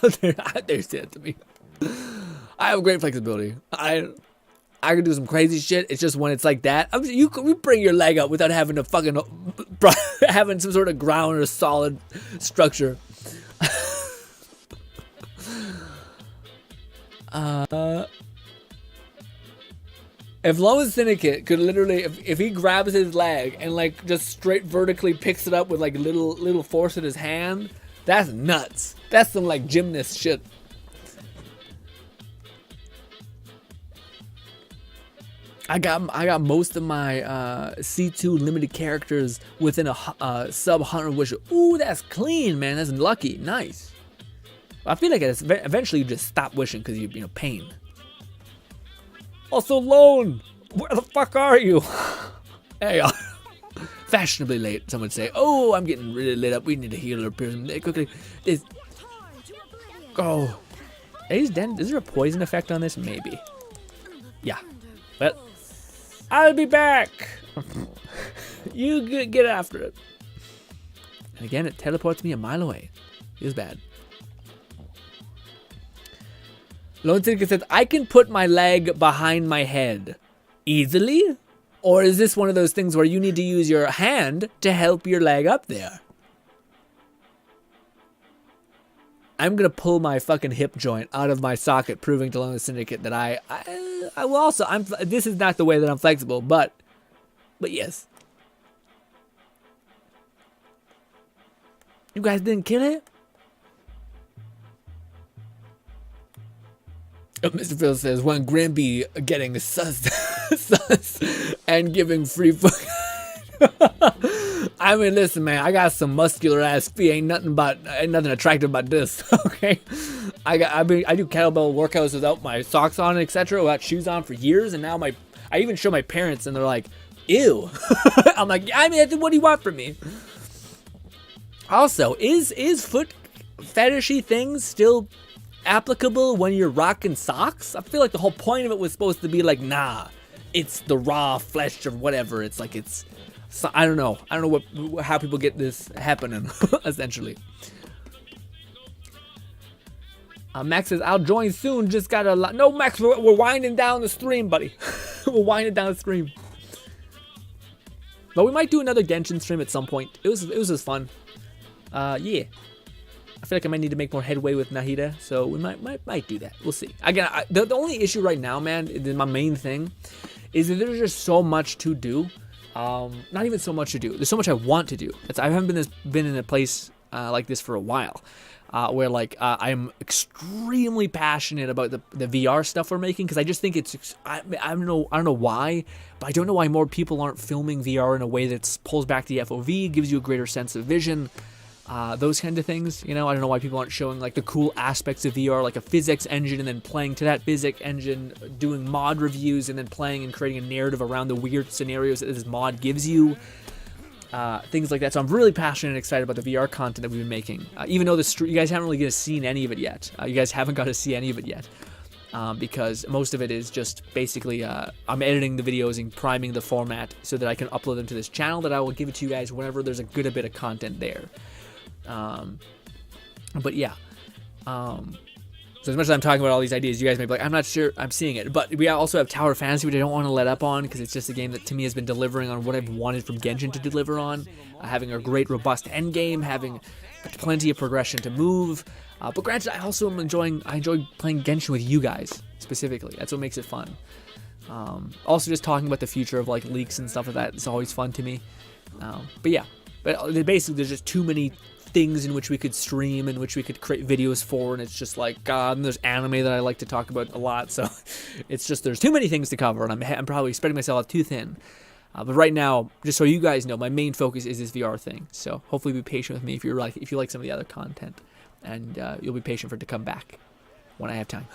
How dare you say that to me? I have great flexibility. I can do some crazy shit. It's just when it's like that, you bring your leg up without having to fucking having some sort of ground or solid structure. If Lone Syndicate could literally, if he grabs his leg and like just straight vertically picks it up with like little force in his hand, that's nuts. That's some like gymnast shit. I got most of my C2 limited characters within a sub 100 wishing. Ooh, that's clean, man. That's lucky. Nice. I feel like eventually you just stop wishing because you know pain. Also, Lone, where the fuck are you? There you are. Fashionably late, some would say. Oh, I'm getting really lit up. We need to heal her quickly. Go. Is there a poison effect on this? Maybe. Yeah. Well, I'll be back. You get after it. And again, it teleports me a mile away. Feels bad. Lone Syndicate says, I can put my leg behind my head. Easily? Or is this one of those things where you need to use your hand to help your leg up there? I'm going to pull my fucking hip joint out of my socket, proving to Lone Syndicate that I will also, this is not the way that I'm flexible, but yes. You guys didn't kill it? Mr. Phil says, when Grim be getting sus and giving free food. I mean, listen, man, I got some muscular ass feet. Ain't nothing attractive about this. Okay, I do kettlebell workouts without my socks on, etc., without shoes on for years, and now I even show my parents, and they're like, "Ew." I'm like, I mean, what do you want from me? Also, is foot fetishy things still applicable when you're rocking socks? I feel like the whole point of it was supposed to be like, nah, it's the raw flesh or whatever. It's like so I don't know how people get this happening. Essentially. Max says, I'll join soon. Just got a lot. No, Max, we're winding down the stream, buddy. We're winding down the stream. But we might do another Genshin stream at some point. It was just fun. Yeah. I feel like I might need to make more headway with Nahida, so we might do that. We'll see. Again, the only issue right now, man, my main thing, is that there's just so much to do. Not even so much to do. There's so much I want to do. I haven't been in a place like this for a while, where like I'm extremely passionate about the VR stuff we're making, because I just think I don't know why, but I don't know why more people aren't filming VR in a way that pulls back the FOV, gives you a greater sense of vision. Those kind of things, you know. I don't know why people aren't showing like the cool aspects of VR, like a physics engine, and then playing to that physics engine, doing mod reviews, and then playing and creating a narrative around the weird scenarios that this mod gives you. Things like that. So I'm really passionate and excited about the VR content that we've been making. Even though you guys haven't really seen any of it yet. You guys haven't got to see any of it yet. Because most of it is just basically I'm editing the videos and priming the format so that I can upload them to this channel, that I will give it to you guys whenever there's a good bit of content there. But yeah, so as much as I'm talking about all these ideas, you guys may be like, I'm not sure I'm seeing it, but we also have Tower Fantasy, which I don't want to let up on, because it's just a game that to me has been delivering on what I've wanted from Genshin to deliver on, having a great robust end game, having plenty of progression to move, but granted, I also am enjoy playing Genshin with you guys, specifically. That's what makes it fun. Also just talking about the future of like leaks and stuff like that, it's always fun to me. But yeah, basically there's just too many things in which we could stream, in which we could create videos for, and it's just like, God, and there's anime that I like to talk about a lot, so it's just, there's too many things to cover, and I'm probably spreading myself out too thin. But right now, just so you guys know, my main focus is this VR thing, so hopefully be patient with me if you like some of the other content, and you'll be patient for it to come back when I have time.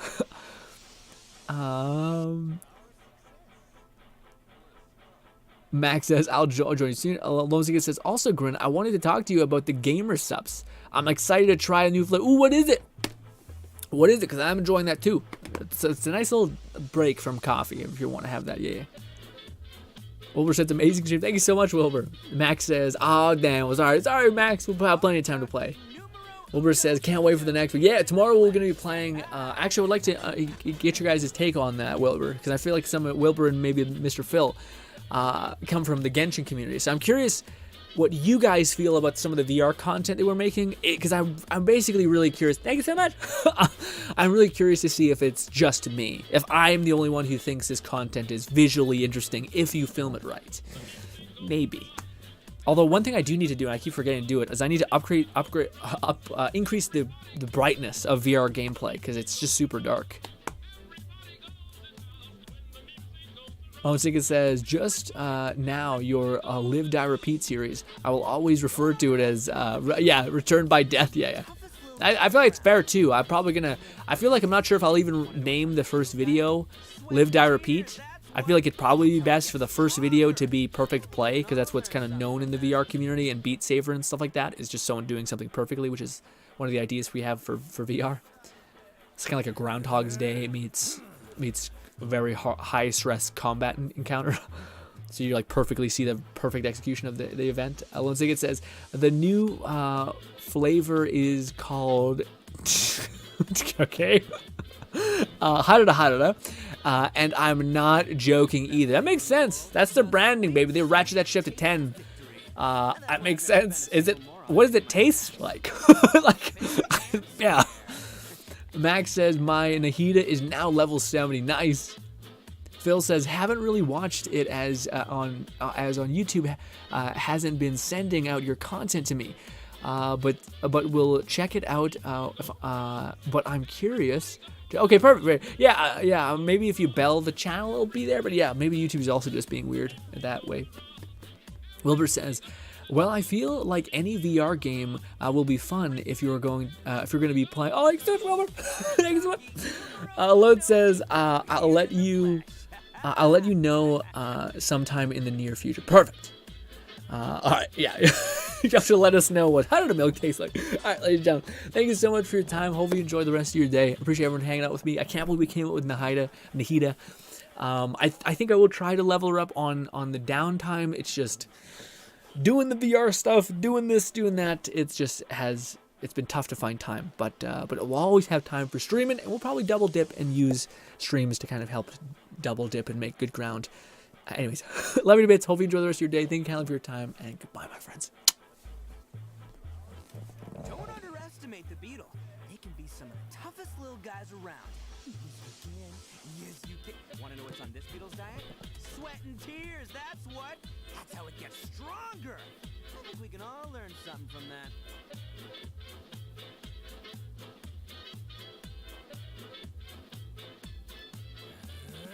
Max says, I'll join you soon. Lomzika says, also, Grin, I wanted to talk to you about the gamer subs. I'm excited to try a new flavor. Ooh, what is it? What is it? Because I'm enjoying that too. It's a nice little break from coffee if you want to have that. Yeah. Wilbur says, amazing stream. Thank you so much, Wilbur. Max says, oh, damn. Well, sorry, Max. We'll have plenty of time to play. Wilbur says, can't wait for the next week. Yeah, tomorrow we're going to be playing. Actually, I would like to get your guys' take on that, Wilbur, because I feel like some of Wilbur and maybe Mr. Phil come from the Genshin community. So I'm curious what you guys feel about some of the VR content that we're making, because I'm basically really curious. Thank you so much. I'm really curious to see if it's just me, if I'm the only one who thinks this content is visually interesting if you film it right. Maybe. Although one thing I do need to do, and I keep forgetting to do it, is I need to increase the brightness of VR gameplay, because it's just super dark. It says, just now your Live, Die, Repeat series. I will always refer to it as, Return by Death. Yeah. I feel like it's fair too. I feel like I'm not sure if I'll even name the first video Live, Die, Repeat. I feel like it'd probably be best for the first video to be Perfect Play, because that's what's kind of known in the VR community, and Beat Saber and stuff like that is just someone doing something perfectly, which is one of the ideas we have for VR. It's kind of like a Groundhog's Day meets a very high stress combat encounter. So you like perfectly see the perfect execution of the event. Lone Ticket says the new flavor is called okay. Harada. And I'm not joking either. That makes sense. That's their branding, baby. They ratchet that shit up to 10. That makes sense. What does it taste like? Like, yeah. Max says my Nahida is now level 70. Nice. Phil says haven't really watched it as on YouTube. Hasn't been sending out your content to me. But we'll check it out. But I'm curious. Okay, perfect. Yeah. Maybe if you bell the channel, it'll be there. But yeah, maybe YouTube is also just being weird that way. Wilbur says, well, I feel like any VR game will be fun if you're going to be playing. Oh, thanks so much, Wilbur. Thanks so much. Lode says, I'll let you know sometime in the near future. Perfect. All right, yeah. You have to let us know how did the milk taste like. All right, ladies and gentlemen, thank you so much for your time. Hope you enjoy the rest of your day. I appreciate everyone hanging out with me. I can't believe we came up with Nahida. I think I will try to level her up on the downtime. It's just doing the VR stuff, doing this, doing that. It's been tough to find time, but we'll always have time for streaming, and we'll probably double dip and use streams to kind of help double dip and make good ground. Anyways, love you to bits. Hope you enjoy the rest of your day. Thank you kindly for your time, and goodbye, my friends. Don't underestimate the beetle. They can be some of the toughest little guys around. Yes, you can. Want to know what's on this beetle's diet? Sweat and tears, that's what. That's how it gets stronger. I think we can all learn something from that.